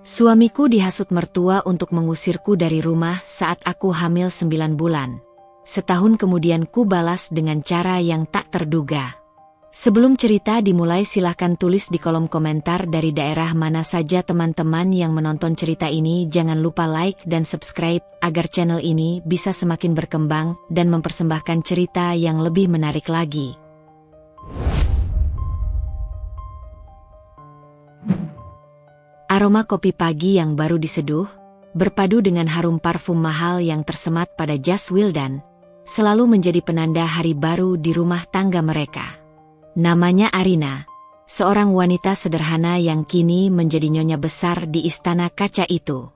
Suamiku dihasut mertua untuk mengusirku dari rumah saat aku hamil 9 bulan. Setahun kemudian ku balas dengan cara yang tak terduga. Sebelum cerita dimulai silahkan tulis di kolom komentar dari daerah mana saja teman-teman yang menonton cerita ini. Jangan lupa like dan subscribe agar channel ini bisa semakin berkembang dan mempersembahkan cerita yang lebih menarik lagi. Aroma kopi pagi yang baru diseduh, berpadu dengan harum parfum mahal yang tersemat pada jas Wildan, selalu menjadi penanda hari baru di rumah tangga mereka. Namanya Arina, seorang wanita sederhana yang kini menjadi nyonya besar di istana kaca itu.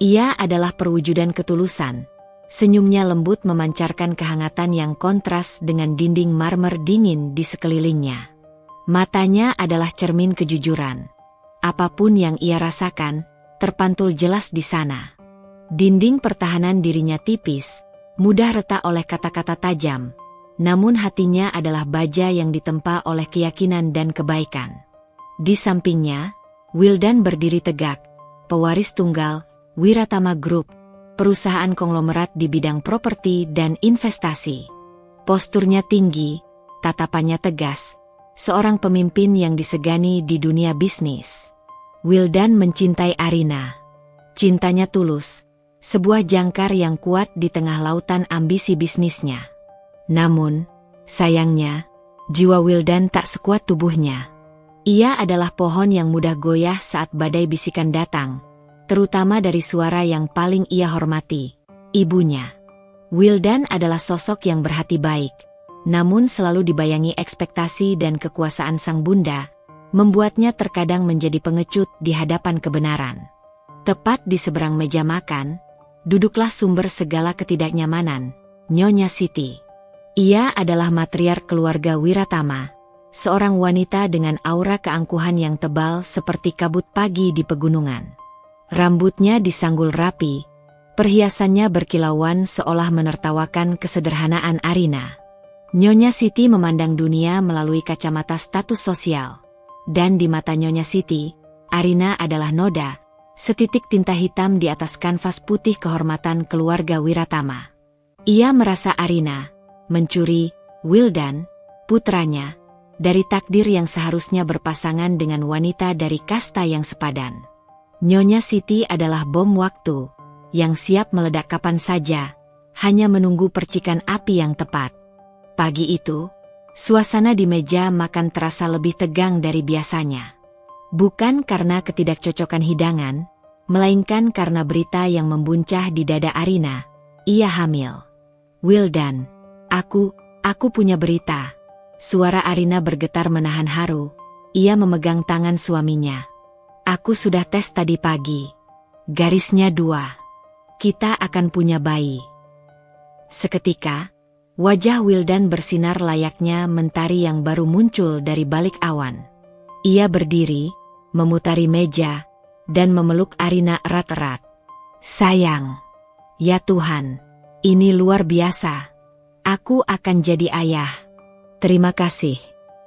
Ia adalah perwujudan ketulusan. Senyumnya lembut memancarkan kehangatan yang kontras dengan dinding marmer dingin di sekelilingnya. Matanya adalah cermin kejujuran. Apapun yang ia rasakan, terpantul jelas di sana. Dinding pertahanan dirinya tipis, mudah retak oleh kata-kata tajam, namun hatinya adalah baja yang ditempa oleh keyakinan dan kebaikan. Di sampingnya, Wildan berdiri tegak, pewaris tunggal, Wiratama Group, perusahaan konglomerat di bidang properti dan investasi. Posturnya tinggi, tatapannya tegas, seorang pemimpin yang disegani di dunia bisnis. Wildan mencintai Arina. Cintanya tulus, sebuah jangkar yang kuat di tengah lautan ambisi bisnisnya. Namun, sayangnya, jiwa Wildan tak sekuat tubuhnya. Ia adalah pohon yang mudah goyah saat badai bisikan datang, terutama dari suara yang paling ia hormati, ibunya. Wildan adalah sosok yang berhati baik, namun selalu dibayangi ekspektasi dan kekuasaan sang bunda, membuatnya terkadang menjadi pengecut di hadapan kebenaran. Tepat di seberang meja makan, duduklah sumber segala ketidaknyamanan, Nyonya Siti. Ia adalah matriark keluarga Wiratama, seorang wanita dengan aura keangkuhan yang tebal seperti kabut pagi di pegunungan. Rambutnya disanggul rapi, perhiasannya berkilauan seolah menertawakan kesederhanaan Arina. Nyonya Siti memandang dunia melalui kacamata status sosial. Dan di mata Nyonya Siti, Arina adalah noda, setitik tinta hitam di atas kanvas putih kehormatan keluarga Wiratama. Ia merasa Arina mencuri Wildan, putranya, dari takdir yang seharusnya berpasangan dengan wanita dari kasta yang sepadan. Nyonya Siti adalah bom waktu, yang siap meledak kapan saja, hanya menunggu percikan api yang tepat. Pagi itu, suasana di meja makan terasa lebih tegang dari biasanya. Bukan karena ketidakcocokan hidangan, melainkan karena berita yang membuncah di dada Arina. Ia hamil. Wildan, aku punya berita. Suara Arina bergetar menahan haru. Ia memegang tangan suaminya. Aku sudah tes tadi pagi. Garisnya 2. Kita akan punya bayi. Seketika, wajah Wildan bersinar layaknya mentari yang baru muncul dari balik awan. Ia berdiri, memutari meja, dan memeluk Arina erat-erat. Sayang, ya Tuhan, ini luar biasa. Aku akan jadi ayah. Terima kasih,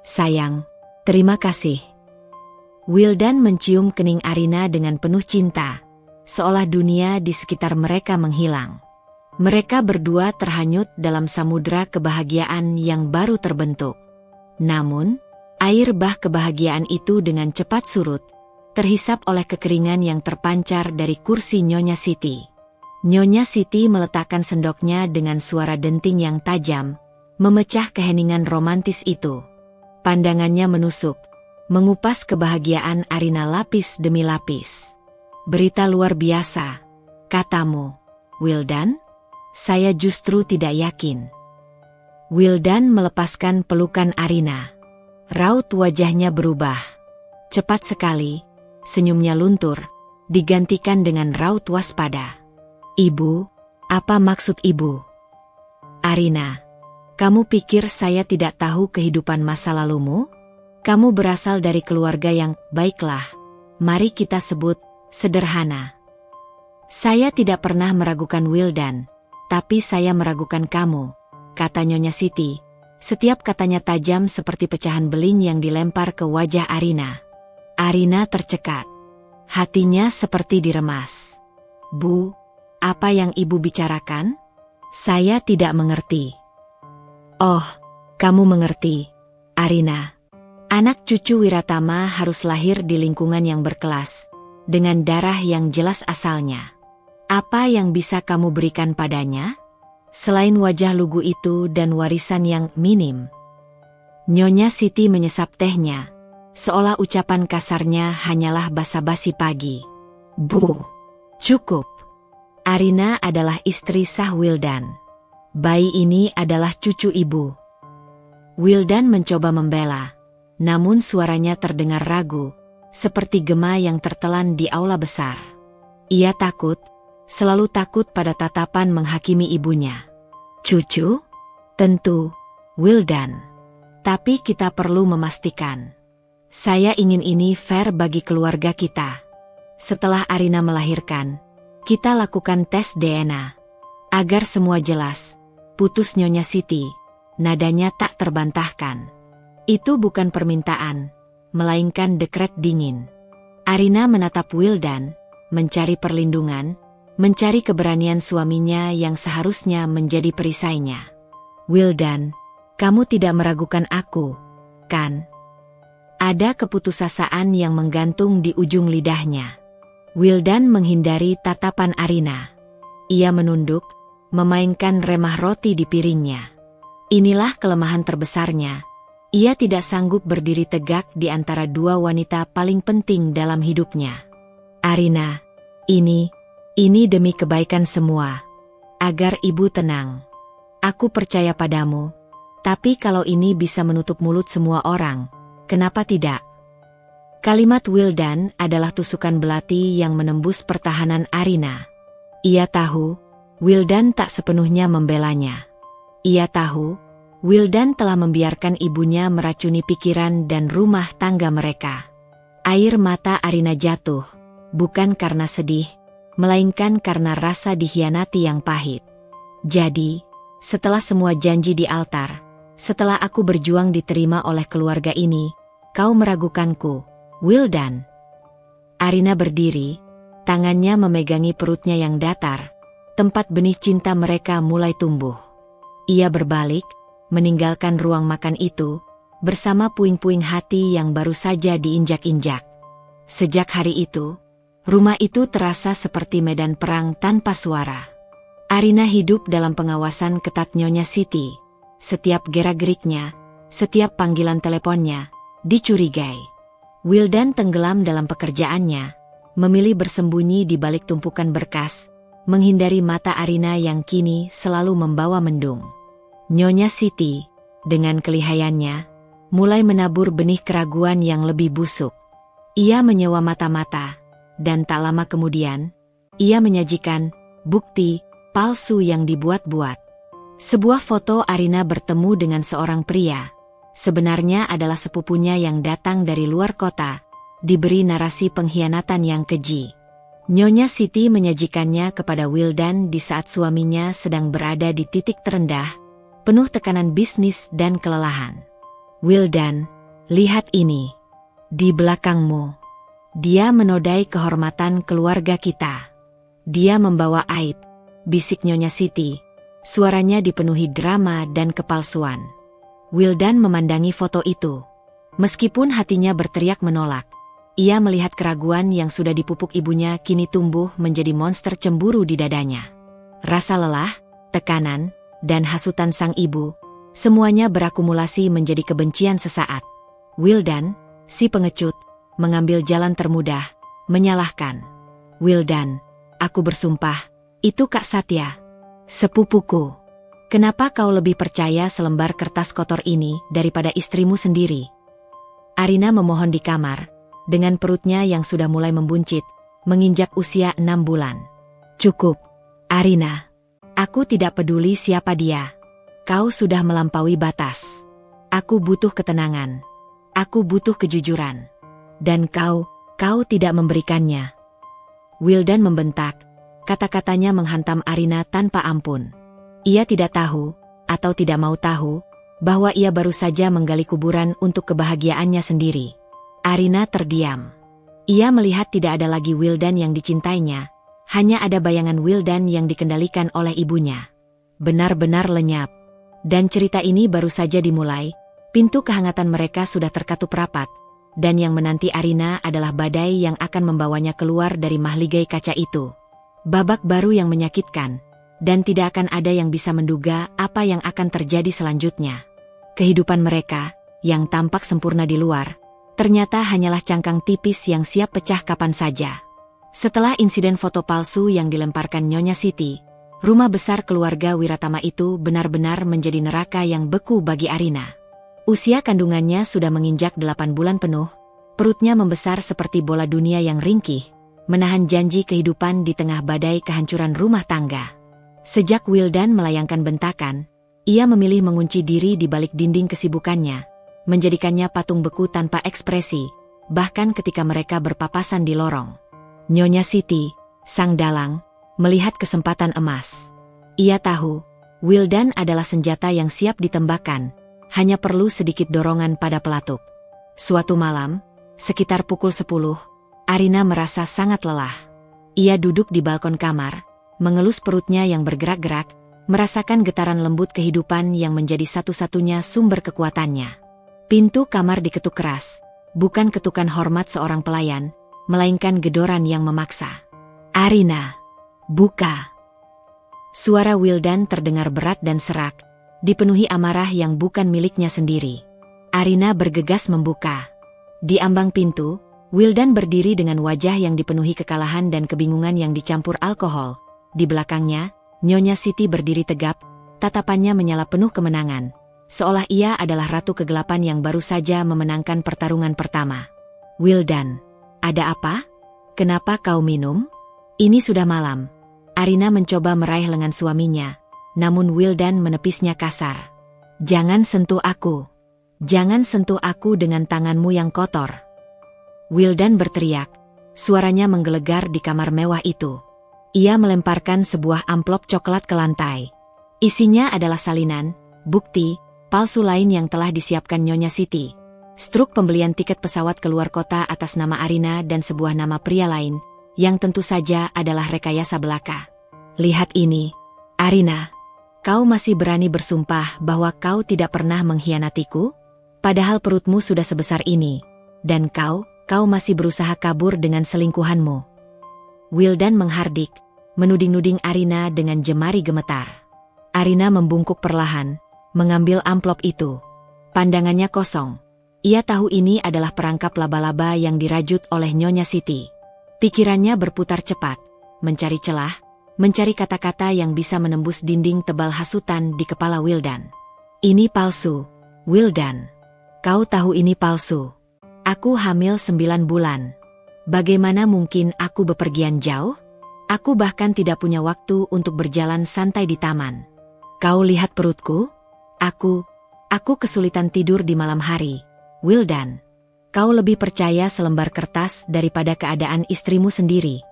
sayang, terima kasih. Wildan mencium kening Arina dengan penuh cinta, seolah dunia di sekitar mereka menghilang. Mereka berdua terhanyut dalam samudera kebahagiaan yang baru terbentuk. Namun, air bah kebahagiaan itu dengan cepat surut, terhisap oleh kekeringan yang terpancar dari kursi Nyonya Siti. Nyonya Siti meletakkan sendoknya dengan suara denting yang tajam, memecah keheningan romantis itu. Pandangannya menusuk, mengupas kebahagiaan Arina lapis demi lapis. Berita luar biasa, katamu, Wildan? Saya justru tidak yakin. Wildan melepaskan pelukan Arina. Raut wajahnya berubah. Cepat sekali, senyumnya luntur, digantikan dengan raut waspada. Ibu, apa maksud ibu? Arina, kamu pikir saya tidak tahu kehidupan masa lalumu? Kamu berasal dari keluarga yang baiklah. Mari kita sebut sederhana. Saya tidak pernah meragukan Wildan. Tapi saya meragukan kamu, kata Nyonya Siti. Setiap katanya tajam seperti pecahan beling yang dilempar ke wajah Arina. Arina tercekat. Hatinya seperti diremas. Bu, apa yang ibu bicarakan? Saya tidak mengerti. Oh, kamu mengerti, Arina. Anak cucu Wiratama harus lahir di lingkungan yang berkelas, dengan darah yang jelas asalnya. Apa yang bisa kamu berikan padanya? Selain wajah lugu itu dan warisan yang minim. Nyonya Siti menyesap tehnya, seolah ucapan kasarnya hanyalah basa-basi pagi. Bu, cukup. Arina adalah istri sah Wildan. Bayi ini adalah cucu ibu. Wildan mencoba membela, namun suaranya terdengar ragu, seperti gema yang tertelan di aula besar. Ia takut, selalu takut pada tatapan menghakimi ibunya. Cucu? Tentu, Wildan. Tapi kita perlu memastikan. Saya ingin ini fair bagi keluarga kita. Setelah Arina melahirkan, kita lakukan tes DNA. Agar semua jelas, putus Nyonya Siti, nadanya tak terbantahkan. Itu bukan permintaan, melainkan dekret dingin. Arina menatap Wildan, mencari perlindungan, mencari keberanian suaminya yang seharusnya menjadi perisainya. Wildan, kamu tidak meragukan aku, kan? Ada keputusasaan yang menggantung di ujung lidahnya. Wildan menghindari tatapan Arina. Ia menunduk, memainkan remah roti di piringnya. Inilah kelemahan terbesarnya. Ia tidak sanggup berdiri tegak di antara dua wanita paling penting dalam hidupnya. Arina, ini demi kebaikan semua. Agar ibu tenang. Aku percaya padamu. Tapi kalau ini bisa menutup mulut semua orang, kenapa tidak? Kalimat Wildan adalah tusukan belati yang menembus pertahanan Arina. Ia tahu, Wildan tak sepenuhnya membelanya. Ia tahu, Wildan telah membiarkan ibunya meracuni pikiran dan rumah tangga mereka. Air mata Arina jatuh, bukan karena sedih, melainkan karena rasa dikhianati yang pahit. Jadi, setelah semua janji di altar, setelah aku berjuang diterima oleh keluarga ini, kau meragukanku, Wildan. Arina berdiri, tangannya memegangi perutnya yang datar, tempat benih cinta mereka mulai tumbuh. Ia berbalik, meninggalkan ruang makan itu, bersama puing-puing hati yang baru saja diinjak-injak. Sejak hari itu, rumah itu terasa seperti medan perang tanpa suara. Arina hidup dalam pengawasan ketat Nyonya Siti. Setiap gerak-geriknya, setiap panggilan teleponnya, dicurigai. Wildan tenggelam dalam pekerjaannya, memilih bersembunyi di balik tumpukan berkas, menghindari mata Arina yang kini selalu membawa mendung. Nyonya Siti, dengan kelihayannya, mulai menabur benih keraguan yang lebih busuk. Ia menyewa mata-mata, dan tak lama kemudian, ia menyajikan bukti palsu yang dibuat-buat. Sebuah foto Arina bertemu dengan seorang pria. Sebenarnya adalah sepupunya yang datang dari luar kota, diberi narasi pengkhianatan yang keji. Nyonya Siti menyajikannya kepada Wildan di saat suaminya sedang berada di titik terendah, penuh tekanan bisnis dan kelelahan. Wildan, lihat ini. Di belakangmu. Dia menodai kehormatan keluarga kita. Dia membawa aib, bisik Nyonya Siti. Suaranya dipenuhi drama dan kepalsuan. Wildan memandangi foto itu. Meskipun hatinya berteriak menolak, ia melihat keraguan yang sudah dipupuk ibunya kini tumbuh menjadi monster cemburu di dadanya. Rasa lelah, tekanan, dan hasutan sang ibu, semuanya berakumulasi menjadi kebencian sesaat. Wildan, si pengecut, mengambil jalan termudah, menyalahkan. Wildan, aku bersumpah, itu Kak Satya. Sepupuku, kenapa kau lebih percaya selembar kertas kotor ini daripada istrimu sendiri? Arina memohon di kamar, dengan perutnya yang sudah mulai membuncit, menginjak usia 6 bulan. Cukup, Arina. Aku tidak peduli siapa dia. Kau sudah melampaui batas. Aku butuh ketenangan. Aku butuh kejujuran. Dan kau tidak memberikannya. Wildan membentak. Kata-katanya menghantam Arina tanpa ampun. Ia tidak tahu, atau tidak mau tahu, bahwa ia baru saja menggali kuburan untuk kebahagiaannya sendiri. Arina terdiam. Ia melihat tidak ada lagi Wildan yang dicintainya, hanya ada bayangan Wildan yang dikendalikan oleh ibunya. Benar-benar lenyap. Dan cerita ini baru saja dimulai, pintu kehangatan mereka sudah terkatup rapat, dan yang menanti Arina adalah badai yang akan membawanya keluar dari mahligai kaca itu. Babak baru yang menyakitkan, dan tidak akan ada yang bisa menduga apa yang akan terjadi selanjutnya. Kehidupan mereka, yang tampak sempurna di luar, ternyata hanyalah cangkang tipis yang siap pecah kapan saja. Setelah insiden foto palsu yang dilemparkan Nyonya Siti, rumah besar keluarga Wiratama itu benar-benar menjadi neraka yang beku bagi Arina. Usia kandungannya sudah menginjak 8 bulan penuh, perutnya membesar seperti bola dunia yang ringkih, menahan janji kehidupan di tengah badai kehancuran rumah tangga. Sejak Wildan melayangkan bentakan, ia memilih mengunci diri di balik dinding kesibukannya, menjadikannya patung beku tanpa ekspresi, bahkan ketika mereka berpapasan di lorong. Nyonya Siti, sang dalang, melihat kesempatan emas. Ia tahu, Wildan adalah senjata yang siap ditembakkan, hanya perlu sedikit dorongan pada pelatuk. Suatu malam, sekitar pukul 10, Arina merasa sangat lelah. Ia duduk di balkon kamar, mengelus perutnya yang bergerak-gerak, merasakan getaran lembut kehidupan yang menjadi satu-satunya sumber kekuatannya. Pintu kamar diketuk keras, bukan ketukan hormat seorang pelayan, melainkan gedoran yang memaksa. "Arina, buka!" Suara Wildan terdengar berat dan serak, dipenuhi amarah yang bukan miliknya sendiri. Arina bergegas membuka. Di ambang pintu, Wildan berdiri dengan wajah yang dipenuhi kekalahan dan kebingungan yang dicampur alkohol. Di belakangnya, Nyonya Siti berdiri tegap, tatapannya menyala penuh kemenangan, seolah ia adalah ratu kegelapan yang baru saja memenangkan pertarungan pertama. "Wildan, ada apa? Kenapa kau minum? Ini sudah malam." Arina mencoba meraih lengan suaminya, namun Wildan menepisnya kasar. "Jangan sentuh aku. Jangan sentuh aku dengan tanganmu yang kotor." Wildan berteriak, suaranya menggelegar di kamar mewah itu. Ia melemparkan sebuah amplop coklat ke lantai. Isinya adalah salinan, bukti, palsu lain yang telah disiapkan Nyonya Siti. Struk pembelian tiket pesawat keluar kota atas nama Arina dan sebuah nama pria lain, yang tentu saja adalah rekayasa belaka. "Lihat ini, Arina. Kau masih berani bersumpah bahwa kau tidak pernah mengkhianatiku? Padahal perutmu sudah sebesar ini, dan kau masih berusaha kabur dengan selingkuhanmu." Wildan menghardik, menuding-nuding Arina dengan jemari gemetar. Arina membungkuk perlahan, mengambil amplop itu. Pandangannya kosong. Ia tahu ini adalah perangkap laba-laba yang dirajut oleh Nyonya Siti. Pikirannya berputar cepat, mencari celah, mencari kata-kata yang bisa menembus dinding tebal hasutan di kepala Wildan. "Ini palsu, Wildan. Kau tahu ini palsu. Aku hamil 9 bulan. Bagaimana mungkin aku bepergian jauh? Aku bahkan tidak punya waktu untuk berjalan santai di taman. Kau lihat perutku? Aku kesulitan tidur di malam hari. Wildan, kau lebih percaya selembar kertas daripada keadaan istrimu sendiri."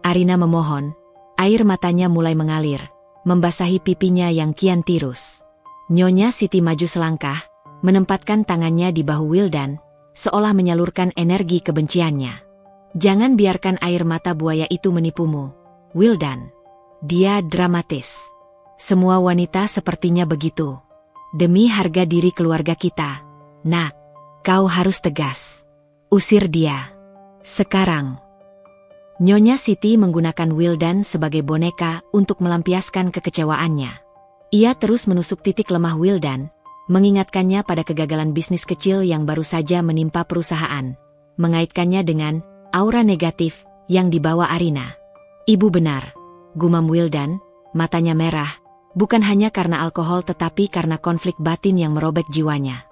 Arina memohon, air matanya mulai mengalir, membasahi pipinya yang kian tirus. Nyonya Siti maju selangkah, menempatkan tangannya di bahu Wildan, seolah menyalurkan energi kebenciannya. "Jangan biarkan air mata buaya itu menipumu, Wildan. Dia dramatis. Semua wanita sepertinya begitu. Demi harga diri keluarga kita, nak, kau harus tegas. Usir dia. Sekarang." Nyonya Siti menggunakan Wildan sebagai boneka untuk melampiaskan kekecewaannya. Ia terus menusuk titik lemah Wildan, mengingatkannya pada kegagalan bisnis kecil yang baru saja menimpa perusahaan, mengaitkannya dengan aura negatif yang dibawa Arina. "Ibu benar," gumam Wildan, matanya merah, bukan hanya karena alkohol tetapi karena konflik batin yang merobek jiwanya.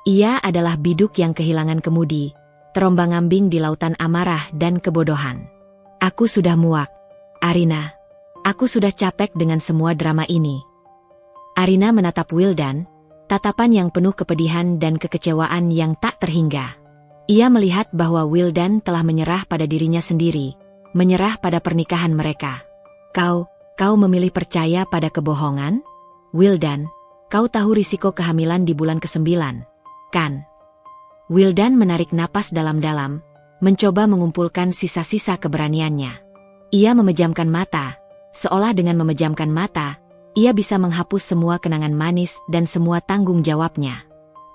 Ia adalah biduk yang kehilangan kemudi, terombang-ambing di lautan amarah dan kebodohan. "Aku sudah muak, Arina. Aku sudah capek dengan semua drama ini." Arina menatap Wildan, tatapan yang penuh kepedihan dan kekecewaan yang tak terhingga. Ia melihat bahwa Wildan telah menyerah pada dirinya sendiri, menyerah pada pernikahan mereka. Kau memilih percaya pada kebohongan? Wildan, kau tahu risiko kehamilan di bulan ke-9, kan?" Wildan menarik napas dalam-dalam, mencoba mengumpulkan sisa-sisa keberaniannya. Ia memejamkan mata, seolah dengan memejamkan mata, ia bisa menghapus semua kenangan manis dan semua tanggung jawabnya.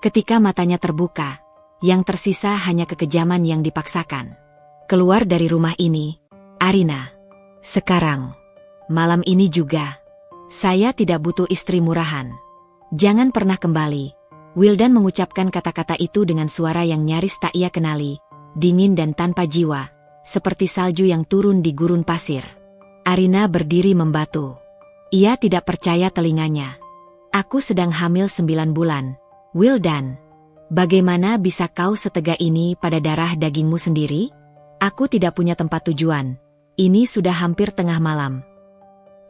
Ketika matanya terbuka, yang tersisa hanya kekejaman yang dipaksakan. Keluar dari rumah ini, Arina. Sekarang, malam ini juga. Saya tidak butuh istri murahan. Jangan pernah kembali. Wildan mengucapkan kata-kata itu dengan suara yang nyaris tak ia kenali, dingin dan tanpa jiwa, seperti salju yang turun di gurun pasir. Arina berdiri membatu. Ia tidak percaya telinganya. Aku sedang hamil 9 bulan. Wildan, bagaimana bisa kau setega ini pada darah dagingmu sendiri? Aku tidak punya tempat tujuan. Ini sudah hampir tengah malam.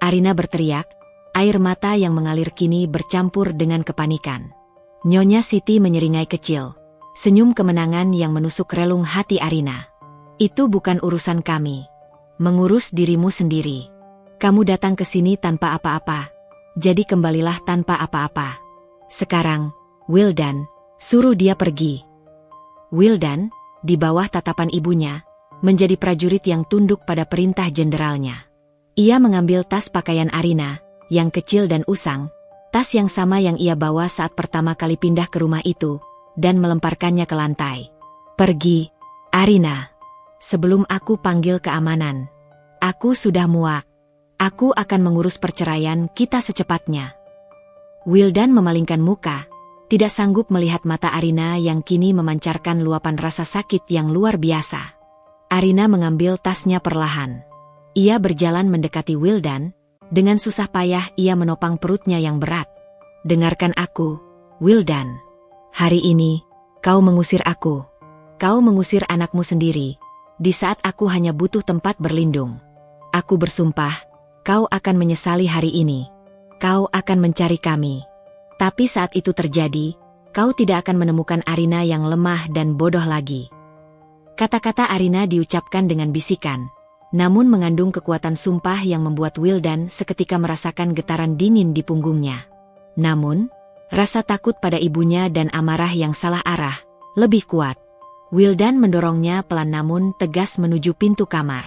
Arina berteriak, air mata yang mengalir kini bercampur dengan kepanikan. Nyonya Siti menyeringai kecil, senyum kemenangan yang menusuk relung hati Arina. Itu bukan urusan kami. Mengurus dirimu sendiri. Kamu datang ke sini tanpa apa-apa, jadi kembalilah tanpa apa-apa. Sekarang, Wildan, suruh dia pergi. Wildan, di bawah tatapan ibunya, menjadi prajurit yang tunduk pada perintah jenderalnya. Ia mengambil tas pakaian Arina, yang kecil dan usang, tas yang sama yang ia bawa saat pertama kali pindah ke rumah itu, dan melemparkannya ke lantai. Pergi, Arina. Sebelum aku panggil keamanan. Aku sudah muak. Aku akan mengurus perceraian kita secepatnya. Wildan memalingkan muka, tidak sanggup melihat mata Arina yang kini memancarkan luapan rasa sakit yang luar biasa. Arina mengambil tasnya perlahan. Ia berjalan mendekati Wildan. Dengan susah payah ia menopang perutnya yang berat. Dengarkan aku, Wildan. Hari ini, kau mengusir aku. Kau mengusir anakmu sendiri, di saat aku hanya butuh tempat berlindung. Aku bersumpah, kau akan menyesali hari ini. Kau akan mencari kami. Tapi saat itu terjadi, kau tidak akan menemukan Arina yang lemah dan bodoh lagi. Kata-kata Arina diucapkan dengan bisikan, namun mengandung kekuatan sumpah yang membuat Wildan seketika merasakan getaran dingin di punggungnya. Namun, rasa takut pada ibunya dan amarah yang salah arah lebih kuat. Wildan mendorongnya pelan namun tegas menuju pintu kamar.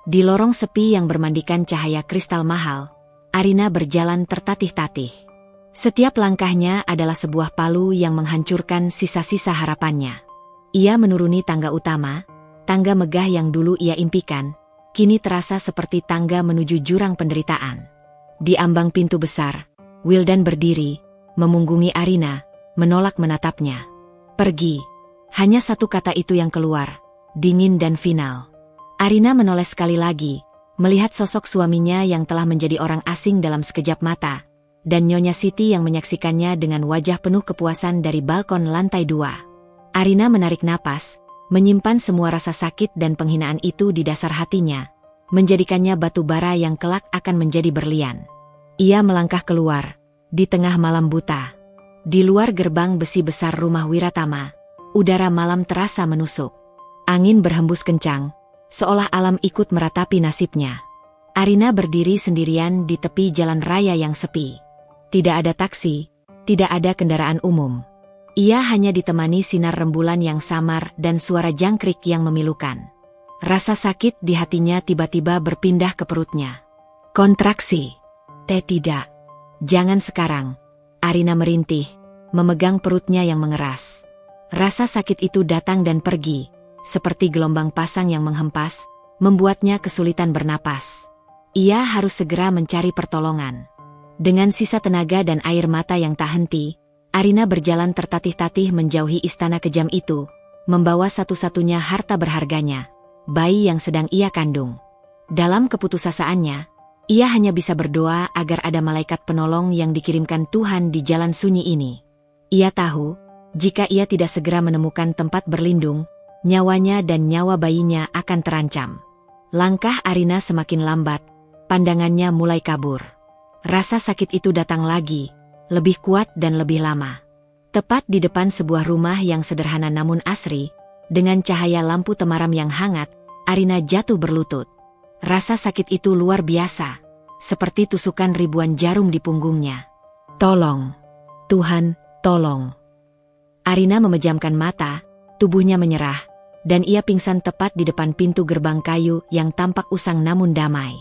Di lorong sepi yang bermandikan cahaya kristal mahal, Arina berjalan tertatih-tatih. Setiap langkahnya adalah sebuah palu yang menghancurkan sisa-sisa harapannya. Ia menuruni tangga utama, tangga megah yang dulu ia impikan, kini terasa seperti tangga menuju jurang penderitaan. Di ambang pintu besar, Wildan berdiri, memunggungi Arina, menolak menatapnya. Pergi. Hanya satu kata itu yang keluar, dingin dan final. Arina menoleh sekali lagi, melihat sosok suaminya yang telah menjadi orang asing dalam sekejap mata, dan Nyonya Siti yang menyaksikannya dengan wajah penuh kepuasan dari balkon lantai 2. Arina menarik napas, menyimpan semua rasa sakit dan penghinaan itu di dasar hatinya, menjadikannya batu bara yang kelak akan menjadi berlian. Ia melangkah keluar, di tengah malam buta. Di luar gerbang besi besar rumah Wiratama, udara malam terasa menusuk. Angin berhembus kencang, seolah alam ikut meratapi nasibnya. Arina berdiri sendirian di tepi jalan raya yang sepi. Tidak ada taksi, tidak ada kendaraan umum. Ia hanya ditemani sinar rembulan yang samar dan suara jangkrik yang memilukan. Rasa sakit di hatinya tiba-tiba berpindah ke perutnya. Kontraksi. Tidak. Jangan sekarang. Arina merintih, memegang perutnya yang mengeras. Rasa sakit itu datang dan pergi, seperti gelombang pasang yang menghempas, membuatnya kesulitan bernapas. Ia harus segera mencari pertolongan. Dengan sisa tenaga dan air mata yang tak henti, Arina berjalan tertatih-tatih menjauhi istana kejam itu, membawa satu-satunya harta berharganya, bayi yang sedang ia kandung. Dalam keputusasaannya, ia hanya bisa berdoa agar ada malaikat penolong yang dikirimkan Tuhan di jalan sunyi ini. Ia tahu, jika ia tidak segera menemukan tempat berlindung, nyawanya dan nyawa bayinya akan terancam. Langkah Arina semakin lambat, pandangannya mulai kabur. Rasa sakit itu datang lagi, lebih kuat dan lebih lama. Tepat di depan sebuah rumah yang sederhana namun asri, dengan cahaya lampu temaram yang hangat, Arina jatuh berlutut. Rasa sakit itu luar biasa, seperti tusukan ribuan jarum di punggungnya. Tolong, Tuhan, tolong. Arina memejamkan mata, tubuhnya menyerah, dan ia pingsan tepat di depan pintu gerbang kayu yang tampak usang namun damai.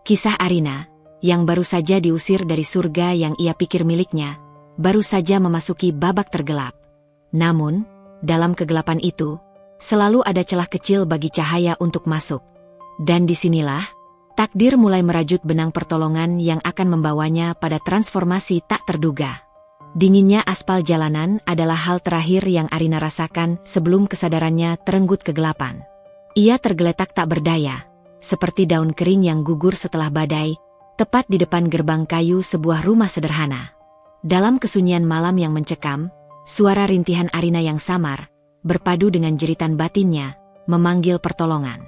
Kisah Arina, yang baru saja diusir dari surga yang ia pikir miliknya, baru saja memasuki babak tergelap. Namun, dalam kegelapan itu, selalu ada celah kecil bagi cahaya untuk masuk. Dan disinilah, takdir mulai merajut benang pertolongan yang akan membawanya pada transformasi tak terduga. Dinginnya aspal jalanan adalah hal terakhir yang Arina rasakan sebelum kesadarannya terenggut kegelapan. Ia tergeletak tak berdaya, seperti daun kering yang gugur setelah badai, tepat di depan gerbang kayu sebuah rumah sederhana. Dalam kesunyian malam yang mencekam, suara rintihan Arina yang samar, berpadu dengan jeritan batinnya, memanggil pertolongan.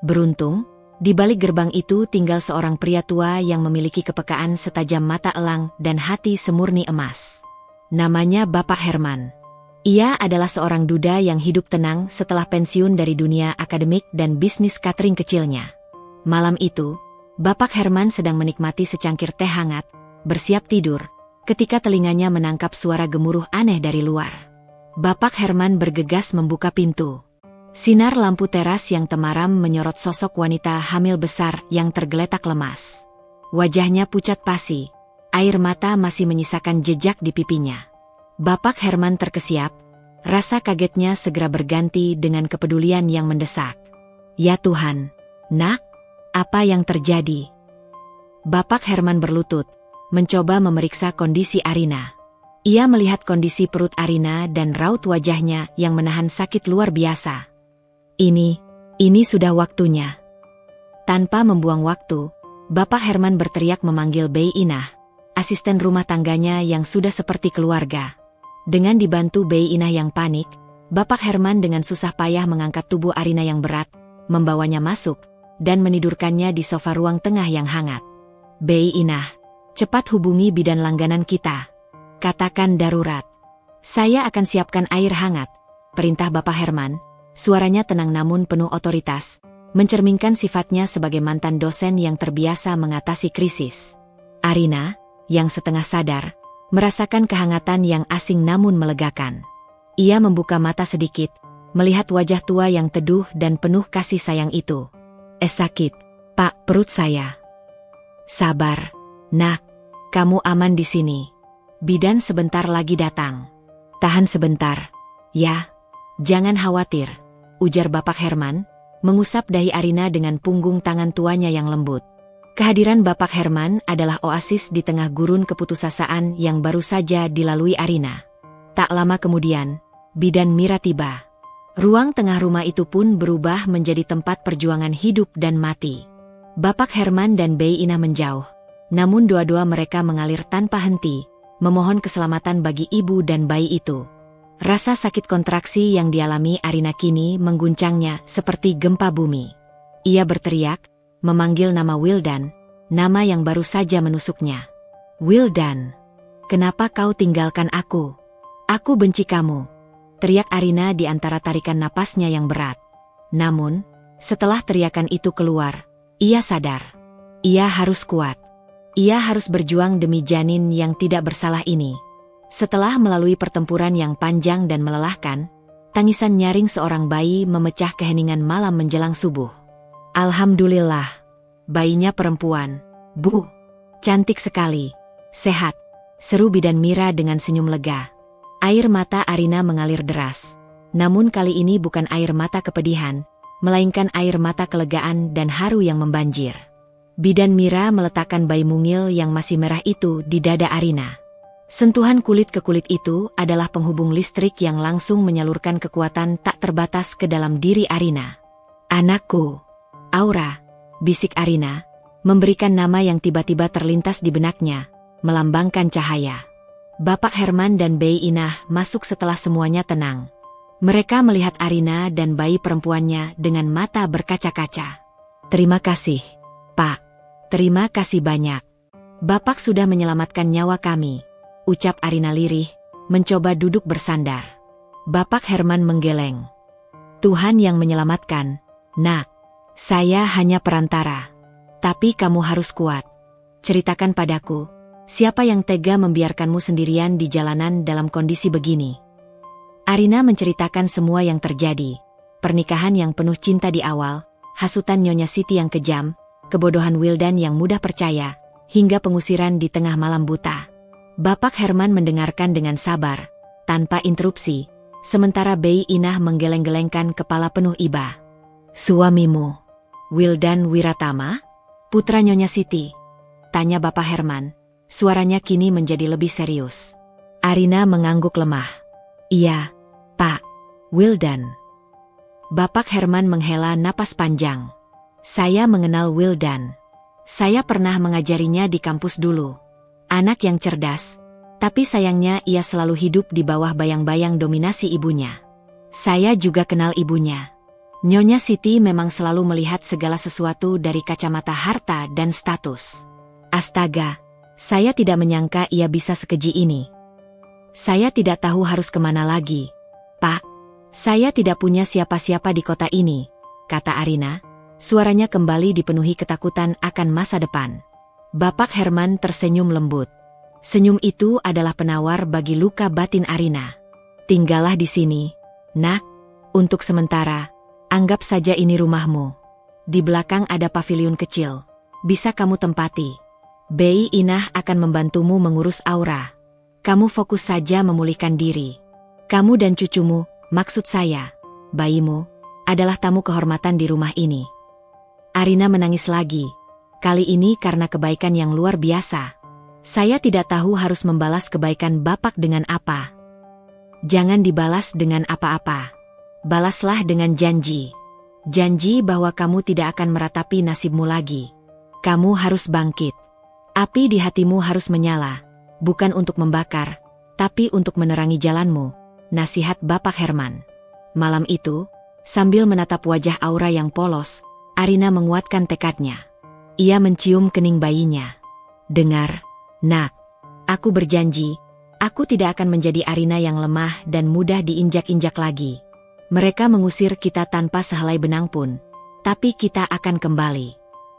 Beruntung, di balik gerbang itu tinggal seorang pria tua yang memiliki kepekaan setajam mata elang dan hati semurni emas. Namanya Bapak Herman. Ia adalah seorang duda yang hidup tenang setelah pensiun dari dunia akademik dan bisnis catering kecilnya. Malam itu, Bapak Herman sedang menikmati secangkir teh hangat, bersiap tidur, ketika telinganya menangkap suara gemuruh aneh dari luar. Bapak Herman bergegas membuka pintu. Sinar lampu teras yang temaram menyorot sosok wanita hamil besar yang tergeletak lemas. Wajahnya pucat pasi, air mata masih menyisakan jejak di pipinya. Bapak Herman terkesiap, rasa kagetnya segera berganti dengan kepedulian yang mendesak. "Ya Tuhan, Nak, apa yang terjadi?" Bapak Herman berlutut, mencoba memeriksa kondisi Arina. Ia melihat kondisi perut Arina dan raut wajahnya yang menahan sakit luar biasa. Ini sudah waktunya." Tanpa membuang waktu, Bapak Herman berteriak memanggil Bei Inah, asisten rumah tangganya yang sudah seperti keluarga. Dengan dibantu Bei Inah yang panik, Bapak Herman dengan susah payah mengangkat tubuh Arina yang berat, membawanya masuk, dan menidurkannya di sofa ruang tengah yang hangat. "Bei Inah, cepat hubungi bidan langganan kita. Katakan darurat." "Saya akan siapkan air hangat," perintah Bapak Herman. Suaranya tenang namun penuh otoritas, mencerminkan sifatnya sebagai mantan dosen yang terbiasa mengatasi krisis. Arina, yang setengah sadar, merasakan kehangatan yang asing namun melegakan. Ia membuka mata sedikit, melihat wajah tua yang teduh dan penuh kasih sayang itu. Sakit, Pak, perut saya." "Sabar, Nak, kamu aman di sini. Bidan sebentar lagi datang. Tahan sebentar, ya. Jangan khawatir," ujar Bapak Herman, mengusap dahi Arina dengan punggung tangan tuanya yang lembut. Kehadiran Bapak Herman adalah oasis di tengah gurun keputusasaan yang baru saja dilalui Arina. Tak lama kemudian, bidan Mira tiba. Ruang tengah rumah itu pun berubah menjadi tempat perjuangan hidup dan mati. Bapak Herman dan Bei Inah menjauh, namun dua-dua mereka mengalir tanpa henti, memohon keselamatan bagi ibu dan bayi itu. Rasa sakit kontraksi yang dialami Arina kini mengguncangnya seperti gempa bumi. Ia berteriak, memanggil nama Wildan, nama yang baru saja menusuknya. "Wildan, kenapa kau tinggalkan aku? Aku benci kamu," teriak Arina di antara tarikan napasnya yang berat. Namun, setelah teriakan itu keluar, ia sadar. Ia harus kuat. Ia harus berjuang demi janin yang tidak bersalah ini. Setelah melalui pertempuran yang panjang dan melelahkan, tangisan nyaring seorang bayi memecah keheningan malam menjelang subuh. "Alhamdulillah, bayinya perempuan, Bu. Cantik sekali, sehat," seru bidan Mira dengan senyum lega. Air mata Arina mengalir deras. Namun kali ini bukan air mata kepedihan, melainkan air mata kelegaan dan haru yang membanjir. Bidan Mira meletakkan bayi mungil yang masih merah itu di dada Arina. Sentuhan kulit ke kulit itu adalah penghubung listrik yang langsung menyalurkan kekuatan tak terbatas ke dalam diri Arina. "Anakku, Aura," bisik Arina, memberikan nama yang tiba-tiba terlintas di benaknya, melambangkan cahaya. Bapak Herman dan Bei Inah masuk setelah semuanya tenang. Mereka melihat Arina dan bayi perempuannya dengan mata berkaca-kaca. "Terima kasih, Pak. Terima kasih banyak. Bapak sudah menyelamatkan nyawa kami," ucap Arina lirih, mencoba duduk bersandar. Bapak Herman menggeleng. "Tuhan yang menyelamatkan, Nak. Saya hanya perantara. Tapi kamu harus kuat. Ceritakan padaku, siapa yang tega membiarkanmu sendirian di jalanan dalam kondisi begini?" Arina menceritakan semua yang terjadi. pernikahan yang penuh cinta di awal, hasutan Nyonya Siti yang kejam, kebodohan Wildan yang mudah percaya, hingga pengusiran di tengah malam buta. Bapak Herman mendengarkan dengan sabar, tanpa interupsi, sementara Bei Inah menggeleng-gelengkan kepala penuh iba. "Suamimu, Wildan Wiratama? Putra Nyonya Siti?" tanya Bapak Herman. Suaranya kini menjadi lebih serius. Arina mengangguk lemah. "Iya, Pak. Wildan." Bapak Herman menghela napas panjang. "Saya mengenal Wildan. Saya pernah mengajarinya di kampus dulu. Anak yang cerdas, tapi sayangnya ia selalu hidup di bawah bayang-bayang dominasi ibunya. Saya juga kenal ibunya. Nyonya Siti memang selalu melihat segala sesuatu dari kacamata harta dan status. Astaga, saya tidak menyangka ia bisa sekeji ini. Saya tidak tahu harus kemana lagi. Pak, saya tidak punya siapa-siapa di kota ini," kata Arina. Suaranya kembali dipenuhi ketakutan akan masa depan. Bapak Herman tersenyum lembut. Senyum itu adalah penawar bagi luka batin Arina. "Tinggallah di sini, nak. Untuk sementara, anggap saja ini rumahmu. Di belakang ada paviliun kecil. Bisa kamu tempati. Bei Inah akan membantumu mengurus Aura. Kamu fokus saja memulihkan diri. Kamu dan cucumu, maksud saya, bayimu, adalah tamu kehormatan di rumah ini." Arina menangis lagi. Kali ini karena kebaikan yang luar biasa. "Saya tidak tahu harus membalas kebaikan Bapak dengan apa." "Jangan dibalas dengan apa-apa. Balaslah dengan janji. Janji bahwa kamu tidak akan meratapi nasibmu lagi. Kamu harus bangkit. Api di hatimu harus menyala, bukan untuk membakar, tapi untuk menerangi jalanmu," nasihat Bapak Herman. Malam itu, sambil menatap wajah Aura yang polos, Arina menguatkan tekadnya. Ia mencium kening bayinya. "Dengar, nak. Aku berjanji, aku tidak akan menjadi Arina yang lemah dan mudah diinjak-injak lagi. Mereka mengusir kita tanpa sehelai benang pun, tapi kita akan kembali.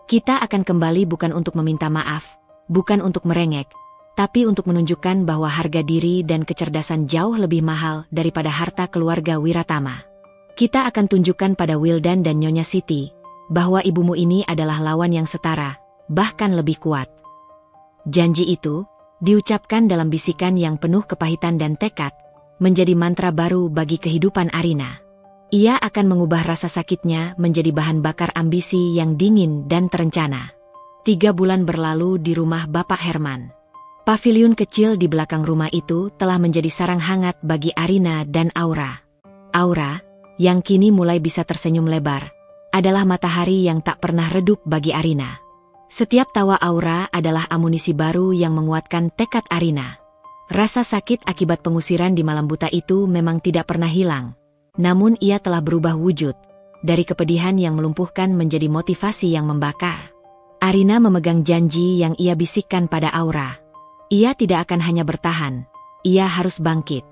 Kita akan kembali bukan untuk meminta maaf, bukan untuk merengek, tapi untuk menunjukkan bahwa harga diri dan kecerdasan jauh lebih mahal daripada harta keluarga Wiratama. Kita akan tunjukkan pada Wildan dan Nyonya Siti bahwa ibumu ini adalah lawan yang setara, bahkan lebih kuat." Janji itu, diucapkan dalam bisikan yang penuh kepahitan dan tekad, menjadi mantra baru bagi kehidupan Arina. Ia akan mengubah rasa sakitnya menjadi bahan bakar ambisi yang dingin dan terencana. 3 bulan berlalu di rumah Bapak Herman. Paviliun kecil di belakang rumah itu telah menjadi sarang hangat bagi Arina dan Aura. Aura, yang kini mulai bisa tersenyum lebar, adalah matahari yang tak pernah redup bagi Arina. Setiap tawa Aura adalah amunisi baru yang menguatkan tekad Arina. Rasa sakit akibat pengusiran di malam buta itu memang tidak pernah hilang. Namun ia telah berubah wujud, dari kepedihan yang melumpuhkan menjadi motivasi yang membakar. Arina memegang janji yang ia bisikkan pada Aura. Ia tidak akan hanya bertahan, ia harus bangkit.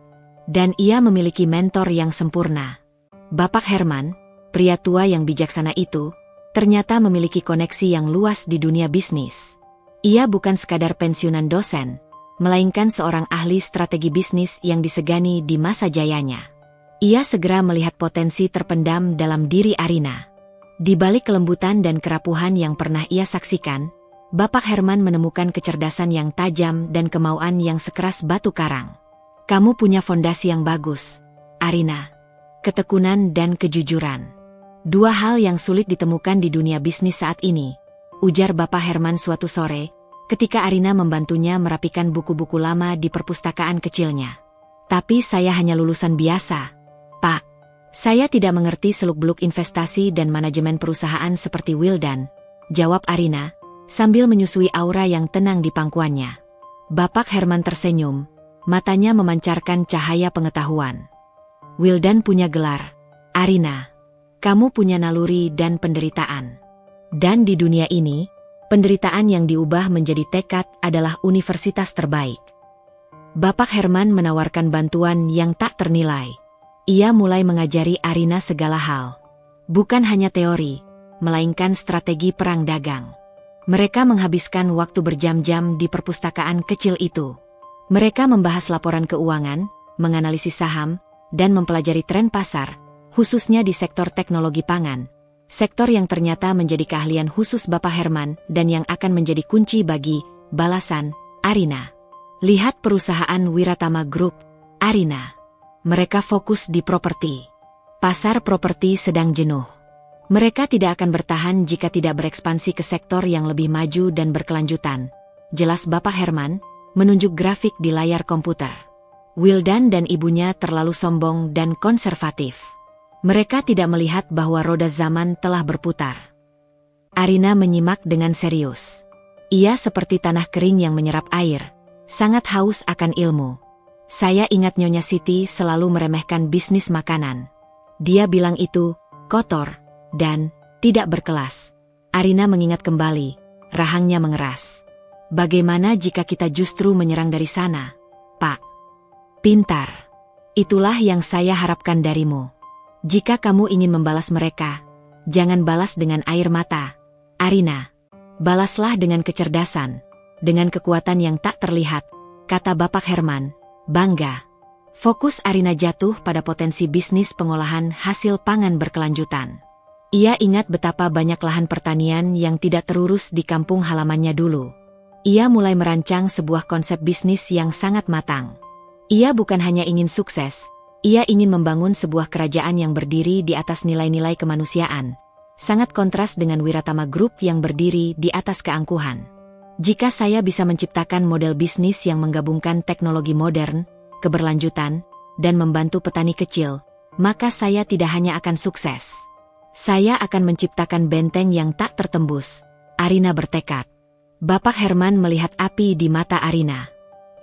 Dan ia memiliki mentor yang sempurna. Bapak Herman, pria tua yang bijaksana itu, ternyata memiliki koneksi yang luas di dunia bisnis. Ia bukan sekadar pensiunan dosen, melainkan seorang ahli strategi bisnis yang disegani di masa jayanya. Ia segera melihat potensi terpendam dalam diri Arina. Di balik kelembutan dan kerapuhan yang pernah ia saksikan, Bapak Herman menemukan kecerdasan yang tajam dan kemauan yang sekeras batu karang. "Kamu punya fondasi yang bagus, Arina. Ketekunan dan kejujuran. 2 hal yang sulit ditemukan di dunia bisnis saat ini," ujar Bapak Herman suatu sore, ketika Arina membantunya merapikan buku-buku lama di perpustakaan kecilnya. "Tapi saya hanya lulusan biasa, Pak. Saya tidak mengerti seluk-beluk investasi dan manajemen perusahaan seperti Wildan," jawab Arina, sambil menyusui Aura yang tenang di pangkuannya. Bapak Herman tersenyum, matanya memancarkan cahaya pengetahuan. "Wildan punya gelar, Arina. Kamu punya naluri dan penderitaan. Dan di dunia ini, penderitaan yang diubah menjadi tekad adalah universitas terbaik." Bapak Herman menawarkan bantuan yang tak ternilai. Ia mulai mengajari Arina segala hal. Bukan hanya teori, melainkan strategi perang dagang. Mereka menghabiskan waktu berjam-jam di perpustakaan kecil itu. Mereka membahas laporan keuangan, menganalisis saham, dan mempelajari tren pasar, khususnya di sektor teknologi pangan. Sektor yang ternyata menjadi keahlian khusus Bapak Herman dan yang akan menjadi kunci bagi balasan Arina. Lihat perusahaan Wiratama Group, Arina. Mereka fokus di properti. Pasar properti sedang jenuh. Mereka tidak akan bertahan jika tidak berekspansi ke sektor yang lebih maju dan berkelanjutan. Jelas Bapak Herman, menunjuk grafik di layar komputer. Wildan dan ibunya terlalu sombong dan konservatif. Mereka tidak melihat bahwa roda zaman telah berputar. Arina menyimak dengan serius. Ia seperti tanah kering yang menyerap air, sangat haus akan ilmu. Saya ingat Nyonya Siti selalu meremehkan bisnis makanan. Dia bilang itu kotor dan tidak berkelas. Arina mengingat kembali, rahangnya mengeras. Bagaimana jika kita justru menyerang dari sana, Pak? Pintar. Itulah yang saya harapkan darimu. Jika kamu ingin membalas mereka, jangan balas dengan air mata, Arina. Balaslah dengan kecerdasan, dengan kekuatan yang tak terlihat, kata Bapak Herman, bangga. Fokus Arina jatuh pada potensi bisnis pengolahan hasil pangan berkelanjutan. Ia ingat betapa banyak lahan pertanian yang tidak terurus di kampung halamannya dulu. Ia mulai merancang sebuah konsep bisnis yang sangat matang. Ia bukan hanya ingin sukses, ia ingin membangun sebuah kerajaan yang berdiri di atas nilai-nilai kemanusiaan. Sangat kontras dengan Wiratama Group yang berdiri di atas keangkuhan. Jika saya bisa menciptakan model bisnis yang menggabungkan teknologi modern, keberlanjutan, dan membantu petani kecil, maka saya tidak hanya akan sukses. Saya akan menciptakan benteng yang tak tertembus, Arina bertekad. Bapak Herman melihat api di mata Arina.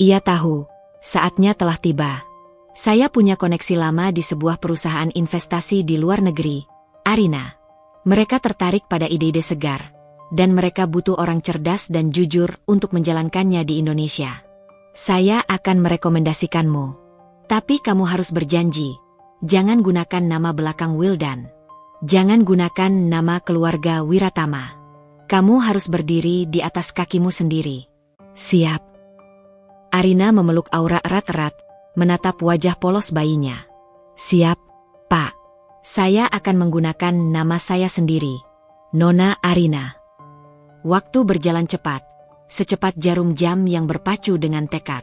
Ia tahu, saatnya telah tiba. Saya punya koneksi lama di sebuah perusahaan investasi di luar negeri, Arina. Mereka tertarik pada ide-ide segar, dan mereka butuh orang cerdas dan jujur untuk menjalankannya di Indonesia. Saya akan merekomendasikanmu. Tapi kamu harus berjanji, jangan gunakan nama belakang Wildan. Jangan gunakan nama keluarga Wiratama. Kamu harus berdiri di atas kakimu sendiri. Siap. Arina memeluk Aura erat-erat, menatap wajah polos bayinya. Siap, Pak. Saya akan menggunakan nama saya sendiri, Nona Arina. Waktu berjalan cepat, secepat jarum jam yang berpacu dengan tekad.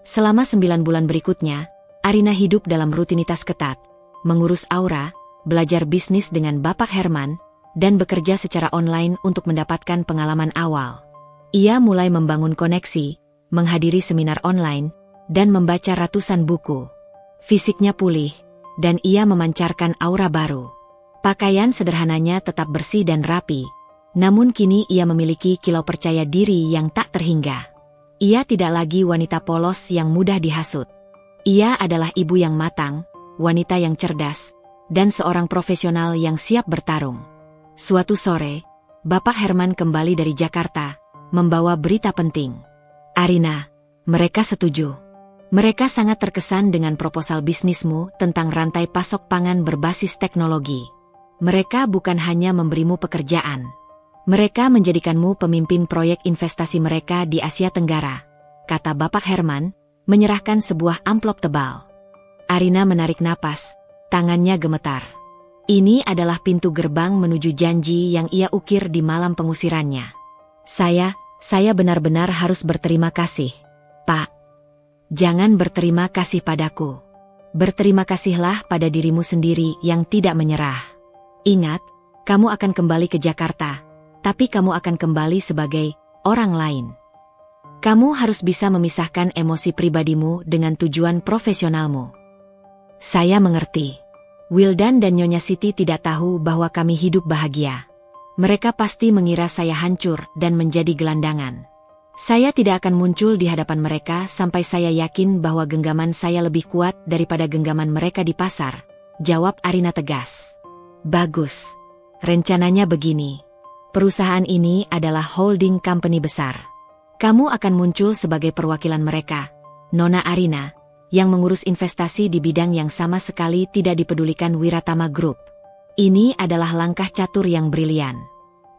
Selama 9 bulan berikutnya, Arina hidup dalam rutinitas ketat, mengurus Aura, belajar bisnis dengan Bapak Herman, dan bekerja secara online untuk mendapatkan pengalaman awal. Ia mulai membangun koneksi, menghadiri seminar online, dan membaca ratusan buku. Fisiknya pulih, dan ia memancarkan aura baru. Pakaian sederhananya tetap bersih dan rapi, namun kini ia memiliki kilau percaya diri yang tak terhingga. Ia tidak lagi wanita polos yang mudah dihasut. Ia adalah ibu yang matang, wanita yang cerdas, dan seorang profesional yang siap bertarung. Suatu sore, Bapak Herman kembali dari Jakarta, membawa berita penting. Arina, mereka setuju. Mereka sangat terkesan dengan proposal bisnismu tentang rantai pasok pangan berbasis teknologi. Mereka bukan hanya memberimu pekerjaan. Mereka menjadikanmu pemimpin proyek investasi mereka di Asia Tenggara, kata Bapak Herman, menyerahkan sebuah amplop tebal. Arina menarik napas, tangannya gemetar. Ini adalah pintu gerbang menuju janji yang ia ukir di malam pengusirannya. Saya benar-benar harus berterima kasih, Pak. Jangan berterima kasih padaku. Berterima kasihlah pada dirimu sendiri yang tidak menyerah. Ingat, kamu akan kembali ke Jakarta, tapi kamu akan kembali sebagai orang lain. Kamu harus bisa memisahkan emosi pribadimu dengan tujuan profesionalmu. Saya mengerti. Wildan dan Nyonya Siti tidak tahu bahwa kami hidup bahagia. Mereka pasti mengira saya hancur dan menjadi gelandangan. Saya tidak akan muncul di hadapan mereka sampai saya yakin bahwa genggaman saya lebih kuat daripada genggaman mereka di pasar, jawab Arina tegas. Bagus. Rencananya begini. Perusahaan ini adalah holding company besar. Kamu akan muncul sebagai perwakilan mereka, Nona Arina, yang mengurus investasi di bidang yang sama sekali tidak dipedulikan Wiratama Group. Ini adalah langkah catur yang brilian.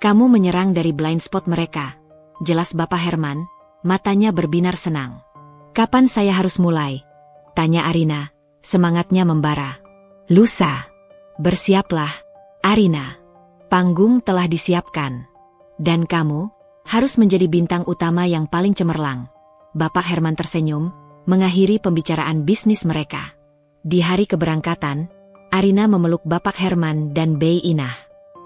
Kamu menyerang dari blind spot mereka. Jelas Bapak Herman, matanya berbinar senang. Kapan saya harus mulai? Tanya Arina, semangatnya membara. Lusa. Bersiaplah, Arina. Panggung telah disiapkan. Dan kamu harus menjadi bintang utama yang paling cemerlang. Bapak Herman tersenyum, mengakhiri pembicaraan bisnis mereka. Di hari keberangkatan, Arina memeluk Bapak Herman dan Bei Inah.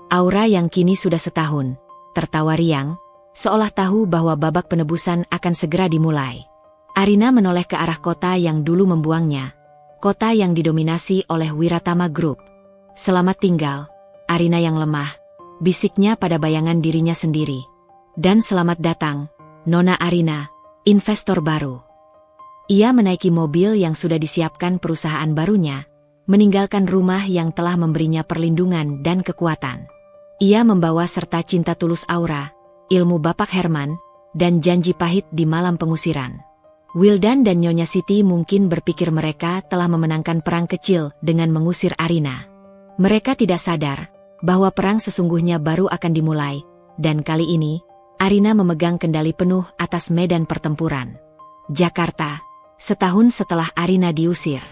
Aura yang kini sudah setahun, tertawa riang, seolah tahu bahwa babak penebusan akan segera dimulai. Arina menoleh ke arah kota yang dulu membuangnya, kota yang didominasi oleh Wiratama Group. Selamat tinggal, Arina yang lemah, bisiknya pada bayangan dirinya sendiri. Dan selamat datang, Nona Arina, investor baru. Ia menaiki mobil yang sudah disiapkan perusahaan barunya, meninggalkan rumah yang telah memberinya perlindungan dan kekuatan. Ia membawa serta cinta tulus Aura, ilmu Bapak Herman, dan janji pahit di malam pengusiran. Wildan dan Nyonya Siti mungkin berpikir mereka telah memenangkan perang kecil dengan mengusir Arina. Mereka tidak sadar bahwa perang sesungguhnya baru akan dimulai, dan kali ini, Arina memegang kendali penuh atas medan pertempuran. Jakarta, setahun setelah Arina diusir.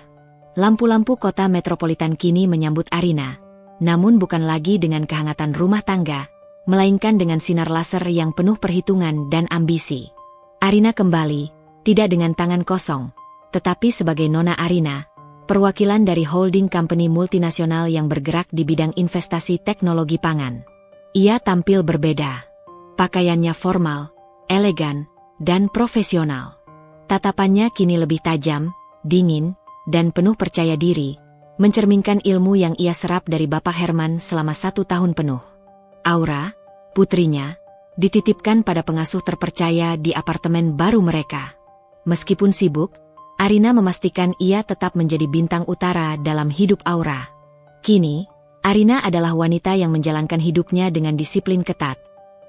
Lampu-lampu kota metropolitan kini menyambut Arina, namun bukan lagi dengan kehangatan rumah tangga, melainkan dengan sinar laser yang penuh perhitungan dan ambisi. Arina kembali, tidak dengan tangan kosong, tetapi sebagai Nona Arina, perwakilan dari holding company multinasional yang bergerak di bidang investasi teknologi pangan. Ia tampil berbeda. Pakaiannya formal, elegan, dan profesional. Tatapannya kini lebih tajam, dingin, dan penuh percaya diri, mencerminkan ilmu yang ia serap dari Bapak Herman selama 1 tahun penuh. Aura, putrinya, dititipkan pada pengasuh terpercaya di apartemen baru mereka. Meskipun sibuk, Arina memastikan ia tetap menjadi bintang utara dalam hidup Aura. Kini, Arina adalah wanita yang menjalankan hidupnya dengan disiplin ketat.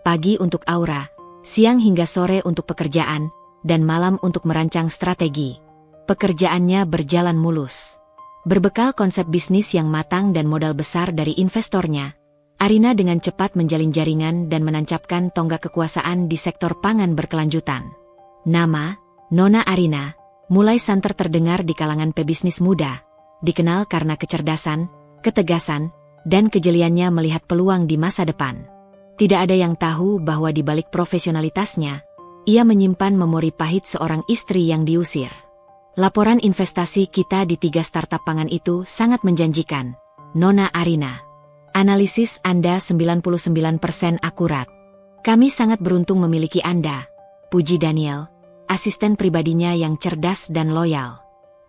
Pagi untuk Aura, siang hingga sore untuk pekerjaan, dan malam untuk merancang strategi. Pekerjaannya berjalan mulus. Berbekal konsep bisnis yang matang dan modal besar dari investornya, Arina dengan cepat menjalin jaringan dan menancapkan tonggak kekuasaan di sektor pangan berkelanjutan. Nama, Nona Arina, mulai santer terdengar di kalangan pebisnis muda, dikenal karena kecerdasan, ketegasan, dan kejeliannya melihat peluang di masa depan. Tidak ada yang tahu bahwa di balik profesionalitasnya, ia menyimpan memori pahit seorang istri yang diusir. Laporan investasi kita di 3 startup pangan itu sangat menjanjikan, Nona Arina. Analisis Anda 99% akurat. Kami sangat beruntung memiliki Anda, puji Daniel, asisten pribadinya yang cerdas dan loyal.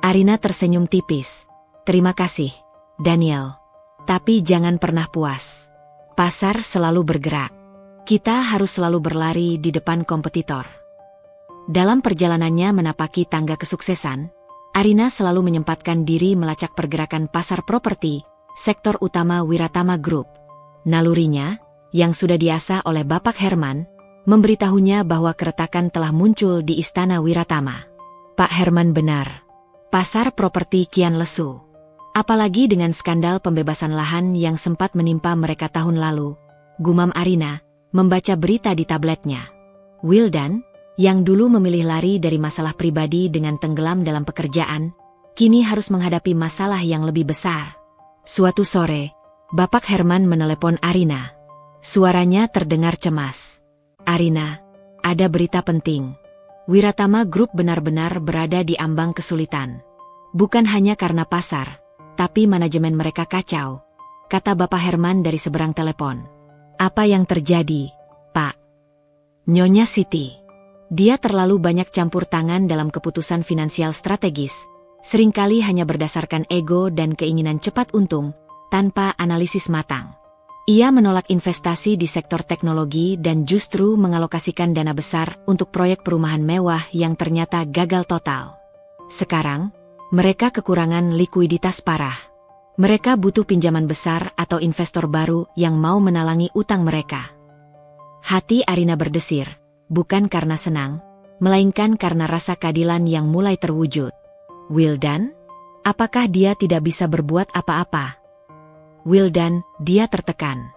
Arina tersenyum tipis. Terima kasih, Daniel. Tapi jangan pernah puas. Pasar selalu bergerak. Kita harus selalu berlari di depan kompetitor. Dalam perjalanannya menapaki tangga kesuksesan, Arina selalu menyempatkan diri melacak pergerakan pasar properti, sektor utama Wiratama Group. Nalurinya, yang sudah diasah oleh Bapak Herman, memberitahunya bahwa keretakan telah muncul di Istana Wiratama. Pak Herman benar. Pasar properti kian lesu. Apalagi dengan skandal pembebasan lahan yang sempat menimpa mereka tahun lalu, gumam Arina, membaca berita di tabletnya. Wildan, yang dulu memilih lari dari masalah pribadi dengan tenggelam dalam pekerjaan, kini harus menghadapi masalah yang lebih besar. Suatu sore, Bapak Herman menelepon Arina. Suaranya terdengar cemas. Arina, ada berita penting. Wiratama Group benar-benar berada di ambang kesulitan. Bukan hanya karena pasar, tapi manajemen mereka kacau, kata Bapak Herman dari seberang telepon. Apa yang terjadi, Pak? Nyonya Siti. Dia terlalu banyak campur tangan dalam keputusan finansial strategis, seringkali hanya berdasarkan ego dan keinginan cepat untung, tanpa analisis matang. Ia menolak investasi di sektor teknologi dan justru mengalokasikan dana besar untuk proyek perumahan mewah yang ternyata gagal total. Sekarang, mereka kekurangan likuiditas parah. Mereka butuh pinjaman besar atau investor baru yang mau menalangi utang mereka. Hati Arina berdesir, bukan karena senang, melainkan karena rasa keadilan yang mulai terwujud. Wildan? Apakah dia tidak bisa berbuat apa-apa? Wildan, dia tertekan.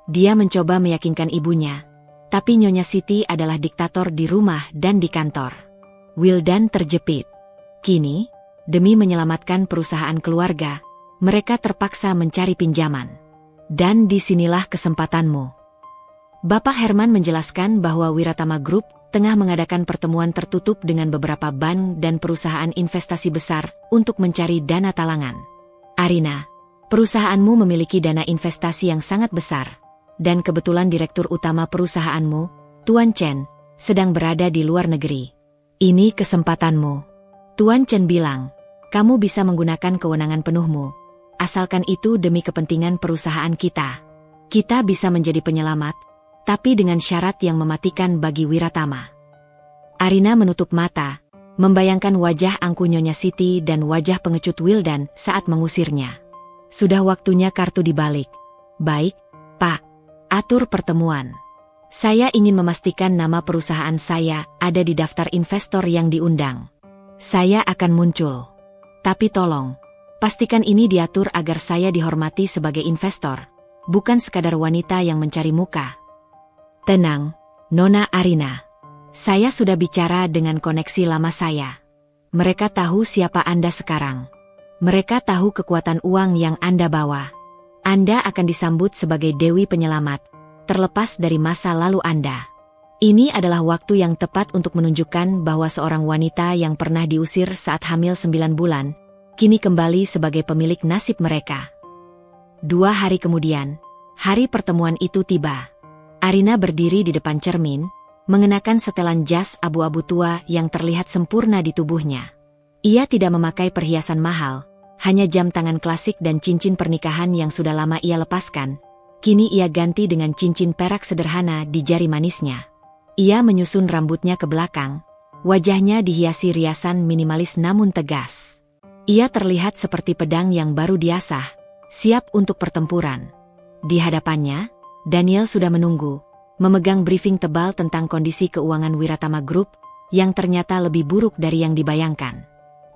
Dia mencoba meyakinkan ibunya, tapi Nyonya Siti adalah diktator di rumah dan di kantor. Wildan terjepit. Kini, demi menyelamatkan perusahaan keluarga, mereka terpaksa mencari pinjaman. Dan disinilah kesempatanmu. Bapak Herman menjelaskan bahwa Wiratama Group tengah mengadakan pertemuan tertutup dengan beberapa bank dan perusahaan investasi besar untuk mencari dana talangan. Arina, perusahaanmu memiliki dana investasi yang sangat besar. Dan kebetulan direktur utama perusahaanmu, Tuan Chen, sedang berada di luar negeri. Ini kesempatanmu. Tuan Chen bilang, kamu bisa menggunakan kewenangan penuhmu. Asalkan itu demi kepentingan perusahaan kita. Kita bisa menjadi penyelamat, tapi dengan syarat yang mematikan bagi Wiratama. Arina menutup mata, membayangkan wajah angkuh Nyonya Siti dan wajah pengecut Wildan saat mengusirnya. Sudah waktunya kartu dibalik. Baik, Pak. Atur pertemuan. Saya ingin memastikan nama perusahaan saya ada di daftar investor yang diundang. Saya akan muncul. Tapi tolong, pastikan ini diatur agar saya dihormati sebagai investor, bukan sekadar wanita yang mencari muka. Tenang, Nona Arina. Saya sudah bicara dengan koneksi lama saya. Mereka tahu siapa Anda sekarang. Mereka tahu kekuatan uang yang Anda bawa. Anda akan disambut sebagai Dewi Penyelamat, terlepas dari masa lalu Anda. Ini adalah waktu yang tepat untuk menunjukkan bahwa seorang wanita yang pernah diusir saat hamil 9 bulan, kini kembali sebagai pemilik nasib mereka. 2 hari kemudian, hari pertemuan itu tiba. Arina berdiri di depan cermin, mengenakan setelan jas abu-abu tua yang terlihat sempurna di tubuhnya. Ia tidak memakai perhiasan mahal, hanya jam tangan klasik dan cincin pernikahan yang sudah lama ia lepaskan. Kini ia ganti dengan cincin perak sederhana di jari manisnya. Ia menyusun rambutnya ke belakang, wajahnya dihiasi riasan minimalis namun tegas. Ia terlihat seperti pedang yang baru diasah, siap untuk pertempuran. Di hadapannya, Daniel sudah menunggu, memegang briefing tebal tentang kondisi keuangan Wiratama Group, yang ternyata lebih buruk dari yang dibayangkan.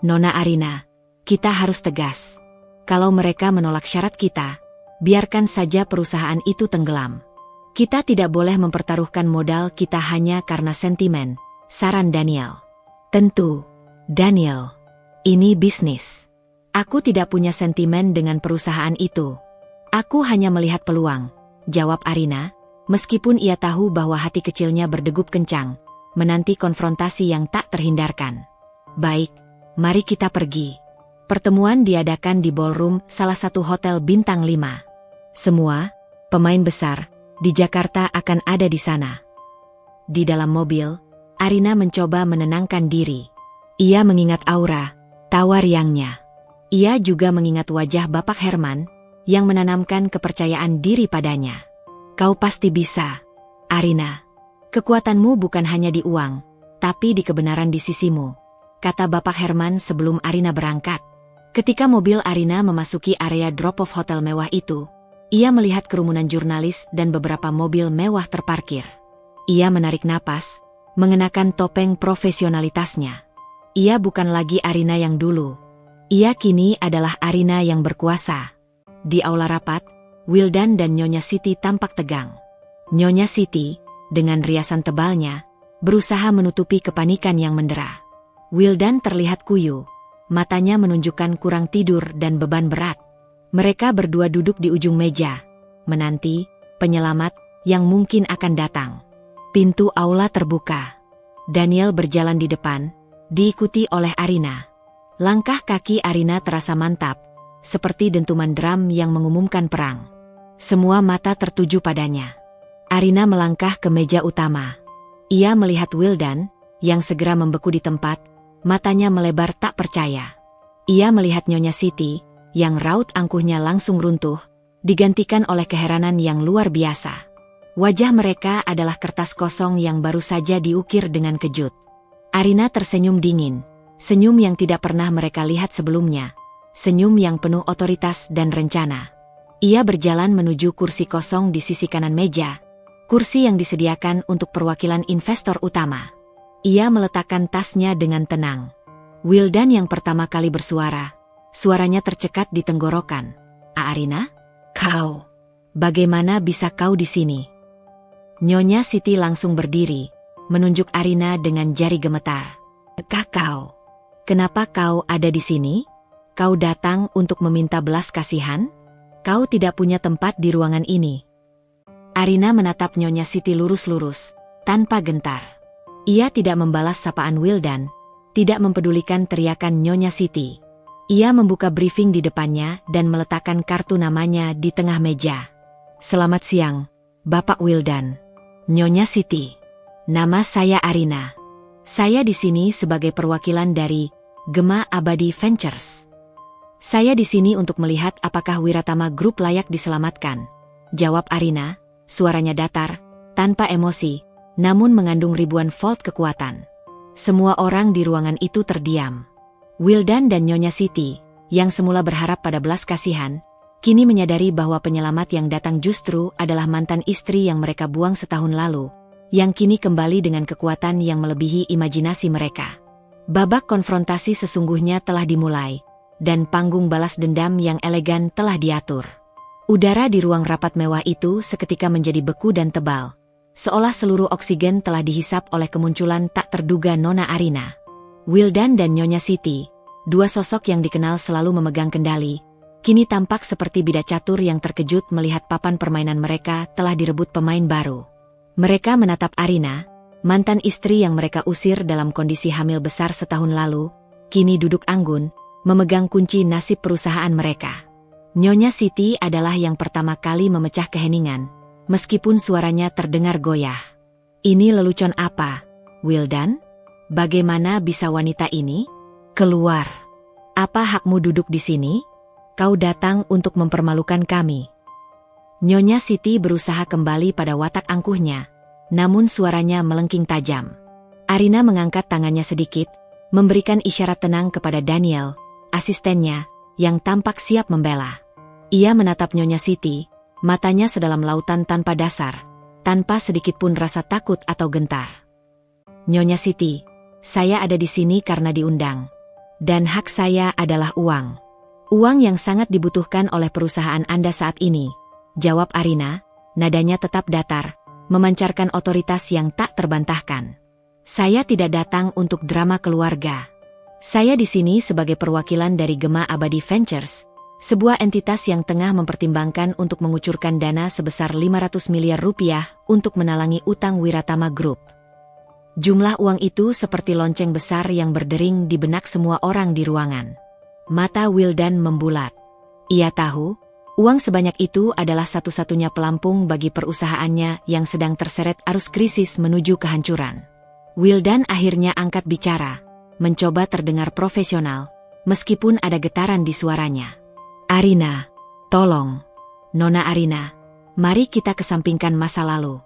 Nona Arina, kita harus tegas. Kalau mereka menolak syarat kita, biarkan saja perusahaan itu tenggelam. Kita tidak boleh mempertaruhkan modal kita hanya karena sentimen, saran Daniel. Tentu, Daniel. Ini bisnis. Aku tidak punya sentimen dengan perusahaan itu. Aku hanya melihat peluang, jawab Arina, meskipun ia tahu bahwa hati kecilnya berdegup kencang, menanti konfrontasi yang tak terhindarkan. Baik, mari kita pergi. Pertemuan diadakan di ballroom salah satu hotel bintang 5. Semua pemain besar di Jakarta akan ada di sana. Di dalam mobil, Arina mencoba menenangkan diri. Ia mengingat aura, tawa riangnya. Ia juga mengingat wajah Bapak Herman, yang menanamkan kepercayaan diri padanya. Kau pasti bisa, Arina. Kekuatanmu bukan hanya di uang, tapi di kebenaran di sisimu, kata Bapak Herman sebelum Arina berangkat. Ketika mobil Arina memasuki area drop-off hotel mewah itu, ia melihat kerumunan jurnalis dan beberapa mobil mewah terparkir. Ia menarik napas, mengenakan topeng profesionalitasnya. Ia bukan lagi Arina yang dulu. Ia kini adalah Arina yang berkuasa. Di aula rapat, Wildan dan Nyonya Siti tampak tegang. Nyonya Siti, dengan riasan tebalnya, berusaha menutupi kepanikan yang mendera. Wildan terlihat kuyu, matanya menunjukkan kurang tidur dan beban berat. Mereka berdua duduk di ujung meja, menanti penyelamat yang mungkin akan datang. Pintu aula terbuka. Daniel berjalan di depan, diikuti oleh Arina. Langkah kaki Arina terasa mantap, seperti dentuman drum yang mengumumkan perang. Semua mata tertuju padanya. Arina melangkah ke meja utama. Ia melihat Wildan, yang segera membeku di tempat, matanya melebar tak percaya. Ia melihat Nyonya Siti, yang raut angkuhnya langsung runtuh, digantikan oleh keheranan yang luar biasa. Wajah mereka adalah kertas kosong yang baru saja diukir dengan kejut. Arina tersenyum dingin, senyum yang tidak pernah mereka lihat sebelumnya, senyum yang penuh otoritas dan rencana. Ia berjalan menuju kursi kosong di sisi kanan meja, kursi yang disediakan untuk perwakilan investor utama. Ia meletakkan tasnya dengan tenang. Wildan yang pertama kali bersuara, suaranya tercekat di tenggorokan. Arina? Kau? Bagaimana bisa kau di sini? Nyonya Siti langsung berdiri, menunjuk Arina dengan jari gemetar. Kakau, kenapa kau ada di sini? kau datang untuk meminta belas kasihan? Kau tidak punya tempat di ruangan ini. Arina menatap Nyonya Siti lurus-lurus, tanpa gentar. Ia tidak membalas sapaan Wildan, tidak mempedulikan teriakan Nyonya Siti. Ia membuka briefing di depannya dan meletakkan kartu namanya di tengah meja. Selamat siang, Bapak Wildan. Nyonya Siti. Nama saya Arina. Saya di sini sebagai perwakilan dari Gema Abadi Ventures. Saya di sini untuk melihat apakah Wiratama Group layak diselamatkan. Jawab Arina, suaranya datar, tanpa emosi, namun mengandung ribuan volt kekuatan. Semua orang di ruangan itu terdiam. Wildan dan Nyonya Siti, yang semula berharap pada belas kasihan, kini menyadari bahwa penyelamat yang datang justru adalah mantan istri yang mereka buang setahun lalu, yang kini kembali dengan kekuatan yang melebihi imajinasi mereka. Babak konfrontasi sesungguhnya telah dimulai, dan panggung balas dendam yang elegan telah diatur. Udara di ruang rapat mewah itu seketika menjadi beku dan tebal, seolah seluruh oksigen telah dihisap oleh kemunculan tak terduga Nona Arina. Wildan dan Nyonya Siti, dua sosok yang dikenal selalu memegang kendali, kini tampak seperti bidak catur yang terkejut melihat papan permainan mereka telah direbut pemain baru. Mereka menatap Arina, mantan istri yang mereka usir dalam kondisi hamil besar setahun lalu, kini duduk anggun, memegang kunci nasib perusahaan mereka. Nyonya Siti adalah yang pertama kali memecah keheningan, meskipun suaranya terdengar goyah. Ini lelucon apa, Wildan? Bagaimana bisa wanita ini keluar? Apa hakmu duduk di sini? Kau datang untuk mempermalukan kami. Nyonya Siti berusaha kembali pada watak angkuhnya, namun suaranya melengking tajam. Arina mengangkat tangannya sedikit, memberikan isyarat tenang kepada Daniel, asistennya, yang tampak siap membela. Ia menatap Nyonya Siti, matanya sedalam lautan tanpa dasar, tanpa sedikit pun rasa takut atau gentar. Nyonya Siti, saya ada di sini karena diundang. Dan hak saya adalah uang. Uang yang sangat dibutuhkan oleh perusahaan Anda saat ini, jawab Arina, nadanya tetap datar, memancarkan otoritas yang tak terbantahkan. Saya tidak datang untuk drama keluarga. Saya di sini sebagai perwakilan dari Gema Abadi Ventures, sebuah entitas yang tengah mempertimbangkan untuk mengucurkan dana sebesar 500 miliar rupiah untuk menalangi utang Wiratama Group. Jumlah uang itu seperti lonceng besar yang berdering di benak semua orang di ruangan. Mata Wildan membulat. Ia tahu, uang sebanyak itu adalah satu-satunya pelampung bagi perusahaannya yang sedang terseret arus krisis menuju kehancuran. Wildan akhirnya angkat bicara, mencoba terdengar profesional, meskipun ada getaran di suaranya. Arina, tolong. Nona Arina, mari kita kesampingkan masa lalu.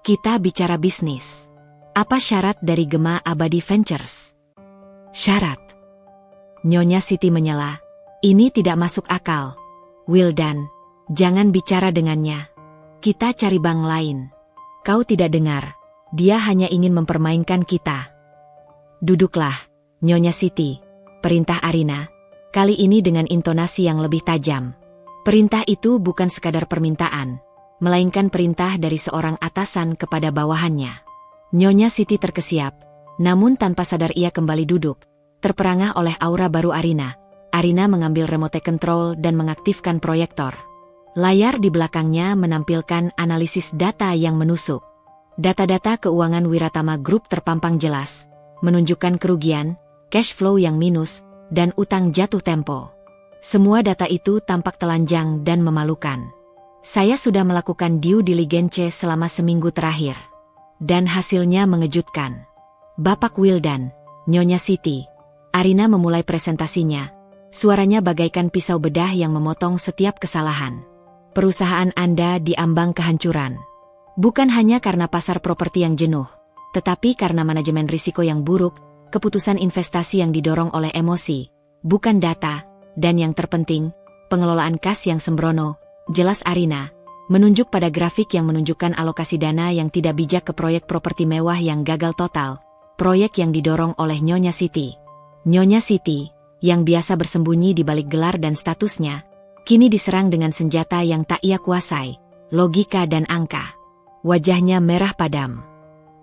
Kita bicara bisnis. Apa syarat dari Gema Abadi Ventures? Syarat? Nyonya Siti menyela. Ini tidak masuk akal. Wildan, jangan bicara dengannya. Kita cari bank lain. Kau tidak dengar. Dia hanya ingin mempermainkan kita. Duduklah, Nyonya Siti, perintah Arina, kali ini dengan intonasi yang lebih tajam. Perintah itu bukan sekadar permintaan, melainkan perintah dari seorang atasan kepada bawahannya. Nyonya Siti terkesiap, namun tanpa sadar ia kembali duduk, terperangah oleh aura baru Arina. Arina mengambil remote control dan mengaktifkan proyektor. Layar di belakangnya menampilkan analisis data yang menusuk. Data-data keuangan Wiratama Group terpampang jelas, menunjukkan kerugian, cash flow yang minus, dan utang jatuh tempo. Semua data itu tampak telanjang dan memalukan. Saya sudah melakukan due diligence selama seminggu terakhir. Dan hasilnya mengejutkan. Bapak Wildan, Nyonya Siti. Arina memulai presentasinya. Suaranya bagaikan pisau bedah yang memotong setiap kesalahan. Perusahaan Anda diambang kehancuran. Bukan hanya karena pasar properti yang jenuh, tetapi karena manajemen risiko yang buruk, keputusan investasi yang didorong oleh emosi, bukan data, dan yang terpenting, pengelolaan kas yang sembrono. Jelas Arina menunjuk pada grafik yang menunjukkan alokasi dana yang tidak bijak ke proyek properti mewah yang gagal total, proyek yang didorong oleh Nyonya Siti. Nyonya Siti, yang biasa bersembunyi di balik gelar dan statusnya, kini diserang dengan senjata yang tak ia kuasai, logika dan angka. Wajahnya merah padam.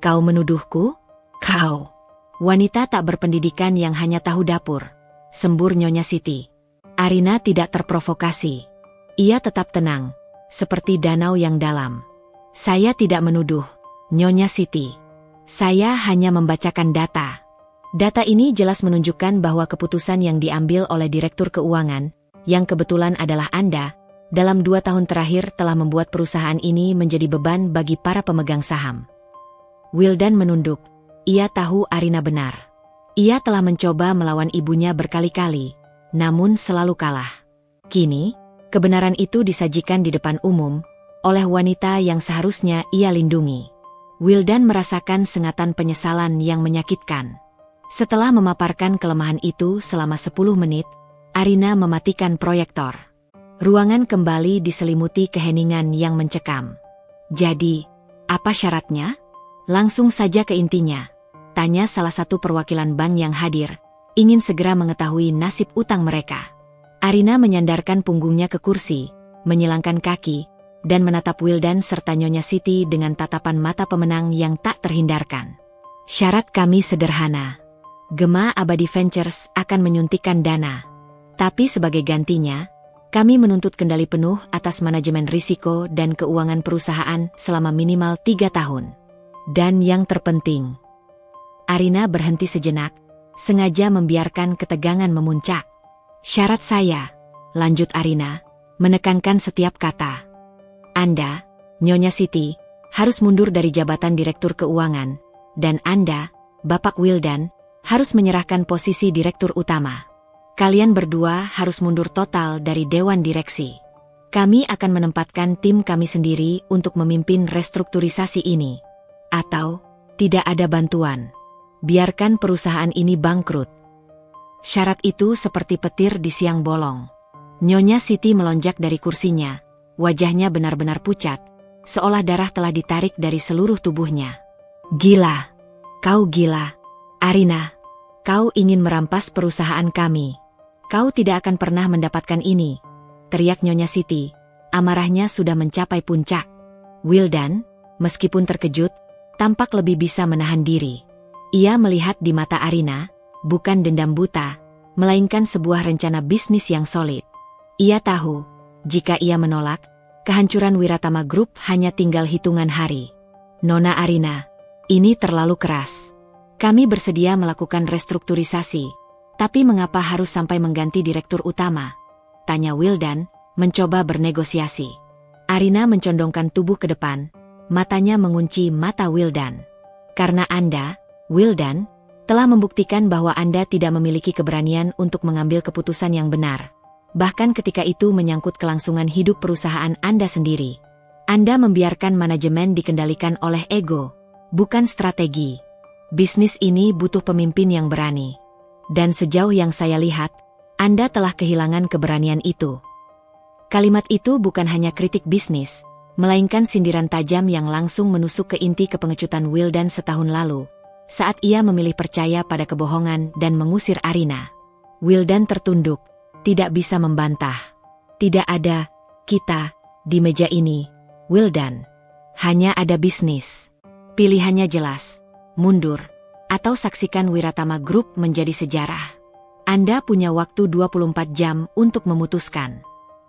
Kau menuduhku? Kau, wanita tak berpendidikan yang hanya tahu dapur, sembur Nyonya Siti. Arina tidak terprovokasi. Ia tetap tenang, seperti danau yang dalam. Saya tidak menuduh, Nyonya Siti. Saya hanya membacakan data. Data ini jelas menunjukkan bahwa keputusan yang diambil oleh Direktur Keuangan, yang kebetulan adalah Anda, dalam 2 tahun terakhir telah membuat perusahaan ini menjadi beban bagi para pemegang saham. Wildan menunduk. Ia tahu Arina benar. Ia telah mencoba melawan ibunya berkali-kali, namun selalu kalah. Kini, kebenaran itu disajikan di depan umum, oleh wanita yang seharusnya ia lindungi. Wildan merasakan sengatan penyesalan yang menyakitkan. Setelah memaparkan kelemahan itu selama 10 menit, Arina mematikan proyektor. Ruangan kembali diselimuti keheningan yang mencekam. Jadi, apa syaratnya? Langsung saja ke intinya, tanya salah satu perwakilan bank yang hadir, ingin segera mengetahui nasib utang mereka. Arina menyandarkan punggungnya ke kursi, menyilangkan kaki, dan menatap Wildan serta Nyonya Siti dengan tatapan mata pemenang yang tak terhindarkan. Syarat kami sederhana. Gema Abadi Ventures akan menyuntikkan dana. Tapi sebagai gantinya, kami menuntut kendali penuh atas manajemen risiko dan keuangan perusahaan selama minimal 3 tahun. Dan yang terpenting, Arina berhenti sejenak, sengaja membiarkan ketegangan memuncak. Syarat saya, lanjut Arina, menekankan setiap kata. Anda, Nyonya Siti, harus mundur dari jabatan Direktur Keuangan, dan Anda, Bapak Wildan, harus menyerahkan posisi Direktur Utama. Kalian berdua harus mundur total dari Dewan Direksi. Kami akan menempatkan tim kami sendiri untuk memimpin restrukturisasi ini. Atau, tidak ada bantuan. Biarkan perusahaan ini bangkrut. Syarat itu seperti petir di siang bolong. Nyonya Siti melonjak dari kursinya. Wajahnya benar-benar pucat, seolah darah telah ditarik dari seluruh tubuhnya. Gila. Kau gila. Arina, kau ingin merampas perusahaan kami. Kau tidak akan pernah mendapatkan ini, teriak Nyonya Siti. Amarahnya sudah mencapai puncak. Wildan, meskipun terkejut, tampak lebih bisa menahan diri. Ia melihat di mata Arina, bukan dendam buta, melainkan sebuah rencana bisnis yang solid. Ia tahu, jika ia menolak, kehancuran Wiratama Group hanya tinggal hitungan hari. Nona Arina, ini terlalu keras. Kami bersedia melakukan restrukturisasi, tapi mengapa harus sampai mengganti Direktur Utama? Tanya Wildan, mencoba bernegosiasi. Arina mencondongkan tubuh ke depan, matanya mengunci mata Wildan. Karena Anda, Wildan, telah membuktikan bahwa Anda tidak memiliki keberanian untuk mengambil keputusan yang benar. Bahkan ketika itu menyangkut kelangsungan hidup perusahaan Anda sendiri. Anda membiarkan manajemen dikendalikan oleh ego, bukan strategi. Bisnis ini butuh pemimpin yang berani. Dan sejauh yang saya lihat, Anda telah kehilangan keberanian itu. Kalimat itu bukan hanya kritik bisnis, melainkan sindiran tajam yang langsung menusuk ke inti kepengecutan Wildan setahun lalu, saat ia memilih percaya pada kebohongan dan mengusir Arina. Wildan tertunduk. Tidak bisa membantah. Tidak ada kita di meja ini, Wildan. Hanya ada bisnis. Pilihannya jelas, mundur, atau saksikan Wiratama Group menjadi sejarah. Anda punya waktu 24 jam untuk memutuskan.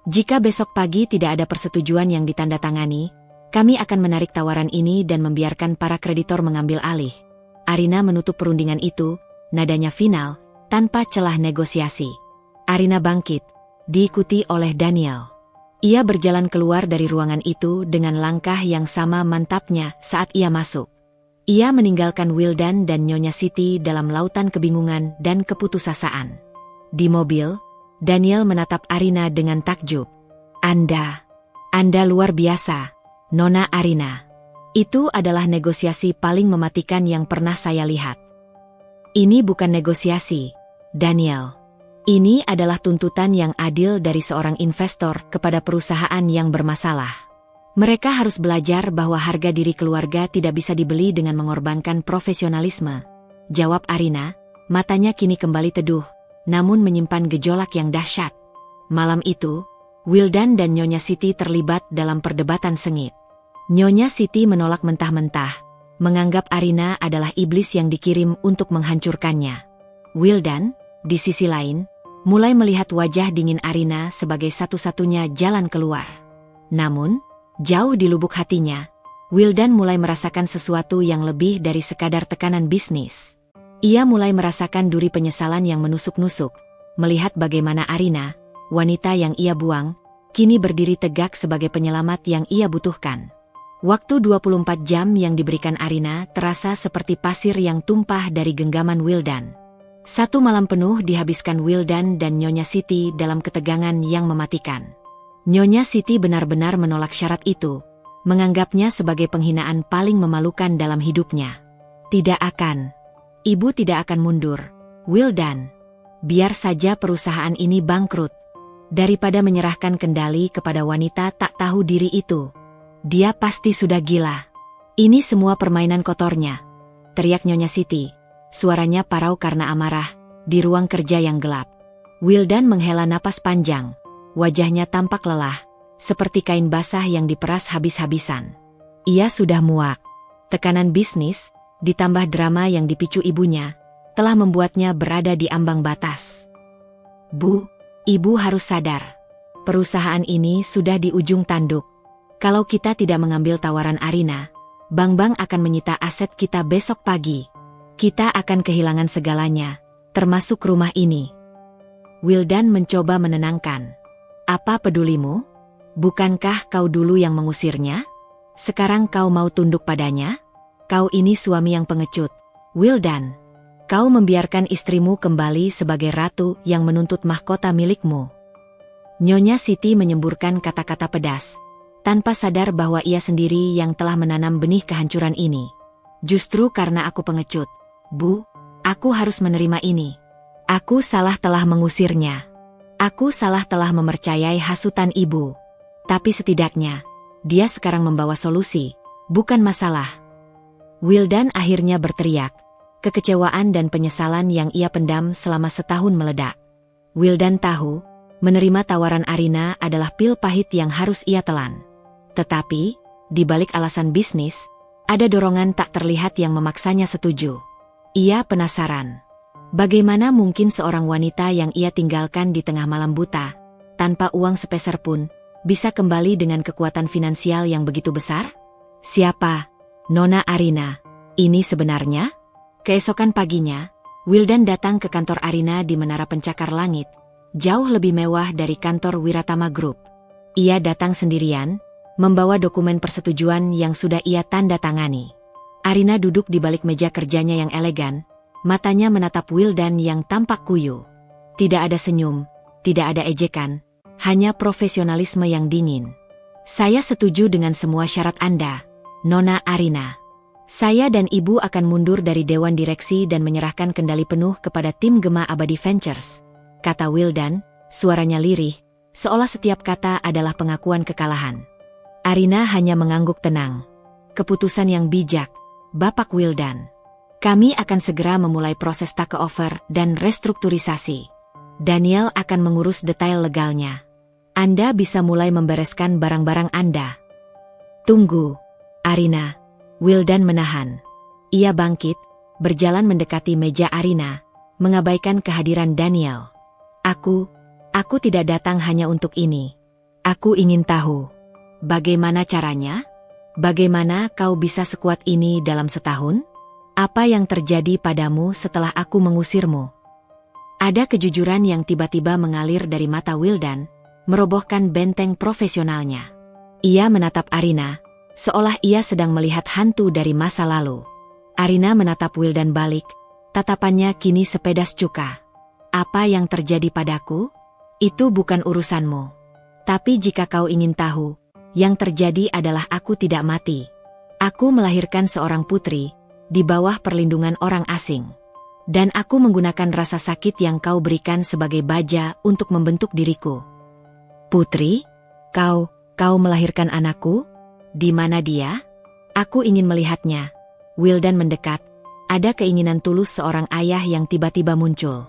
Jika besok pagi tidak ada persetujuan yang ditandatangani, kami akan menarik tawaran ini dan membiarkan para kreditor mengambil alih. Arina menutup perundingan itu, nadanya final, tanpa celah negosiasi. Arina bangkit, diikuti oleh Daniel. Ia berjalan keluar dari ruangan itu dengan langkah yang sama mantapnya saat ia masuk. Ia meninggalkan Wildan dan Nyonya Siti dalam lautan kebingungan dan keputusasaan. Di mobil, Daniel menatap Arina dengan takjub. Anda luar biasa, Nona Arina. Itu adalah negosiasi paling mematikan yang pernah saya lihat. Ini bukan negosiasi, Daniel. Ini adalah tuntutan yang adil dari seorang investor kepada perusahaan yang bermasalah. Mereka harus belajar bahwa harga diri keluarga tidak bisa dibeli dengan mengorbankan profesionalisme. Jawab Arina, matanya kini kembali teduh, namun menyimpan gejolak yang dahsyat. Malam itu, Wildan dan Nyonya Siti terlibat dalam perdebatan sengit. Nyonya Siti menolak mentah-mentah, menganggap Arina adalah iblis yang dikirim untuk menghancurkannya. Wildan, di sisi lain, mulai melihat wajah dingin Arina sebagai satu-satunya jalan keluar. Namun, jauh di lubuk hatinya, Wildan mulai merasakan sesuatu yang lebih dari sekadar tekanan bisnis. Ia mulai merasakan duri penyesalan yang menusuk-nusuk, melihat bagaimana Arina, wanita yang ia buang, kini berdiri tegak sebagai penyelamat yang ia butuhkan. Waktu 24 jam yang diberikan Arina terasa seperti pasir yang tumpah dari genggaman Wildan. 1 malam penuh dihabiskan Wildan dan Nyonya Siti dalam ketegangan yang mematikan. Nyonya Siti benar-benar menolak syarat itu, menganggapnya sebagai penghinaan paling memalukan dalam hidupnya. Tidak akan. Ibu tidak akan mundur. Wildan, biar saja perusahaan ini bangkrut. Daripada menyerahkan kendali kepada wanita tak tahu diri itu. Dia pasti sudah gila. Ini semua permainan kotornya, teriak Nyonya Siti. Suaranya parau karena amarah, di ruang kerja yang gelap. Wildan menghela napas panjang. Wajahnya tampak lelah, seperti kain basah yang diperas habis-habisan. Ia sudah muak. Tekanan bisnis, ditambah drama yang dipicu ibunya, telah membuatnya berada di ambang batas. Bu, ibu harus sadar. Perusahaan ini sudah di ujung tanduk. Kalau kita tidak mengambil tawaran Arina, bank-bank akan menyita aset kita besok pagi. Kita akan kehilangan segalanya, termasuk rumah ini. Wildan mencoba menenangkan. Apa pedulimu? Bukankah kau dulu yang mengusirnya? Sekarang kau mau tunduk padanya? Kau ini suami yang pengecut. Wildan, kau membiarkan istrimu kembali sebagai ratu yang menuntut mahkota milikmu. Nyonya Siti menyemburkan kata-kata pedas, tanpa sadar bahwa ia sendiri yang telah menanam benih kehancuran ini. Justru karena aku pengecut, Bu, aku harus menerima ini. Aku salah telah mengusirnya. Aku salah telah mempercayai hasutan ibu. Tapi setidaknya, dia sekarang membawa solusi, bukan masalah. Wildan akhirnya berteriak. Kekecewaan dan penyesalan yang ia pendam selama setahun meledak. Wildan tahu, menerima tawaran Arina adalah pil pahit yang harus ia telan. Tetapi, di balik alasan bisnis, ada dorongan tak terlihat yang memaksanya setuju. Ia penasaran. Bagaimana mungkin seorang wanita yang ia tinggalkan di tengah malam buta, tanpa uang sepeser pun, bisa kembali dengan kekuatan finansial yang begitu besar? Siapa? Nona Arina. Ini sebenarnya? Keesokan paginya, Wildan datang ke kantor Arina di Menara Pencakar Langit, jauh lebih mewah dari kantor Wiratama Group. Ia datang sendirian, membawa dokumen persetujuan yang sudah ia tanda tangani. Arina duduk di balik meja kerjanya yang elegan, matanya menatap Wildan yang tampak kuyu. Tidak ada senyum, tidak ada ejekan, hanya profesionalisme yang dingin. Saya setuju dengan semua syarat Anda, Nona Arina. Saya dan Ibu akan mundur dari Dewan Direksi dan menyerahkan kendali penuh kepada tim Gema Abadi Ventures, kata Wildan, suaranya lirih, seolah setiap kata adalah pengakuan kekalahan. Arina hanya mengangguk tenang. Keputusan yang bijak, Bapak Wildan. Kami akan segera memulai proses takeover dan restrukturisasi. Daniel akan mengurus detail legalnya. Anda bisa mulai membereskan barang-barang Anda. Tunggu, Arina. Wildan menahan. Ia bangkit, berjalan mendekati meja Arina, mengabaikan kehadiran Daniel. Aku tidak datang hanya untuk ini. Aku ingin tahu. Bagaimana caranya? Bagaimana kau bisa sekuat ini dalam setahun? Apa yang terjadi padamu setelah aku mengusirmu? Ada kejujuran yang tiba-tiba mengalir dari mata Wildan, merobohkan benteng profesionalnya. Ia menatap Arina, seolah ia sedang melihat hantu dari masa lalu. Arina menatap Wildan balik, tatapannya kini sepedas cuka. Apa yang terjadi padaku? Itu bukan urusanmu. Tapi jika kau ingin tahu, yang terjadi adalah aku tidak mati. Aku melahirkan seorang putri, di bawah perlindungan orang asing. Dan aku menggunakan rasa sakit yang kau berikan sebagai baja untuk membentuk diriku. Putri? Kau melahirkan anakku? Di mana dia? Aku ingin melihatnya. Wildan mendekat. Ada keinginan tulus seorang ayah yang tiba-tiba muncul.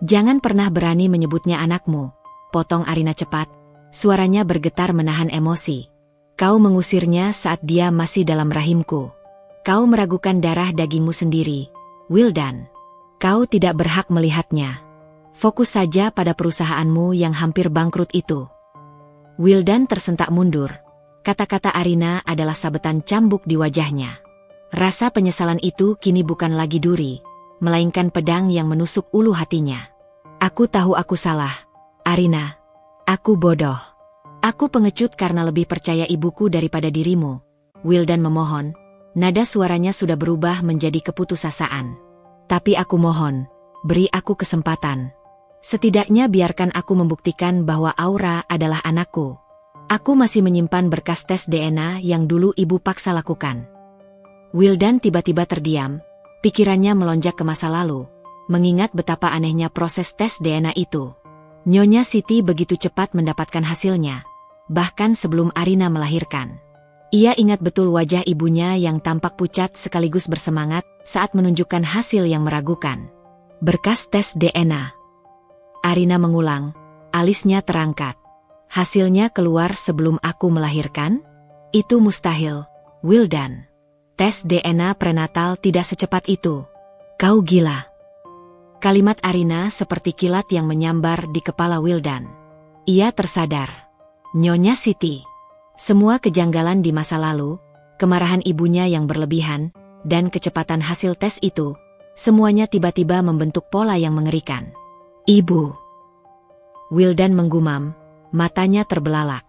Jangan pernah berani menyebutnya anakmu, potong Arina cepat. Suaranya bergetar menahan emosi. Kau mengusirnya saat dia masih dalam rahimku. Kau meragukan darah dagingmu sendiri, Wildan. Kau tidak berhak melihatnya. Fokus saja pada perusahaanmu yang hampir bangkrut itu. Wildan tersentak mundur. Kata-kata Arina adalah sabetan cambuk di wajahnya. Rasa penyesalan itu kini bukan lagi duri, melainkan pedang yang menusuk ulu hatinya. Aku tahu aku salah, Arina. Aku bodoh. Aku pengecut karena lebih percaya ibuku daripada dirimu. Wildan memohon. Nada suaranya sudah berubah menjadi keputusasaan. Tapi aku mohon, beri aku kesempatan. Setidaknya biarkan aku membuktikan bahwa Aura adalah anakku. Aku masih menyimpan berkas tes DNA yang dulu ibu paksa lakukan. Wildan tiba-tiba terdiam, pikirannya melonjak ke masa lalu, mengingat betapa anehnya proses tes DNA itu. Nyonya Siti begitu cepat mendapatkan hasilnya, bahkan sebelum Arina melahirkan. Ia ingat betul wajah ibunya yang tampak pucat sekaligus bersemangat saat menunjukkan hasil yang meragukan. Berkas tes DNA. Arina mengulang, alisnya terangkat. Hasilnya keluar sebelum aku melahirkan? Itu mustahil, Wildan. Tes DNA prenatal tidak secepat itu. Kau gila. Kalimat Arina seperti kilat yang menyambar di kepala Wildan. Ia tersadar. Nyonya Siti. Semua kejanggalan di masa lalu, kemarahan ibunya yang berlebihan, dan kecepatan hasil tes itu, semuanya tiba-tiba membentuk pola yang mengerikan. Ibu. Wildan menggumam, matanya terbelalak.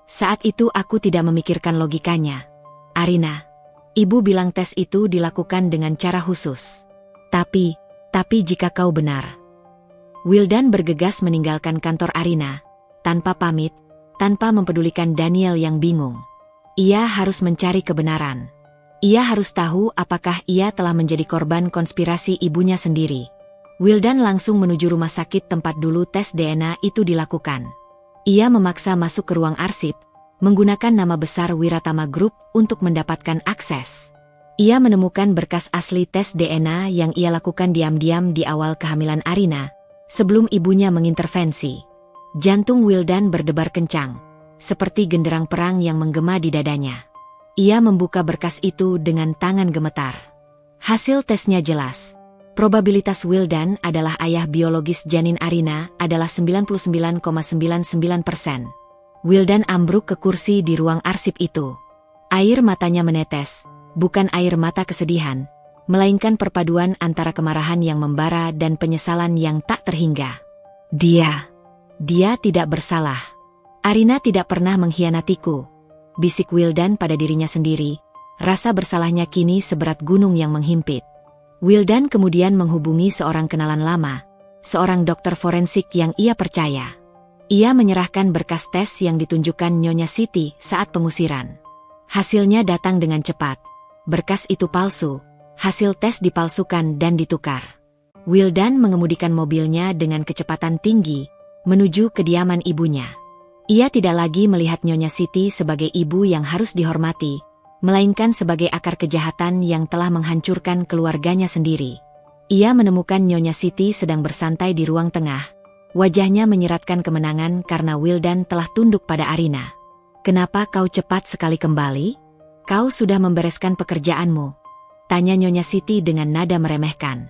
Saat itu aku tidak memikirkan logikanya. Arina, ibu bilang tes itu dilakukan dengan cara khusus. Tapi jika kau benar. Wildan bergegas meninggalkan kantor Arina, tanpa pamit, tanpa mempedulikan Daniel yang bingung. Ia harus mencari kebenaran. Ia harus tahu apakah ia telah menjadi korban konspirasi ibunya sendiri. Wildan langsung menuju rumah sakit tempat dulu tes DNA itu dilakukan. Ia memaksa masuk ke ruang arsip, menggunakan nama besar Wiratama Group untuk mendapatkan akses. Ia menemukan berkas asli tes DNA yang ia lakukan diam-diam di awal kehamilan Arina, sebelum ibunya mengintervensi. Jantung Wildan berdebar kencang, seperti genderang perang yang menggema di dadanya. Ia membuka berkas itu dengan tangan gemetar. Hasil tesnya jelas. Probabilitas Wildan adalah ayah biologis janin Arina adalah 99,99%. Wildan ambruk ke kursi di ruang arsip itu. Air matanya menetes. Bukan air mata kesedihan, melainkan perpaduan antara kemarahan yang membara dan penyesalan yang tak terhingga. Dia tidak bersalah. Arina tidak pernah mengkhianatiku, bisik Wildan pada dirinya sendiri. Rasa bersalahnya kini seberat gunung yang menghimpit. Wildan kemudian menghubungi seorang kenalan lama, seorang dokter forensik yang ia percaya. Ia menyerahkan berkas tes yang ditunjukkan Nyonya Siti saat pengusiran. Hasilnya datang dengan cepat. Berkas itu palsu, hasil tes dipalsukan dan ditukar. Wildan mengemudikan mobilnya dengan kecepatan tinggi, menuju kediaman ibunya. Ia tidak lagi melihat Nyonya Siti sebagai ibu yang harus dihormati, melainkan sebagai akar kejahatan yang telah menghancurkan keluarganya sendiri. Ia menemukan Nyonya Siti sedang bersantai di ruang tengah. Wajahnya menyiratkan kemenangan karena Wildan telah tunduk pada Arina. Kenapa kau cepat sekali kembali? Kau sudah membereskan pekerjaanmu? Tanya Nyonya Siti dengan nada meremehkan.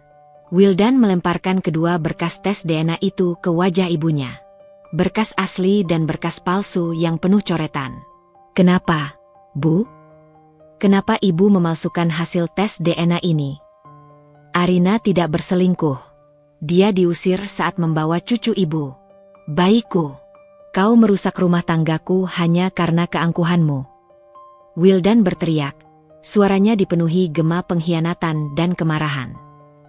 Wildan melemparkan kedua berkas tes DNA itu ke wajah ibunya. Berkas asli dan berkas palsu yang penuh coretan. Kenapa, Bu? Kenapa ibu memalsukan hasil tes DNA ini? Arina tidak berselingkuh. Dia diusir saat membawa cucu ibu. Bayiku, kau merusak rumah tanggaku hanya karena keangkuhanmu. Wildan berteriak, suaranya dipenuhi gema pengkhianatan dan kemarahan.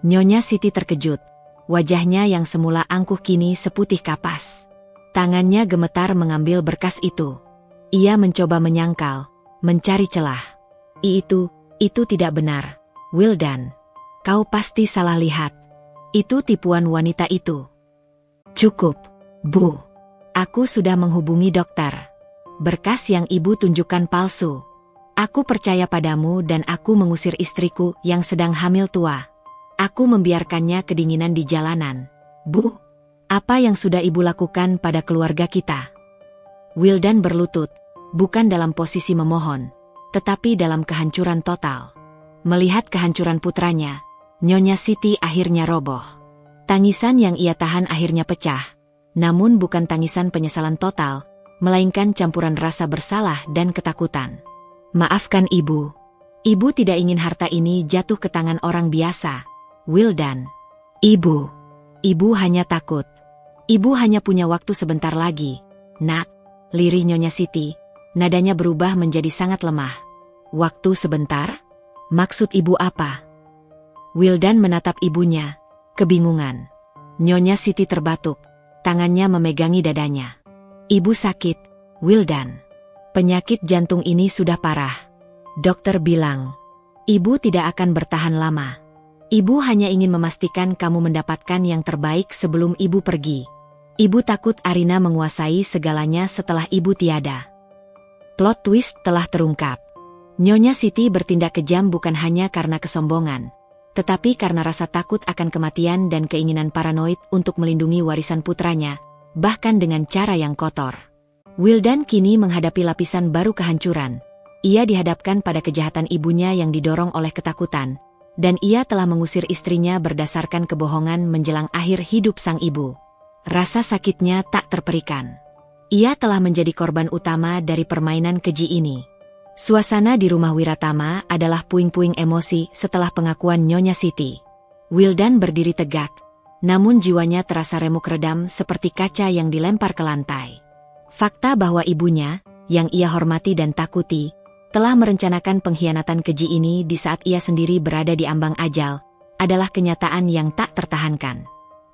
Nyonya Siti terkejut, wajahnya yang semula angkuh kini seputih kapas. Tangannya gemetar mengambil berkas itu. Ia mencoba menyangkal, mencari celah. Itu tidak benar, Wildan. Kau pasti salah lihat. Itu tipuan wanita itu. Cukup, Bu. Aku sudah menghubungi dokter. Berkas yang ibu tunjukkan palsu. Aku percaya padamu dan aku mengusir istriku yang sedang hamil tua. Aku membiarkannya kedinginan di jalanan. Bu, apa yang sudah ibu lakukan pada keluarga kita? Wildan berlutut, bukan dalam posisi memohon, tetapi dalam kehancuran total. Melihat kehancuran putranya, Nyonya Siti akhirnya roboh. Tangisan yang ia tahan akhirnya pecah. Namun bukan tangisan penyesalan total, melainkan campuran rasa bersalah dan ketakutan. Maafkan ibu. Ibu tidak ingin harta ini jatuh ke tangan orang biasa. Wildan. Ibu hanya takut. Ibu hanya punya waktu sebentar lagi. Nak, lirih Nyonya Siti. Nadanya berubah menjadi sangat lemah. Waktu sebentar? Maksud ibu apa? Wildan menatap ibunya, kebingungan. Nyonya Siti terbatuk, tangannya memegangi dadanya. Ibu sakit, Wildan. Penyakit jantung ini sudah parah. Dokter bilang, ibu tidak akan bertahan lama. Ibu hanya ingin memastikan kamu mendapatkan yang terbaik sebelum ibu pergi. Ibu takut Arina menguasai segalanya setelah ibu tiada. Plot twist telah terungkap. Nyonya Siti bertindak kejam bukan hanya karena kesombongan, tetapi karena rasa takut akan kematian dan keinginan paranoid untuk melindungi warisan putranya, bahkan dengan cara yang kotor. Wildan kini menghadapi lapisan baru kehancuran. Ia dihadapkan pada kejahatan ibunya yang didorong oleh ketakutan, dan ia telah mengusir istrinya berdasarkan kebohongan menjelang akhir hidup sang ibu. Rasa sakitnya tak terperikan. Ia telah menjadi korban utama dari permainan keji ini. Suasana di rumah Wiratama adalah puing-puing emosi setelah pengakuan Nyonya Siti. Wildan berdiri tegak, namun jiwanya terasa remuk redam seperti kaca yang dilempar ke lantai. Fakta bahwa ibunya, yang ia hormati dan takuti, telah merencanakan pengkhianatan keji ini di saat ia sendiri berada di ambang ajal, adalah kenyataan yang tak tertahankan.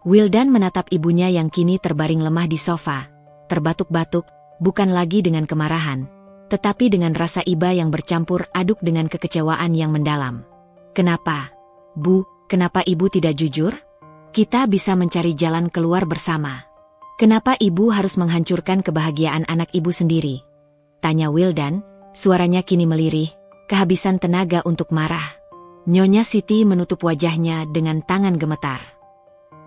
Wildan menatap ibunya yang kini terbaring lemah di sofa, terbatuk-batuk, bukan lagi dengan kemarahan, tetapi dengan rasa iba yang bercampur aduk dengan kekecewaan yang mendalam. Kenapa? Bu, kenapa ibu tidak jujur? Kita bisa mencari jalan keluar bersama. Kenapa ibu harus menghancurkan kebahagiaan anak ibu sendiri? Tanya Wildan, suaranya kini melirih, kehabisan tenaga untuk marah. Nyonya Siti menutup wajahnya dengan tangan gemetar.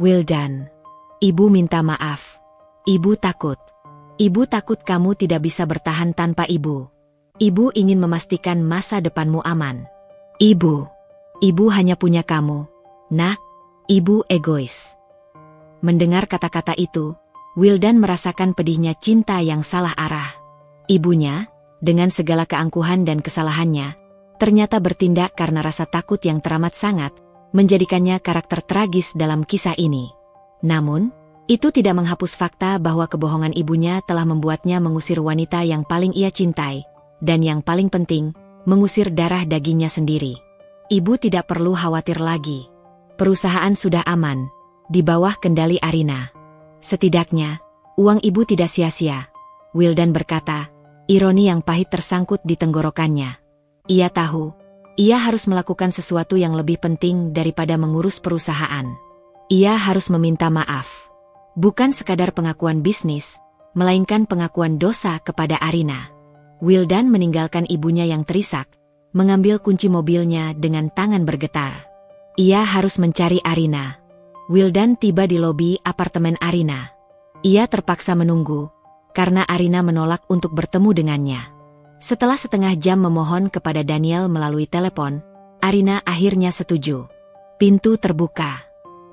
Wildan, ibu minta maaf. Ibu takut. Ibu takut kamu tidak bisa bertahan tanpa ibu. Ibu ingin memastikan masa depanmu aman. Ibu hanya punya kamu. Nak, ibu egois. Mendengar kata-kata itu, Wildan merasakan pedihnya cinta yang salah arah. Ibunya, dengan segala keangkuhan dan kesalahannya, ternyata bertindak karena rasa takut yang teramat sangat, menjadikannya karakter tragis dalam kisah ini. Namun, itu tidak menghapus fakta bahwa kebohongan ibunya telah membuatnya mengusir wanita yang paling ia cintai, dan yang paling penting, mengusir darah dagingnya sendiri. Ibu tidak perlu khawatir lagi. Perusahaan sudah aman, di bawah kendali Arina. Setidaknya, uang ibu tidak sia-sia. Wildan berkata, ironi yang pahit tersangkut di tenggorokannya. Ia tahu, ia harus melakukan sesuatu yang lebih penting daripada mengurus perusahaan. Ia harus meminta maaf. Bukan sekadar pengakuan bisnis, melainkan pengakuan dosa kepada Arina. Wildan meninggalkan ibunya yang terisak, mengambil kunci mobilnya dengan tangan bergetar. Ia harus mencari Arina. Wildan tiba di lobi apartemen Arina. Ia terpaksa menunggu, karena Arina menolak untuk bertemu dengannya. Setelah setengah jam memohon kepada Daniel melalui telepon, Arina akhirnya setuju. Pintu terbuka.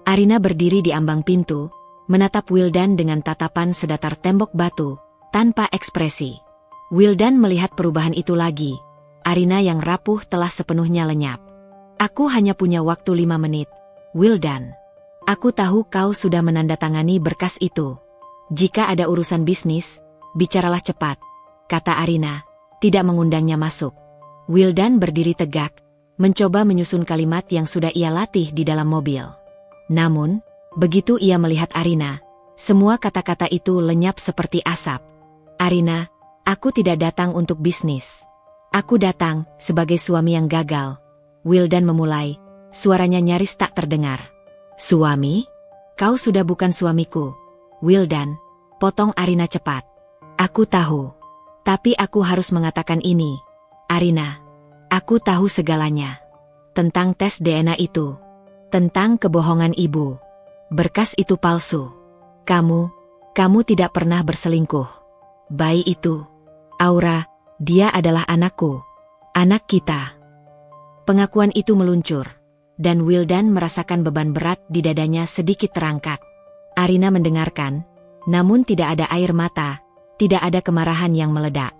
Arina berdiri di ambang pintu, menatap Wildan dengan tatapan sedatar tembok batu, tanpa ekspresi. Wildan melihat perubahan itu lagi. Arina yang rapuh telah sepenuhnya lenyap. Aku hanya punya waktu 5 menit. Wildan, aku tahu kau sudah menandatangani berkas itu. Jika ada urusan bisnis, bicaralah cepat, kata Arina, tidak mengundangnya masuk. Wildan berdiri tegak, mencoba menyusun kalimat yang sudah ia latih di dalam mobil. Namun, begitu ia melihat Arina, semua kata-kata itu lenyap seperti asap. Arina, aku tidak datang untuk bisnis. Aku datang sebagai suami yang gagal. Wildan memulai, suaranya nyaris tak terdengar. Suami? Kau sudah bukan suamiku. Wildan, potong Arina cepat. Aku tahu. Tapi aku harus mengatakan ini. Arina, aku tahu segalanya. Tentang tes DNA itu. Tentang kebohongan ibu. Berkas itu palsu. Kamu tidak pernah berselingkuh. Bayi itu, Aura, dia adalah anakku. Anak kita. Pengakuan itu meluncur. dan Wildan merasakan beban berat di dadanya sedikit terangkat. Arina mendengarkan, namun tidak ada air mata, tidak ada kemarahan yang meledak.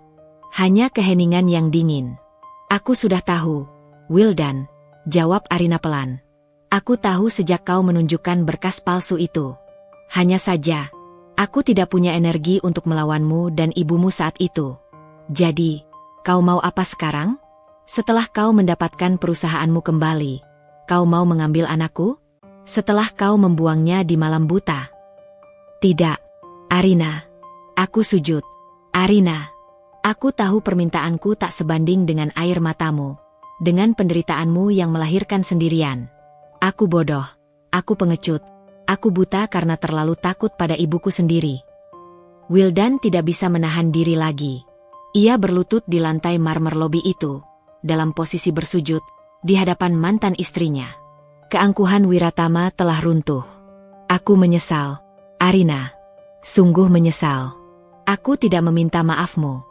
Hanya keheningan yang dingin. Aku sudah tahu, Wildan, jawab Arina pelan. Aku tahu sejak kau menunjukkan berkas palsu itu. Hanya saja, aku tidak punya energi untuk melawanmu dan ibumu saat itu. Jadi, kau mau apa sekarang? Setelah kau mendapatkan perusahaanmu kembali, kau mau mengambil anakku? Setelah kau membuangnya di malam buta? Tidak, Arina. Aku sujud. Arina, aku tahu permintaanku tak sebanding dengan air matamu, dengan penderitaanmu yang melahirkan sendirian. Aku bodoh, aku pengecut, aku buta karena terlalu takut pada ibuku sendiri. Wildan tidak bisa menahan diri lagi. Ia berlutut di lantai marmer lobi itu, dalam posisi bersujud, di hadapan mantan istrinya. Keangkuhan Wiratama telah runtuh. Aku menyesal, Arina. Sungguh menyesal. Aku tidak meminta maafmu.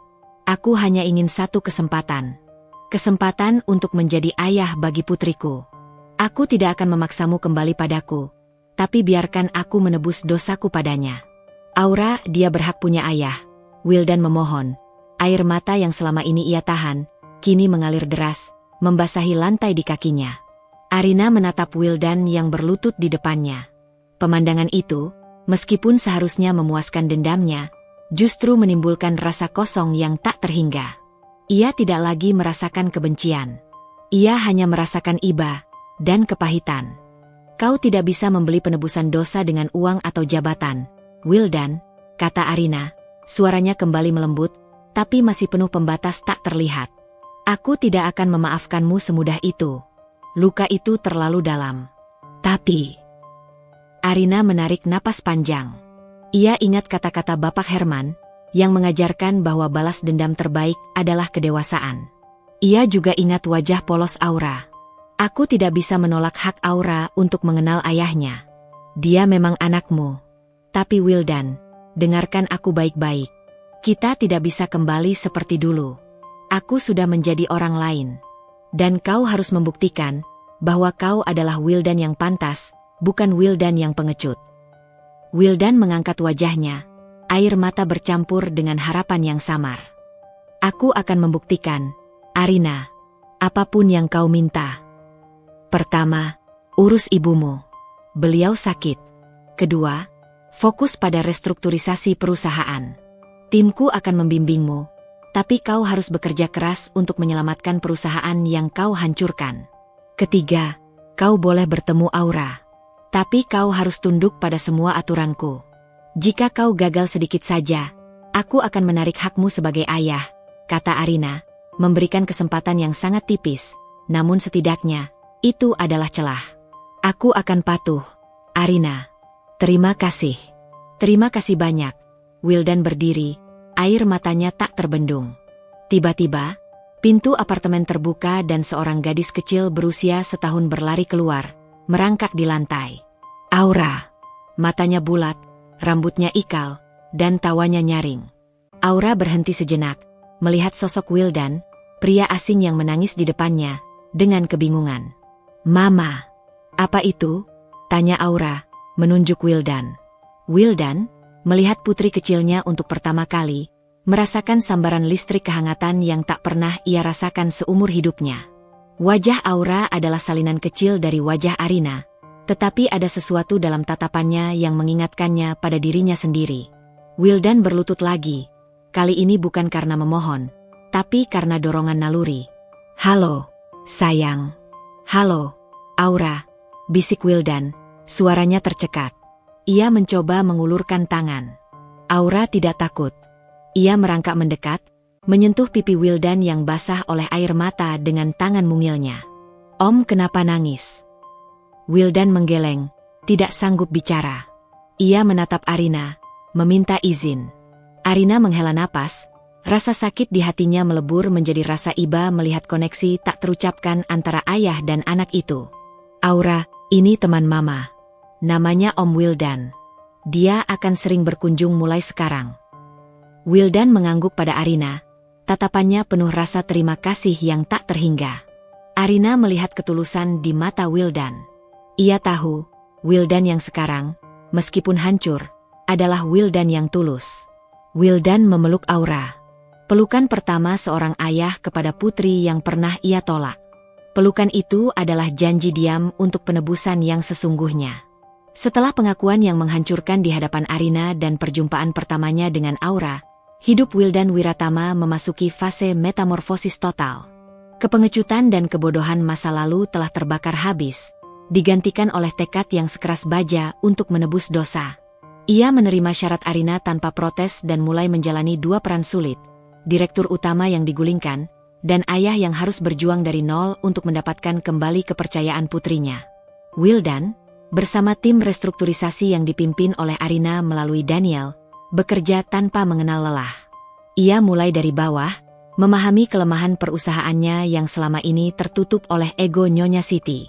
Aku hanya ingin satu kesempatan. Kesempatan untuk menjadi ayah bagi putriku. Aku tidak akan memaksamu kembali padaku, tapi biarkan aku menebus dosaku padanya. Aura, dia berhak punya ayah. Wildan memohon. Air mata yang selama ini ia tahan, kini mengalir deras, membasahi lantai di kakinya. Arina menatap Wildan yang berlutut di depannya. Pemandangan itu, meskipun seharusnya memuaskan dendamnya, justru menimbulkan rasa kosong yang tak terhingga. Ia tidak lagi merasakan kebencian. Ia hanya merasakan iba dan kepahitan. Kau tidak bisa membeli penebusan dosa dengan uang atau jabatan, Wildan, kata Arina. Suaranya kembali melembut, tapi masih penuh pembatas tak terlihat. Aku tidak akan memaafkanmu semudah itu. Luka itu terlalu dalam. Tapi... Arina menarik napas panjang. Ia ingat kata-kata Bapak Herman, yang mengajarkan bahwa balas dendam terbaik adalah kedewasaan. Ia juga ingat wajah polos Aura. Aku tidak bisa menolak hak Aura untuk mengenal ayahnya. Dia memang anakmu. Tapi Wildan, dengarkan aku baik-baik. Kita tidak bisa kembali seperti dulu. Aku sudah menjadi orang lain. Dan kau harus membuktikan bahwa kau adalah Wildan yang pantas, bukan Wildan yang pengecut. Wildan mengangkat wajahnya, air mata bercampur dengan harapan yang samar. Aku akan membuktikan, Arina, apapun yang kau minta. Pertama, urus ibumu. Beliau sakit. Kedua, fokus pada restrukturisasi perusahaan. Timku akan membimbingmu, tapi kau harus bekerja keras untuk menyelamatkan perusahaan yang kau hancurkan. Ketiga, kau boleh bertemu Aura. Tapi kau harus tunduk pada semua aturanku. Jika kau gagal sedikit saja, aku akan menarik hakmu sebagai ayah, kata Arina, memberikan kesempatan yang sangat tipis, namun setidaknya, itu adalah celah. Aku akan patuh, Arina. Terima kasih. Terima kasih banyak. Wildan berdiri, air matanya tak terbendung. Tiba-tiba, pintu apartemen terbuka dan seorang gadis kecil berusia setahun berlari keluar, merangkak di lantai. Aura. Matanya bulat, rambutnya ikal, dan tawanya nyaring. Aura berhenti sejenak, melihat sosok Wildan, pria asing yang menangis di depannya, dengan kebingungan. Mama. Apa itu? Tanya Aura, menunjuk Wildan. Wildan, melihat putri kecilnya untuk pertama kali, merasakan sambaran listrik kehangatan yang tak pernah ia rasakan seumur hidupnya. Wajah Aura adalah salinan kecil dari wajah Arina, tetapi ada sesuatu dalam tatapannya yang mengingatkannya pada dirinya sendiri. Wildan berlutut lagi, kali ini bukan karena memohon, tapi karena dorongan naluri. Halo, sayang. Halo, Aura, bisik Wildan, suaranya tercekat. Ia mencoba mengulurkan tangan. Aura tidak takut. Ia merangkak mendekat, menyentuh pipi Wildan yang basah oleh air mata dengan tangan mungilnya. Om, kenapa nangis? Wildan menggeleng, tidak sanggup bicara. Ia menatap Arina, meminta izin. Arina menghela napas, rasa sakit di hatinya melebur menjadi rasa iba melihat koneksi tak terucapkan antara ayah dan anak itu. Aura, ini teman mama. Namanya Om Wildan. Dia akan sering berkunjung mulai sekarang. Wildan mengangguk pada Arina, tatapannya penuh rasa terima kasih yang tak terhingga. Arina melihat ketulusan di mata Wildan. Ia tahu, Wildan yang sekarang, meskipun hancur, adalah Wildan yang tulus. Wildan memeluk Aura. Pelukan pertama seorang ayah kepada putri yang pernah ia tolak. Pelukan itu adalah janji diam untuk penebusan yang sesungguhnya. Setelah pengakuan yang menghancurkan di hadapan Arina dan perjumpaan pertamanya dengan Aura, hidup Wildan Wiratama memasuki fase metamorfosis total. Kepengecutan dan kebodohan masa lalu telah terbakar habis, digantikan oleh tekad yang sekeras baja untuk menebus dosa. Ia menerima syarat Arina tanpa protes dan mulai menjalani dua peran sulit, direktur utama yang digulingkan, dan ayah yang harus berjuang dari nol untuk mendapatkan kembali kepercayaan putrinya. Wildan, bersama tim restrukturisasi yang dipimpin oleh Arina melalui Daniel, bekerja tanpa mengenal lelah. Ia mulai dari bawah, memahami kelemahan perusahaannya yang selama ini tertutup oleh ego Nyonya Siti.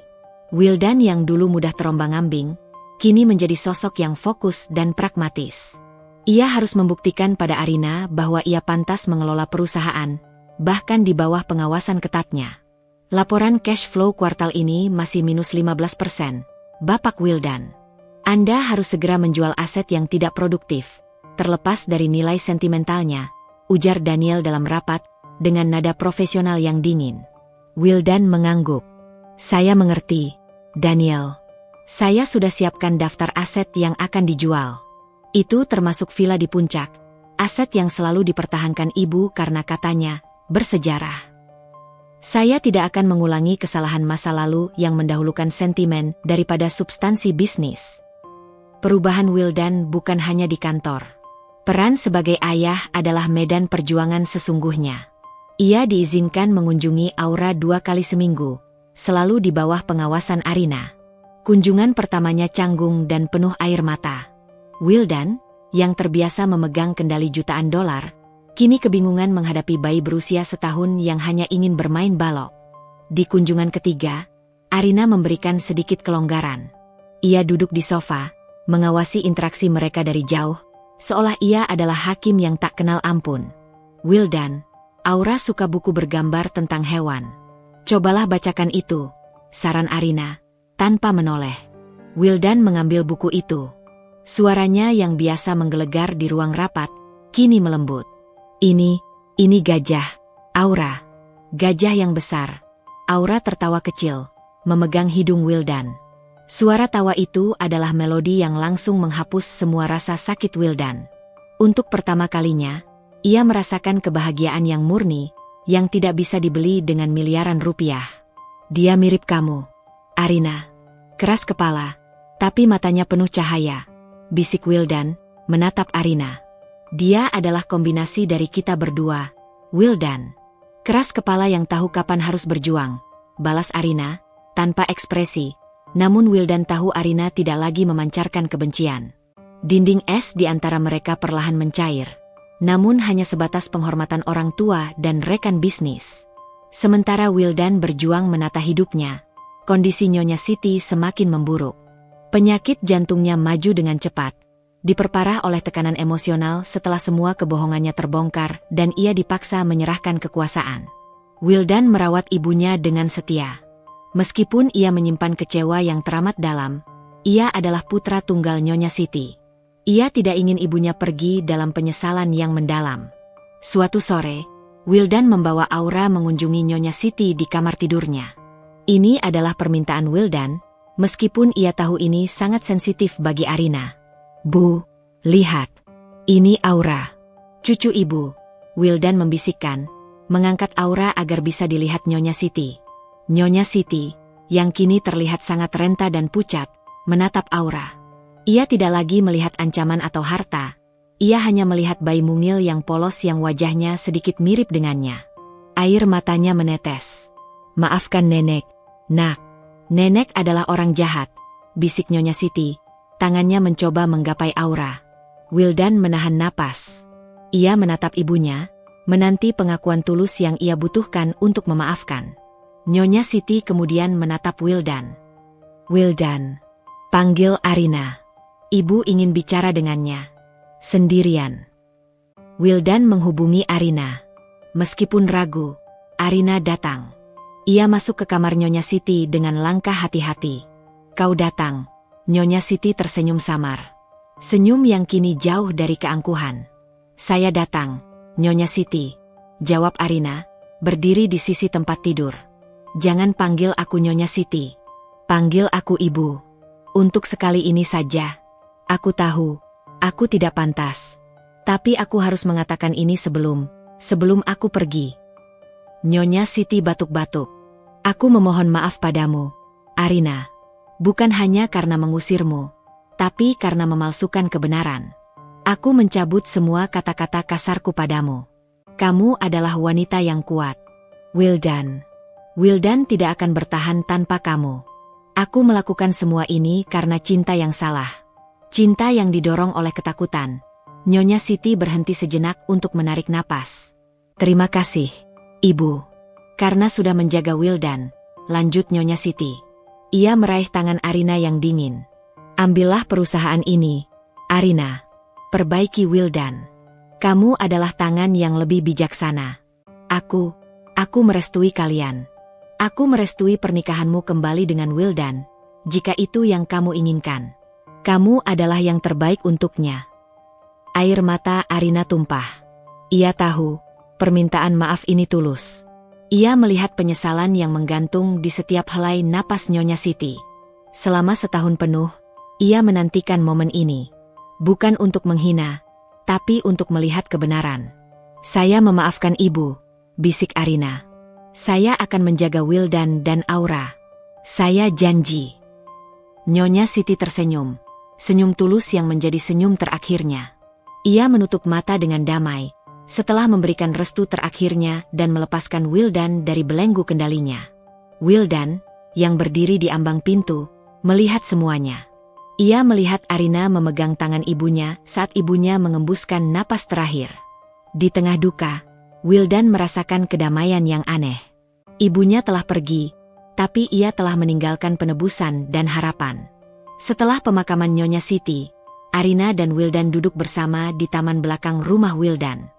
Wildan yang dulu mudah terombang-ambing, kini menjadi sosok yang fokus dan pragmatis. Ia harus membuktikan pada Arina bahwa ia pantas mengelola perusahaan, bahkan di bawah pengawasan ketatnya. Laporan cash flow kuartal ini masih minus 15%, Bapak Wildan. Anda harus segera menjual aset yang tidak produktif, terlepas dari nilai sentimentalnya, ujar Daniel dalam rapat, dengan nada profesional yang dingin. Wildan mengangguk. Saya mengerti, Daniel. Saya sudah siapkan daftar aset yang akan dijual. Itu termasuk villa di puncak, aset yang selalu dipertahankan ibu karena katanya bersejarah. Saya tidak akan mengulangi kesalahan masa lalu yang mendahulukan sentimen daripada substansi bisnis. Perubahan Wildan bukan hanya di kantor. Peran sebagai ayah adalah medan perjuangan sesungguhnya. Ia diizinkan mengunjungi Aura 2 kali seminggu, selalu di bawah pengawasan Arina. Kunjungan pertamanya canggung dan penuh air mata. Wildan, yang terbiasa memegang kendali jutaan dolar, kini kebingungan menghadapi bayi berusia setahun yang hanya ingin bermain balok. Di kunjungan ketiga, Arina memberikan sedikit kelonggaran. Ia duduk di sofa, mengawasi interaksi mereka dari jauh, seolah ia adalah hakim yang tak kenal ampun. Wildan, Aura suka buku bergambar tentang hewan. Cobalah bacakan itu, saran Arina, tanpa menoleh. Wildan mengambil buku itu. Suaranya yang biasa menggelegar di ruang rapat, kini melembut. Ini gajah, Aura. Gajah yang besar. Aura tertawa kecil, memegang hidung Wildan. Suara tawa itu adalah melodi yang langsung menghapus semua rasa sakit Wildan. Untuk pertama kalinya, ia merasakan kebahagiaan yang murni, yang tidak bisa dibeli dengan miliaran rupiah. Dia mirip kamu, Arina. Keras kepala, tapi matanya penuh cahaya, bisik Wildan, menatap Arina. Dia adalah kombinasi dari kita berdua, Wildan. Keras kepala yang tahu kapan harus berjuang, balas Arina, tanpa ekspresi. Namun Wildan tahu Arina tidak lagi memancarkan kebencian. Dinding es di antara mereka perlahan mencair, namun hanya sebatas penghormatan orang tua dan rekan bisnis. Sementara Wildan berjuang menata hidupnya, kondisi Nyonya Siti semakin memburuk. Penyakit jantungnya maju dengan cepat, diperparah oleh tekanan emosional setelah semua kebohongannya terbongkar dan ia dipaksa menyerahkan kekuasaan. Wildan merawat ibunya dengan setia. Meskipun ia menyimpan kecewa yang teramat dalam, ia adalah putra tunggal Nyonya Siti. Ia tidak ingin ibunya pergi dalam penyesalan yang mendalam. Suatu sore, Wildan membawa Aura mengunjungi Nyonya Siti di kamar tidurnya. Ini adalah permintaan Wildan, meskipun ia tahu ini sangat sensitif bagi Arina. Bu, lihat. Ini Aura. Cucu ibu, Wildan membisikkan, mengangkat Aura agar bisa dilihat Nyonya Siti. Nyonya Siti, yang kini terlihat sangat renta dan pucat, menatap Aura. Ia tidak lagi melihat ancaman atau harta, ia hanya melihat bayi mungil yang polos yang wajahnya sedikit mirip dengannya. Air matanya menetes. Maafkan nenek, nak. Nenek adalah orang jahat, bisik Nyonya Siti, tangannya mencoba menggapai Aura. Wildan menahan napas. Ia menatap ibunya, menanti pengakuan tulus yang ia butuhkan untuk memaafkan. Nyonya Siti kemudian menatap Wildan. Wildan, panggil Arina. Ibu ingin bicara dengannya. Sendirian. Wildan menghubungi Arina. Meskipun ragu, Arina datang. Ia masuk ke kamar Nyonya Siti dengan langkah hati-hati. Kau datang. Nyonya Siti tersenyum samar. Senyum yang kini jauh dari keangkuhan. Saya datang, Nyonya Siti, jawab Arina, berdiri di sisi tempat tidur. Jangan panggil aku Nyonya Siti. Panggil aku Ibu. Untuk sekali ini saja. Aku tahu, aku tidak pantas. Tapi aku harus mengatakan ini sebelum aku pergi. Nyonya Siti batuk-batuk. Aku memohon maaf padamu, Arina. Bukan hanya karena mengusirmu, tapi karena memalsukan kebenaran. Aku mencabut semua kata-kata kasarku padamu. Kamu adalah wanita yang kuat. Wildan tidak akan bertahan tanpa kamu. Aku melakukan semua ini karena cinta yang salah. Cinta yang didorong oleh ketakutan. Nyonya Siti berhenti sejenak untuk menarik napas. Terima kasih, Ibu. Karena sudah menjaga Wildan, lanjut Nyonya Siti. Ia meraih tangan Arina yang dingin. Ambillah perusahaan ini, Arina. Perbaiki Wildan. Kamu adalah tangan yang lebih bijaksana. Aku merestui kalian. Aku merestui pernikahanmu kembali dengan Wildan, jika itu yang kamu inginkan. Kamu adalah yang terbaik untuknya. Air mata Arina tumpah. Ia tahu, permintaan maaf ini tulus. Ia melihat penyesalan yang menggantung di setiap helai napas Nyonya Siti. Selama setahun penuh, ia menantikan momen ini. Bukan untuk menghina, tapi untuk melihat kebenaran. Saya memaafkan Ibu, bisik Arina. Saya akan menjaga Wildan dan Aura. Saya janji. Nyonya Siti tersenyum. Senyum tulus yang menjadi senyum terakhirnya. Ia menutup mata dengan damai, setelah memberikan restu terakhirnya dan melepaskan Wildan dari belenggu kendalinya. Wildan, yang berdiri di ambang pintu, melihat semuanya. Ia melihat Arina memegang tangan ibunya saat ibunya mengembuskan napas terakhir. Di tengah duka, Wildan merasakan kedamaian yang aneh. Ibunya telah pergi, tapi ia telah meninggalkan penebusan dan harapan. Setelah pemakaman Nyonya Siti, Arina dan Wildan duduk bersama di taman belakang rumah Wildan.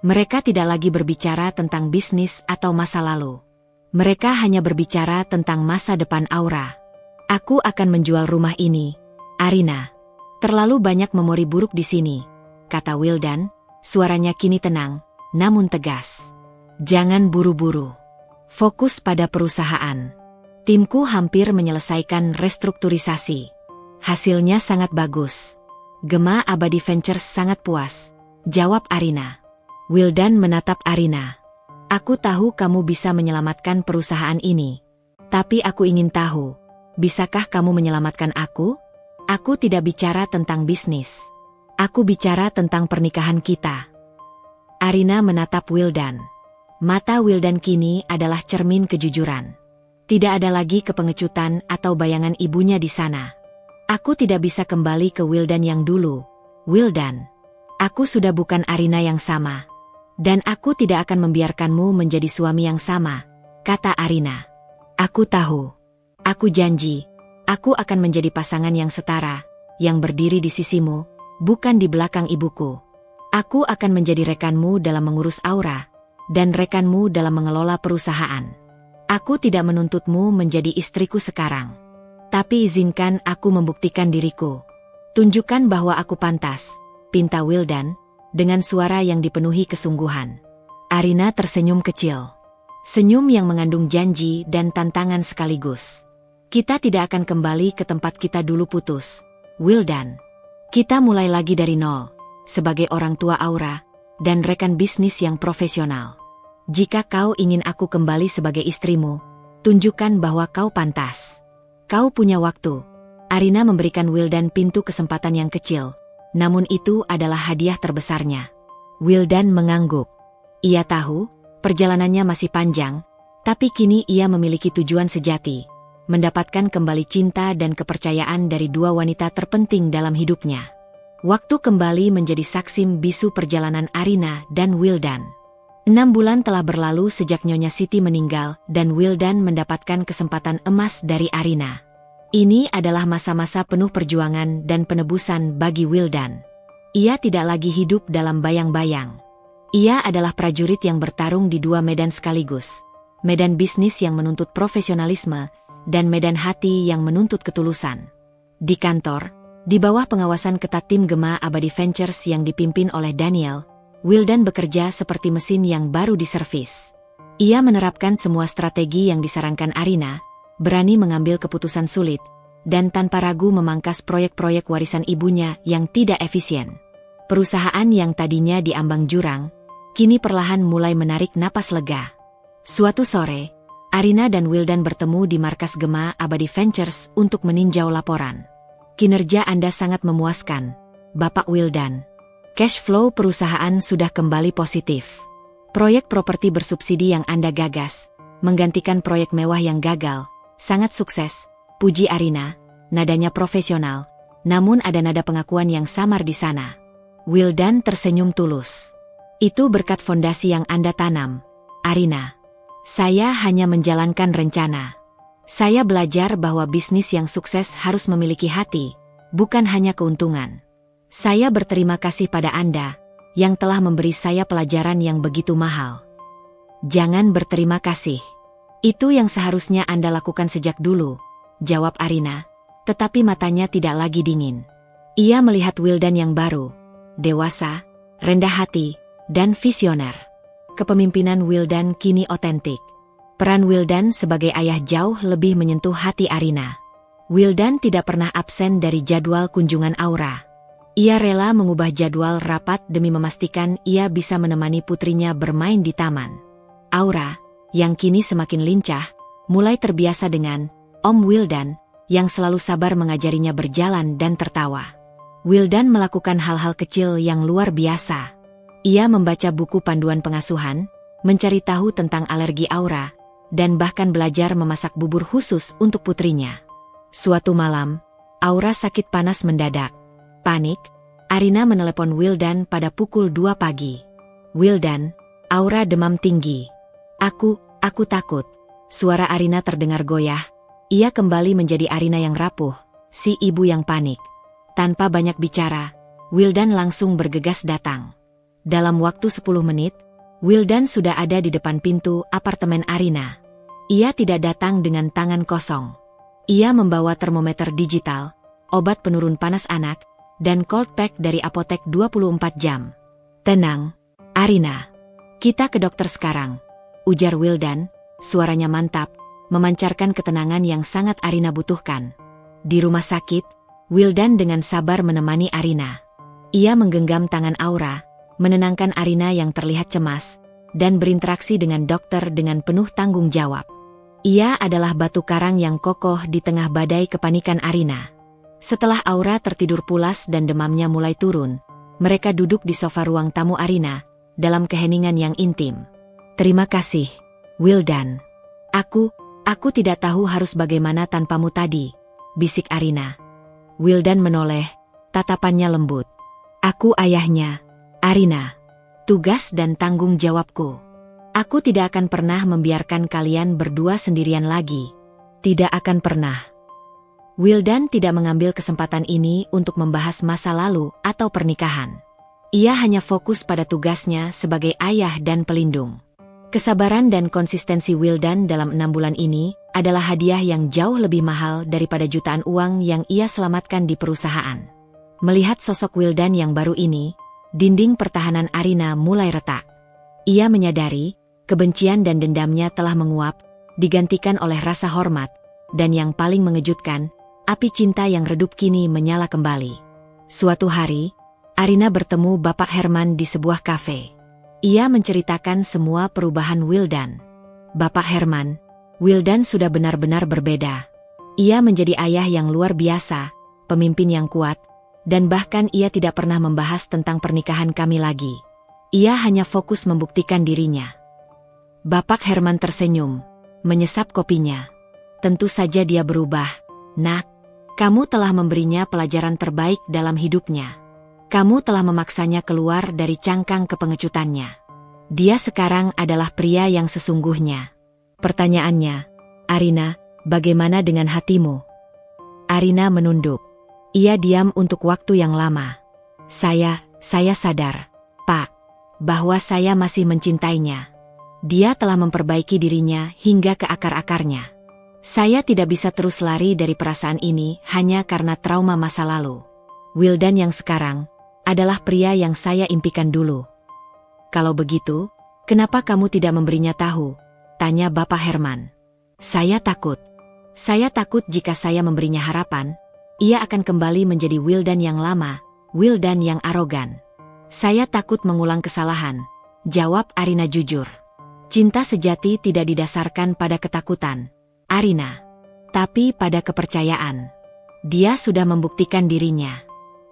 Mereka tidak lagi berbicara tentang bisnis atau masa lalu. Mereka hanya berbicara tentang masa depan Aura. Aku akan menjual rumah ini, Arina. Terlalu banyak memori buruk di sini, kata Wildan, suaranya kini tenang, namun tegas. Jangan buru-buru. Fokus pada perusahaan. Timku hampir menyelesaikan restrukturisasi. Hasilnya sangat bagus. Gema Abadi Ventures sangat puas, jawab Arina. Wildan menatap Arina. Aku tahu kamu bisa menyelamatkan perusahaan ini. Tapi aku ingin tahu, bisakah kamu menyelamatkan aku? Aku tidak bicara tentang bisnis. Aku bicara tentang pernikahan kita. Arina menatap Wildan. Mata Wildan kini adalah cermin kejujuran. Tidak ada lagi kepengecutan atau bayangan ibunya di sana. Aku tidak bisa kembali ke Wildan yang dulu. Wildan, aku sudah bukan Arina yang sama. Dan aku tidak akan membiarkanmu menjadi suami yang sama, kata Arina. Aku tahu. Aku janji. Aku akan menjadi pasangan yang setara, yang berdiri di sisimu, bukan di belakang ibuku. Aku akan menjadi rekanmu dalam mengurus Aura, dan rekanmu dalam mengelola perusahaan. Aku tidak menuntutmu menjadi istriku sekarang. Tapi izinkan aku membuktikan diriku. Tunjukkan bahwa aku pantas, pinta Wildan, dengan suara yang dipenuhi kesungguhan. Arina tersenyum kecil. Senyum yang mengandung janji dan tantangan sekaligus. Kita tidak akan kembali ke tempat kita dulu putus, Wildan. Kita mulai lagi dari nol, sebagai orang tua Aura, dan rekan bisnis yang profesional. Jika kau ingin aku kembali sebagai istrimu, tunjukkan bahwa kau pantas. Kau punya waktu. Arina memberikan Wildan pintu kesempatan yang kecil, namun itu adalah hadiah terbesarnya. Wildan mengangguk. Ia tahu, perjalanannya masih panjang, tapi kini ia memiliki tujuan sejati. Mendapatkan kembali cinta dan kepercayaan dari dua wanita terpenting dalam hidupnya. Waktu kembali menjadi saksi bisu perjalanan Arina dan Wildan. 6 bulan telah berlalu sejak Nyonya Siti meninggal dan Wildan mendapatkan kesempatan emas dari Arina. Ini adalah masa-masa penuh perjuangan dan penebusan bagi Wildan. Ia tidak lagi hidup dalam bayang-bayang. Ia adalah prajurit yang bertarung di dua medan sekaligus. medan bisnis yang menuntut profesionalisme, dan medan hati yang menuntut ketulusan. Di kantor, di bawah pengawasan ketat tim Gema Abadi Ventures yang dipimpin oleh Daniel, Wildan bekerja seperti mesin yang baru diservis. Ia menerapkan semua strategi yang disarankan Arina, berani mengambil keputusan sulit, dan tanpa ragu memangkas proyek-proyek warisan ibunya yang tidak efisien. Perusahaan yang tadinya diambang jurang, kini perlahan mulai menarik napas lega. Suatu sore, Arina dan Wildan bertemu di markas Gema Abadi Ventures untuk meninjau laporan. Kinerja Anda sangat memuaskan, Bapak Wildan. Cash flow perusahaan sudah kembali positif. Proyek properti bersubsidi yang Anda gagas, menggantikan proyek mewah yang gagal, sangat sukses, puji Arina, nadanya profesional, namun ada nada pengakuan yang samar di sana. Wildan tersenyum tulus. Itu berkat fondasi yang Anda tanam, Arina. Saya hanya menjalankan rencana. Saya belajar bahwa bisnis yang sukses harus memiliki hati, bukan hanya keuntungan. Saya berterima kasih pada Anda, yang telah memberi saya pelajaran yang begitu mahal. Jangan berterima kasih. Itu yang seharusnya Anda lakukan sejak dulu, jawab Arina, tetapi matanya tidak lagi dingin. Ia melihat Wildan yang baru, dewasa, rendah hati, dan visioner. Kepemimpinan Wildan kini otentik. Peran Wildan sebagai ayah jauh lebih menyentuh hati Arina. Wildan tidak pernah absen dari jadwal kunjungan Aura. Ia rela mengubah jadwal rapat demi memastikan ia bisa menemani putrinya bermain di taman. Aura, yang kini semakin lincah, mulai terbiasa dengan Om Wildan, yang selalu sabar mengajarinya berjalan dan tertawa. Wildan melakukan hal-hal kecil yang luar biasa. Ia membaca buku panduan pengasuhan, mencari tahu tentang alergi Aura, dan bahkan belajar memasak bubur khusus untuk putrinya. Suatu malam, Aura sakit panas mendadak. Panik, Arina menelepon Wildan pada pukul 2 pagi. Wildan, Aura demam tinggi. Aku takut. Suara Arina terdengar goyah. Ia kembali menjadi Arina yang rapuh, si ibu yang panik. Tanpa banyak bicara, Wildan langsung bergegas datang. Dalam waktu 10 menit, Wildan sudah ada di depan pintu apartemen Arina. Ia tidak datang dengan tangan kosong. Ia membawa termometer digital, obat penurun panas anak, dan cold pack dari apotek 24 jam. Tenang, Arina. Kita ke dokter sekarang, ujar Wildan, suaranya mantap, memancarkan ketenangan yang sangat Arina butuhkan. Di rumah sakit, Wildan dengan sabar menemani Arina. Ia menggenggam tangan Aura, menenangkan Arina yang terlihat cemas, dan berinteraksi dengan dokter dengan penuh tanggung jawab. Ia adalah batu karang yang kokoh di tengah badai kepanikan Arina. Setelah Aura tertidur pulas dan demamnya mulai turun, mereka duduk di sofa ruang tamu Arina, dalam keheningan yang intim. Terima kasih, Wildan. Aku tidak tahu harus bagaimana tanpamu tadi, bisik Arina. Wildan menoleh, tatapannya lembut. Aku ayahnya, Arina. Tugas dan tanggung jawabku. Aku tidak akan pernah membiarkan kalian berdua sendirian lagi. Tidak akan pernah. Wildan tidak mengambil kesempatan ini untuk membahas masa lalu atau pernikahan. Ia hanya fokus pada tugasnya sebagai ayah dan pelindung. Kesabaran dan konsistensi Wildan dalam 6 bulan ini adalah hadiah yang jauh lebih mahal daripada jutaan uang yang ia selamatkan di perusahaan. Melihat sosok Wildan yang baru ini, dinding pertahanan Arina mulai retak. Ia menyadari, kebencian dan dendamnya telah menguap, digantikan oleh rasa hormat, dan yang paling mengejutkan, api cinta yang redup kini menyala kembali. Suatu hari, Arina bertemu Bapak Herman di sebuah kafe. Ia menceritakan semua perubahan Wildan. Bapak Herman, Wildan sudah benar-benar berbeda. Ia menjadi ayah yang luar biasa, pemimpin yang kuat, dan bahkan ia tidak pernah membahas tentang pernikahan kami lagi. Ia hanya fokus membuktikan dirinya. Bapak Herman tersenyum, menyesap kopinya. Tentu saja dia berubah, Nak. Kamu telah memberinya pelajaran terbaik dalam hidupnya. Kamu telah memaksanya keluar dari cangkang kepengecutannya. Dia sekarang adalah pria yang sesungguhnya. Pertanyaannya, Arina, bagaimana dengan hatimu? Arina menunduk. Ia diam untuk waktu yang lama. Saya sadar, Pak, bahwa saya masih mencintainya. Dia telah memperbaiki dirinya hingga ke akar-akarnya. Saya tidak bisa terus lari dari perasaan ini hanya karena trauma masa lalu. Wildan yang sekarang adalah pria yang saya impikan dulu. Kalau begitu, kenapa kamu tidak memberinya tahu? Tanya Bapak Herman. Saya takut. Saya takut jika saya memberinya harapan, ia akan kembali menjadi Wildan yang lama, Wildan yang arogan. Saya takut mengulang kesalahan, jawab Arina jujur. Cinta sejati tidak didasarkan pada ketakutan, Arina, tapi pada kepercayaan. Dia sudah membuktikan dirinya.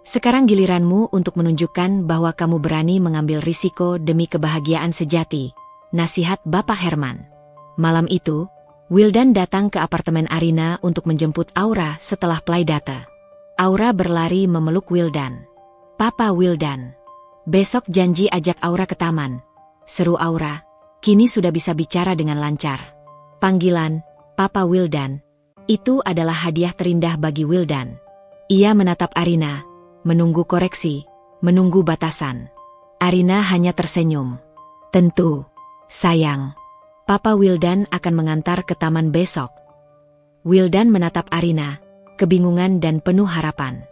Sekarang giliranmu untuk menunjukkan bahwa kamu berani mengambil risiko demi kebahagiaan sejati, nasihat Bapak Herman. Malam itu, Wildan datang ke apartemen Arina untuk menjemput Aura setelah playdate. Aura berlari memeluk Wildan. Papa Wildan, besok janji ajak Aura ke taman, seru Aura. Kini sudah bisa bicara dengan lancar. Panggilan Papa Wildan itu adalah hadiah terindah bagi Wildan. Ia menatap Arina, menunggu koreksi, menunggu batasan. Arina hanya tersenyum. Tentu, sayang. Papa Wildan akan mengantar ke taman besok. Wildan menatap Arina, kebingungan dan penuh harapan.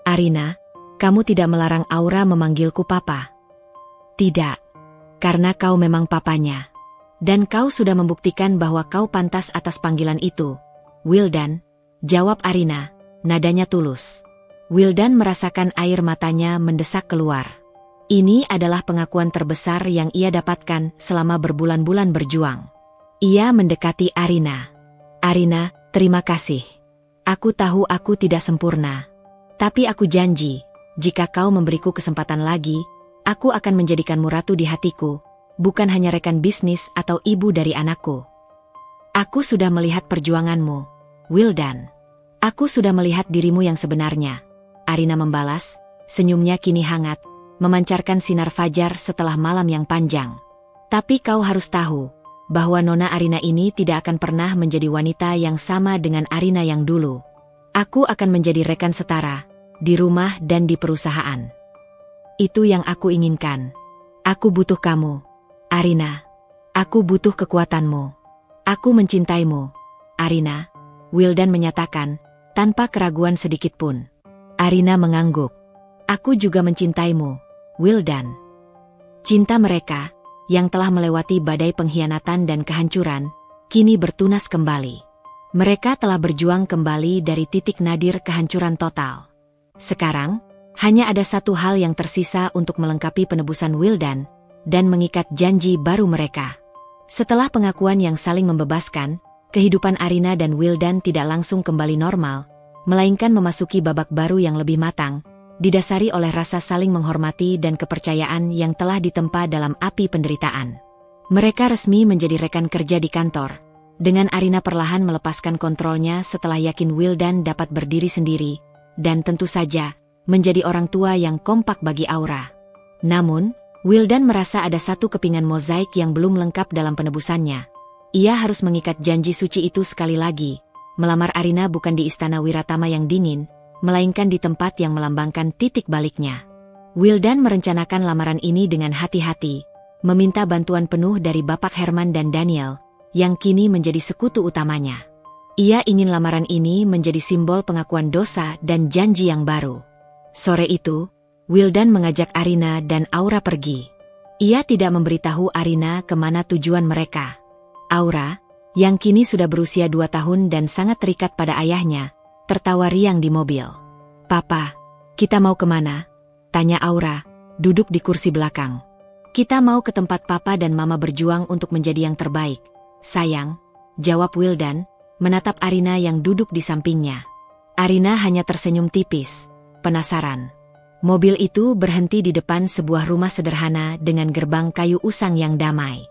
Arina, kamu tidak melarang Aura memanggilku Papa? Tidak. Karena kau memang papanya. Dan kau sudah membuktikan bahwa kau pantas atas panggilan itu. Wildan, jawab Arina, nadanya tulus. Wildan merasakan air matanya mendesak keluar. Ini adalah pengakuan terbesar yang ia dapatkan selama berbulan-bulan berjuang. Ia mendekati Arina. Arina, terima kasih. Aku tahu aku tidak sempurna. Tapi aku janji, jika kau memberiku kesempatan lagi, aku akan menjadikanmu ratu di hatiku, bukan hanya rekan bisnis atau ibu dari anakku. Aku sudah melihat perjuanganmu, Wildan. Aku sudah melihat dirimu yang sebenarnya. Arina membalas, senyumnya kini hangat, memancarkan sinar fajar setelah malam yang panjang. Tapi kau harus tahu, bahwa Nona Arina ini tidak akan pernah menjadi wanita yang sama dengan Arina yang dulu. Aku akan menjadi rekan setara, di rumah dan di perusahaan. Itu yang aku inginkan. Aku butuh kamu, Arina. Aku butuh kekuatanmu. Aku mencintaimu, Arina. Wildan menyatakan, tanpa keraguan sedikitpun. Arina mengangguk. Aku juga mencintaimu, Wildan. Cinta mereka, yang telah melewati badai pengkhianatan dan kehancuran, kini bertunas kembali. Mereka telah berjuang kembali dari titik nadir kehancuran total. Sekarang, hanya ada satu hal yang tersisa untuk melengkapi penebusan Wildan dan mengikat janji baru mereka. Setelah pengakuan yang saling membebaskan, kehidupan Arina dan Wildan tidak langsung kembali normal, melainkan memasuki babak baru yang lebih matang, didasari oleh rasa saling menghormati dan kepercayaan yang telah ditempa dalam api penderitaan. Mereka resmi menjadi rekan kerja di kantor, dengan Arina perlahan melepaskan kontrolnya setelah yakin Wildan dapat berdiri sendiri, dan tentu saja, menjadi orang tua yang kompak bagi Aura. Namun, Wildan merasa ada satu kepingan mozaik yang belum lengkap dalam penebusannya. Ia harus mengikat janji suci itu sekali lagi, melamar Arina bukan di istana Wiratama yang dingin, melainkan di tempat yang melambangkan titik baliknya. Wildan merencanakan lamaran ini dengan hati-hati, meminta bantuan penuh dari Bapak Herman dan Daniel, yang kini menjadi sekutu utamanya. Ia ingin lamaran ini menjadi simbol pengakuan dosa dan janji yang baru. Sore itu, Wildan mengajak Arina dan Aura pergi. Ia tidak memberitahu Arina kemana tujuan mereka. Aura, yang kini sudah berusia 2 tahun dan sangat terikat pada ayahnya, tertawa riang di mobil. Papa, kita mau kemana? Tanya Aura, duduk di kursi belakang. Kita mau ke tempat Papa dan Mama berjuang untuk menjadi yang terbaik, sayang, jawab Wildan, menatap Arina yang duduk di sampingnya. Arina hanya tersenyum tipis, penasaran. Mobil itu berhenti di depan sebuah rumah sederhana dengan gerbang kayu usang yang damai.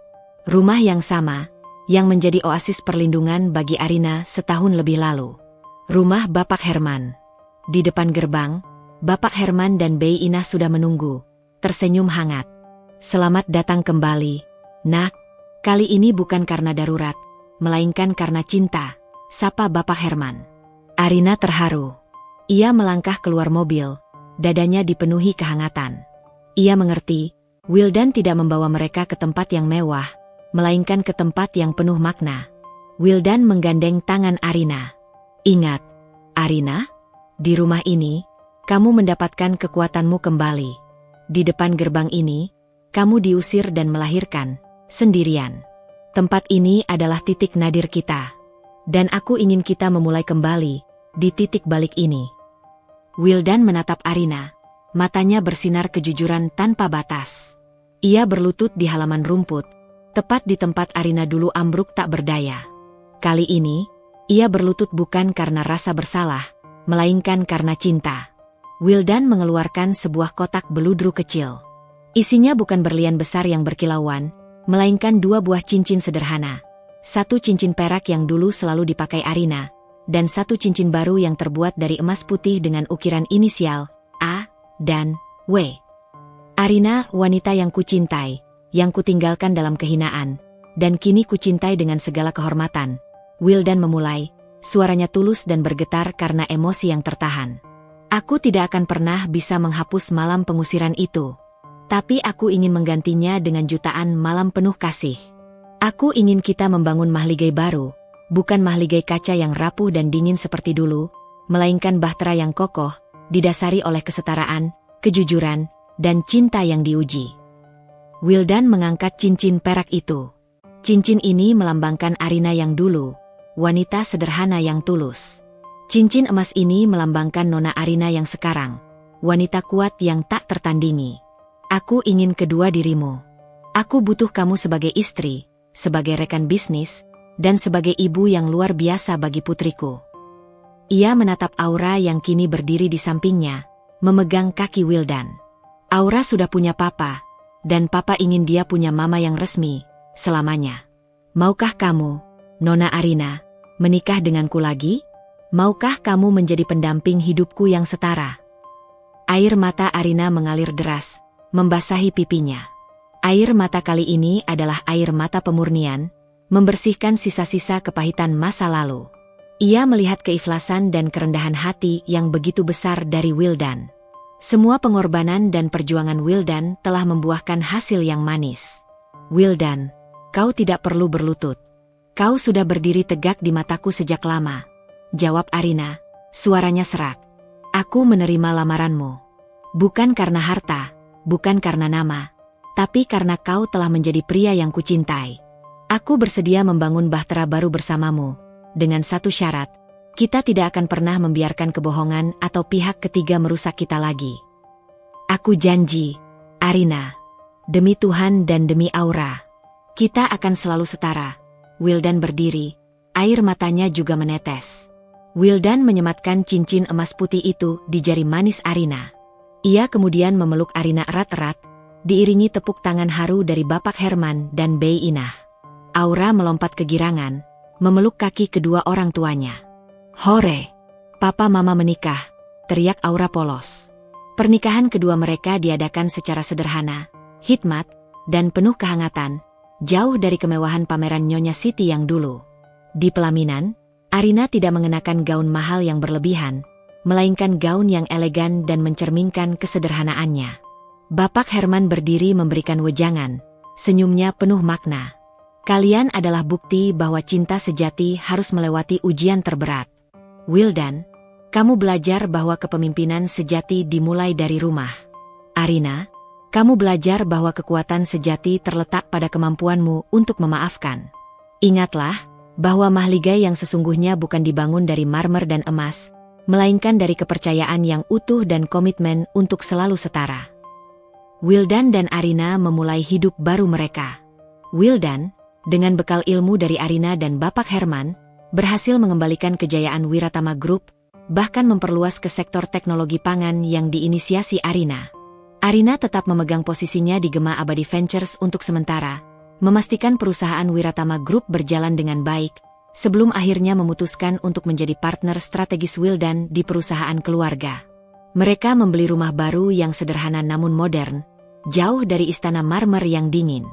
Rumah yang sama, yang menjadi oasis perlindungan bagi Arina setahun lebih lalu. Rumah Bapak Herman. Di depan gerbang, Bapak Herman dan Bei Inah sudah menunggu, tersenyum hangat. Selamat datang kembali, Nak. Kali ini bukan karena darurat, melainkan karena cinta, sapa Bapak Herman. Arina terharu. Ia melangkah keluar mobil, dadanya dipenuhi kehangatan. Ia mengerti, Wildan tidak membawa mereka ke tempat yang mewah, melainkan ke tempat yang penuh makna. Wildan menggandeng tangan Arina. Ingat, Arina, di rumah ini, kamu mendapatkan kekuatanmu kembali. Di depan gerbang ini, kamu diusir dan melahirkan, sendirian. Tempat ini adalah titik nadir kita. Dan aku ingin kita memulai kembali, di titik balik ini. Wildan menatap Arina, matanya bersinar kejujuran tanpa batas. Ia berlutut di halaman rumput, tepat di tempat Arina dulu ambruk tak berdaya. Kali ini, ia berlutut bukan karena rasa bersalah, melainkan karena cinta. Wildan mengeluarkan sebuah kotak beludru kecil. Isinya bukan berlian besar yang berkilauan, melainkan 2 buah cincin sederhana. 1 cincin perak yang dulu selalu dipakai Arina, dan 1 cincin baru yang terbuat dari emas putih dengan ukiran inisial A dan W. Arina, wanita yang kucintai, yang kutinggalkan dalam kehinaan, dan kini kucintai dengan segala kehormatan. Wildan memulai, suaranya tulus dan bergetar karena emosi yang tertahan. Aku tidak akan pernah bisa menghapus malam pengusiran itu. Tapi aku ingin menggantinya dengan jutaan malam penuh kasih. Aku ingin kita membangun mahligai baru, bukan mahligai kaca yang rapuh dan dingin seperti dulu, melainkan bahtera yang kokoh, didasari oleh kesetaraan, kejujuran, dan cinta yang diuji. Wildan mengangkat cincin perak itu. Cincin ini melambangkan Arina yang dulu, wanita sederhana yang tulus. Cincin emas ini melambangkan Nona Arina yang sekarang, wanita kuat yang tak tertandingi. Aku ingin kedua dirimu. Aku butuh kamu sebagai istri, sebagai rekan bisnis, dan sebagai ibu yang luar biasa bagi putriku. Ia menatap Aura yang kini berdiri di sampingnya, memegang kaki Wildan. Aura sudah punya papa, dan papa ingin dia punya mama yang resmi, selamanya. Maukah kamu, Nona Arina, menikah denganku lagi? Maukah kamu menjadi pendamping hidupku yang setara? Air mata Arina mengalir deras, membasahi pipinya. Air mata kali ini adalah air mata pemurnian, membersihkan sisa-sisa kepahitan masa lalu. Ia melihat keikhlasan dan kerendahan hati yang begitu besar dari Wildan. Semua pengorbanan dan perjuangan Wildan telah membuahkan hasil yang manis. Wildan, kau tidak perlu berlutut. Kau sudah berdiri tegak di mataku sejak lama. Jawab Arina, suaranya serak. Aku menerima lamaranmu. Bukan karena harta, bukan karena nama, tapi karena kau telah menjadi pria yang kucintai. Aku bersedia membangun bahtera baru bersamamu, dengan satu syarat, kita tidak akan pernah membiarkan kebohongan atau pihak ketiga merusak kita lagi. Aku janji, Arina, demi Tuhan dan demi Aura, kita akan selalu setara. Wildan berdiri, air matanya juga menetes. Wildan menyematkan cincin emas putih itu di jari manis Arina. Ia kemudian memeluk Arina erat-erat, diiringi tepuk tangan haru dari Bapak Herman dan Bei Inah. Aura melompat kegirangan, memeluk kaki kedua orang tuanya. Hore! Papa Mama menikah, teriak Aura polos. Pernikahan kedua mereka diadakan secara sederhana, hikmat, dan penuh kehangatan, jauh dari kemewahan pameran Nyonya Siti yang dulu. Di pelaminan, Arina tidak mengenakan gaun mahal yang berlebihan, melainkan gaun yang elegan dan mencerminkan kesederhanaannya. Bapak Herman berdiri memberikan wejangan, senyumnya penuh makna. Kalian adalah bukti bahwa cinta sejati harus melewati ujian terberat. Wildan, kamu belajar bahwa kepemimpinan sejati dimulai dari rumah. Arina, kamu belajar bahwa kekuatan sejati terletak pada kemampuanmu untuk memaafkan. Ingatlah, bahwa mahligai yang sesungguhnya bukan dibangun dari marmer dan emas, melainkan dari kepercayaan yang utuh dan komitmen untuk selalu setara. Wildan dan Arina memulai hidup baru mereka. Wildan, dengan bekal ilmu dari Arina dan Bapak Herman, berhasil mengembalikan kejayaan Wiratama Group, bahkan memperluas ke sektor teknologi pangan yang diinisiasi Arina. Arina tetap memegang posisinya di Gema Abadi Ventures untuk sementara, memastikan perusahaan Wiratama Group berjalan dengan baik, sebelum akhirnya memutuskan untuk menjadi partner strategis Wildan di perusahaan keluarga. Mereka membeli rumah baru yang sederhana namun modern, jauh dari istana marmer yang dingin.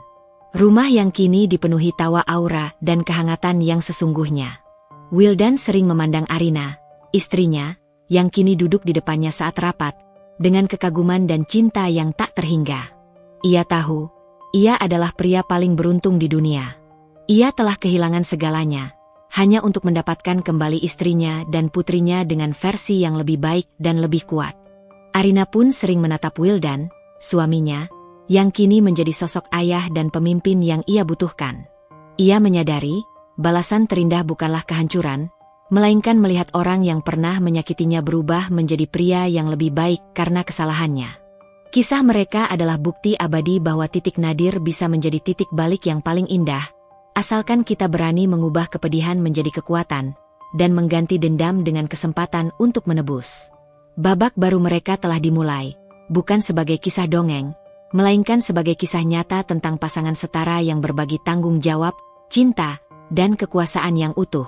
Rumah yang kini dipenuhi tawa aura dan kehangatan yang sesungguhnya. Wildan sering memandang Arina, istrinya, yang kini duduk di depannya saat rapat, dengan kekaguman dan cinta yang tak terhingga. Ia tahu, Ia adalah pria paling beruntung di dunia. Ia telah kehilangan segalanya, hanya untuk mendapatkan kembali istrinya dan putrinya dengan versi yang lebih baik dan lebih kuat. Arina pun sering menatap Wildan, suaminya, yang kini menjadi sosok ayah dan pemimpin yang ia butuhkan. Ia menyadari, balasan terindah bukanlah kehancuran, melainkan melihat orang yang pernah menyakitinya berubah menjadi pria yang lebih baik karena kesalahannya. Kisah mereka adalah bukti abadi bahwa titik nadir bisa menjadi titik balik yang paling indah, asalkan kita berani mengubah kepedihan menjadi kekuatan, dan mengganti dendam dengan kesempatan untuk menebus. Babak baru mereka telah dimulai, bukan sebagai kisah dongeng, melainkan sebagai kisah nyata tentang pasangan setara yang berbagi tanggung jawab, cinta, dan kekuasaan yang utuh.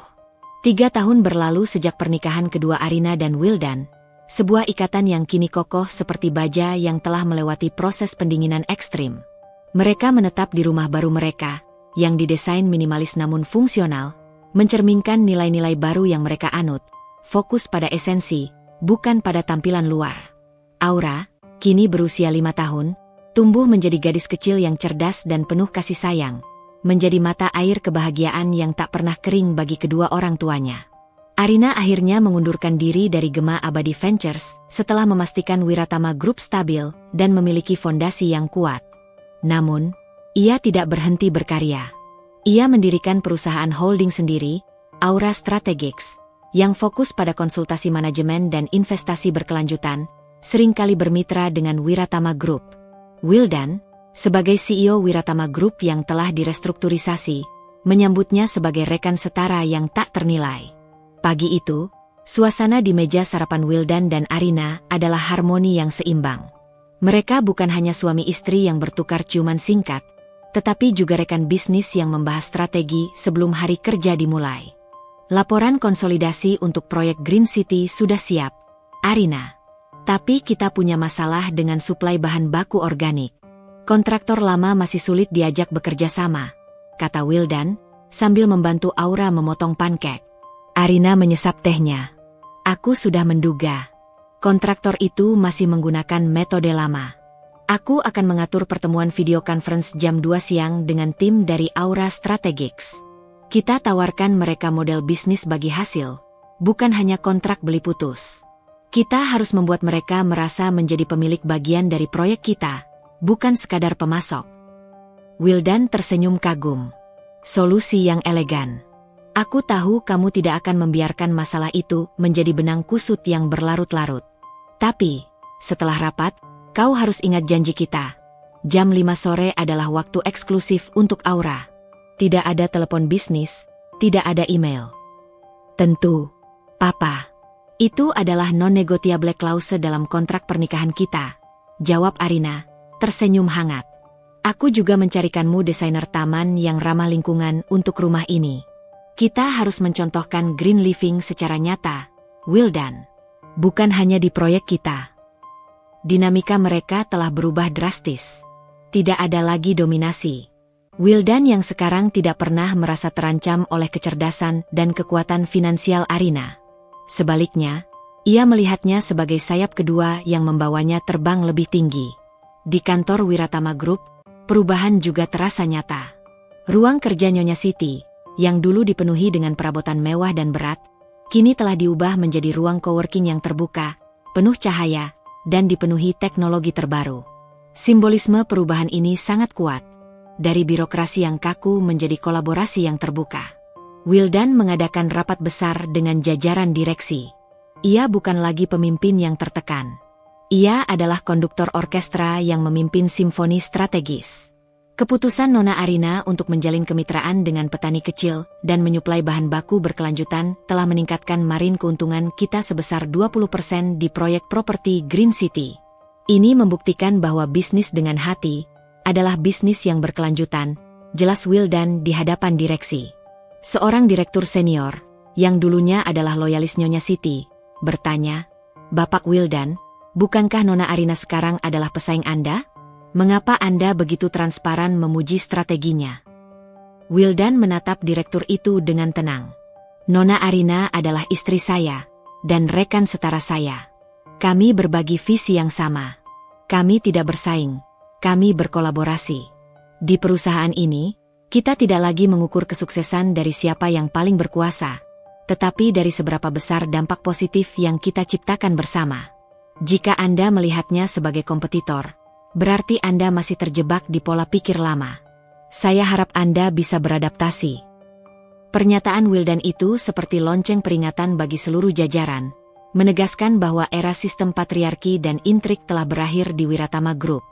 3 tahun berlalu sejak pernikahan kedua Arina dan Wildan, sebuah ikatan yang kini kokoh seperti baja yang telah melewati proses pendinginan ekstrim. Mereka menetap di rumah baru mereka, yang didesain minimalis namun fungsional, mencerminkan nilai-nilai baru yang mereka anut, fokus pada esensi, bukan pada tampilan luar. Aura, kini berusia 5 tahun, tumbuh menjadi gadis kecil yang cerdas dan penuh kasih sayang, menjadi mata air kebahagiaan yang tak pernah kering bagi kedua orang tuanya. Arina akhirnya mengundurkan diri dari Gema Abadi Ventures setelah memastikan Wiratama Group stabil dan memiliki fondasi yang kuat. Namun, ia tidak berhenti berkarya. Ia mendirikan perusahaan holding sendiri, Aura Strategics, yang fokus pada konsultasi manajemen dan investasi berkelanjutan, seringkali bermitra dengan Wiratama Group. Wildan, sebagai CEO Wiratama Group yang telah direstrukturisasi, menyambutnya sebagai rekan setara yang tak ternilai. Pagi itu, suasana di meja sarapan Wildan dan Arina adalah harmoni yang seimbang. Mereka bukan hanya suami istri yang bertukar ciuman singkat, tetapi juga rekan bisnis yang membahas strategi sebelum hari kerja dimulai. Laporan konsolidasi untuk proyek Green City sudah siap, Arina. Tapi kita punya masalah dengan suplai bahan baku organik. Kontraktor lama masih sulit diajak bekerja sama, kata Wildan, sambil membantu Aura memotong pancake. Arina menyesap tehnya. Aku sudah menduga. Kontraktor itu masih menggunakan metode lama. Aku akan mengatur pertemuan video conference jam 2 siang dengan tim dari Aura Strategics. Kita tawarkan mereka model bisnis bagi hasil, bukan hanya kontrak beli putus. Kita harus membuat mereka merasa menjadi pemilik bagian dari proyek kita, bukan sekadar pemasok. Wildan tersenyum kagum. Solusi yang elegan. Aku tahu kamu tidak akan membiarkan masalah itu menjadi benang kusut yang berlarut-larut. Tapi, setelah rapat, kau harus ingat janji kita. Jam 5 sore adalah waktu eksklusif untuk Aura. Tidak ada telepon bisnis, tidak ada email. Tentu, Papa. Itu adalah non-negotiable clause dalam kontrak pernikahan kita, jawab Arina, tersenyum hangat. Aku juga mencarikanmu desainer taman yang ramah lingkungan untuk rumah ini. Kita harus mencontohkan green living secara nyata, Wildan. Bukan hanya di proyek kita. Dinamika mereka telah berubah drastis. Tidak ada lagi dominasi. Wildan yang sekarang tidak pernah merasa terancam oleh kecerdasan dan kekuatan finansial Arina. Sebaliknya, ia melihatnya sebagai sayap kedua yang membawanya terbang lebih tinggi. Di kantor Wiratama Group, perubahan juga terasa nyata. Ruang kerja Nyonya Siti, yang dulu dipenuhi dengan perabotan mewah dan berat, kini telah diubah menjadi ruang coworking yang terbuka, penuh cahaya, dan dipenuhi teknologi terbaru. Simbolisme perubahan ini sangat kuat. Dari birokrasi yang kaku menjadi kolaborasi yang terbuka. Wildan mengadakan rapat besar dengan jajaran direksi. Ia bukan lagi pemimpin yang tertekan. Ia adalah konduktor orkestra yang memimpin simfoni strategis. Keputusan Nona Arina untuk menjalin kemitraan dengan petani kecil dan menyuplai bahan baku berkelanjutan telah meningkatkan margin keuntungan kita sebesar 20% di proyek properti Green City. Ini membuktikan bahwa bisnis dengan hati adalah bisnis yang berkelanjutan, jelas Wildan di hadapan direksi. Seorang direktur senior, yang dulunya adalah loyalis Nyonya Siti, bertanya, Bapak Wildan, bukankah Nona Arina sekarang adalah pesaing Anda? Mengapa Anda begitu transparan memuji strateginya? Wildan menatap direktur itu dengan tenang. Nona Arina adalah istri saya, dan rekan setara saya. Kami berbagi visi yang sama. Kami tidak bersaing, kami berkolaborasi. Di perusahaan ini, kita tidak lagi mengukur kesuksesan dari siapa yang paling berkuasa, tetapi dari seberapa besar dampak positif yang kita ciptakan bersama. Jika Anda melihatnya sebagai kompetitor, berarti Anda masih terjebak di pola pikir lama. Saya harap Anda bisa beradaptasi. Pernyataan Wildan itu seperti lonceng peringatan bagi seluruh jajaran, menegaskan bahwa era sistem patriarki dan intrik telah berakhir di Wiratama Group.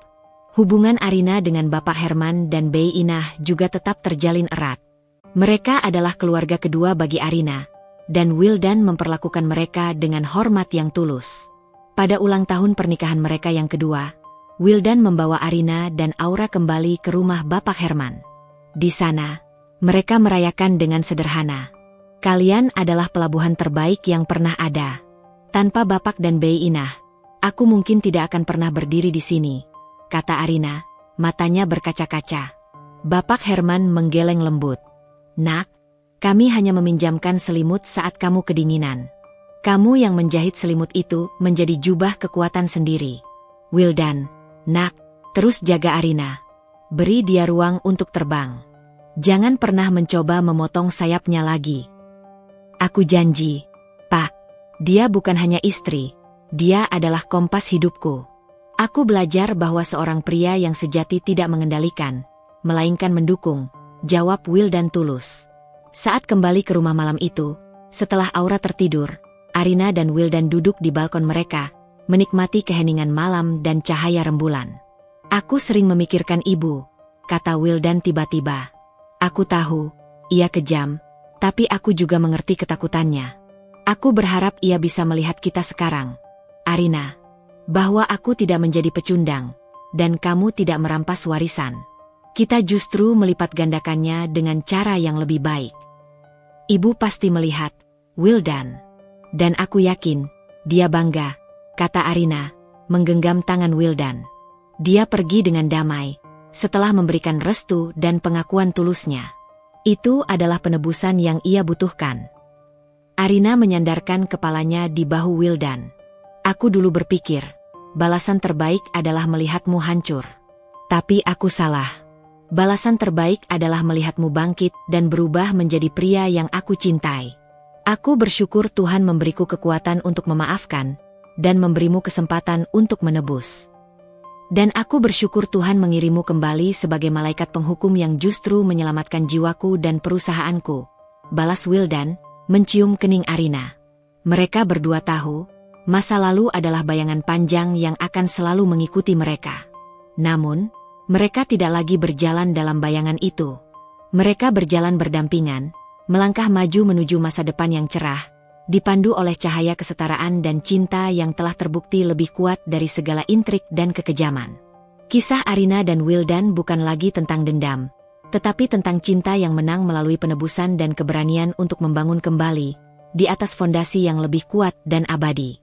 Hubungan Arina dengan Bapak Herman dan Bei Inah juga tetap terjalin erat. Mereka adalah keluarga kedua bagi Arina, dan Wildan memperlakukan mereka dengan hormat yang tulus. Pada ulang tahun pernikahan mereka yang kedua, Wildan membawa Arina dan Aura kembali ke rumah Bapak Herman. Di sana, mereka merayakan dengan sederhana. Kalian adalah pelabuhan terbaik yang pernah ada. Tanpa Bapak dan Bei Inah, aku mungkin tidak akan pernah berdiri di sini, kata Arina, matanya berkaca-kaca. Bapak Herman menggeleng lembut. Nak, kami hanya meminjamkan selimut saat kamu kedinginan. Kamu yang menjahit selimut itu menjadi jubah kekuatan sendiri. Wildan, nak, terus jaga Arina. Beri dia ruang untuk terbang. Jangan pernah mencoba memotong sayapnya lagi. Aku janji, Pak. Dia bukan hanya istri, dia adalah kompas hidupku. Aku belajar bahwa seorang pria yang sejati tidak mengendalikan, melainkan mendukung, jawab Wildan tulus. Saat kembali ke rumah malam itu, setelah Aura tertidur, Arina dan Wildan duduk di balkon mereka, menikmati keheningan malam dan cahaya rembulan. Aku sering memikirkan ibu, kata Wildan tiba-tiba. Aku tahu, ia kejam, tapi aku juga mengerti ketakutannya. Aku berharap ia bisa melihat kita sekarang, Arina, bahwa aku tidak menjadi pecundang, dan kamu tidak merampas warisan. Kita justru melipat gandakannya dengan cara yang lebih baik. Ibu pasti melihat, Wildan. Dan aku yakin, dia bangga, kata Arina, menggenggam tangan Wildan. Dia pergi dengan damai, setelah memberikan restu dan pengakuan tulusnya. Itu adalah penebusan yang ia butuhkan. Arina menyandarkan kepalanya di bahu Wildan. Aku dulu berpikir, balasan terbaik adalah melihatmu hancur. Tapi aku salah. Balasan terbaik adalah melihatmu bangkit dan berubah menjadi pria yang aku cintai. Aku bersyukur Tuhan memberiku kekuatan untuk memaafkan, dan memberimu kesempatan untuk menebus. Dan aku bersyukur Tuhan mengirimu kembali sebagai malaikat penghukum yang justru menyelamatkan jiwaku dan perusahaanku, balas Wildan, mencium kening Arina. Mereka berdua tahu, masa lalu adalah bayangan panjang yang akan selalu mengikuti mereka. Namun, mereka tidak lagi berjalan dalam bayangan itu. Mereka berjalan berdampingan, melangkah maju menuju masa depan yang cerah, dipandu oleh cahaya kesetaraan dan cinta yang telah terbukti lebih kuat dari segala intrik dan kekejaman. Kisah Arina dan Wildan bukan lagi tentang dendam, tetapi tentang cinta yang menang melalui penebusan dan keberanian untuk membangun kembali, di atas fondasi yang lebih kuat dan abadi.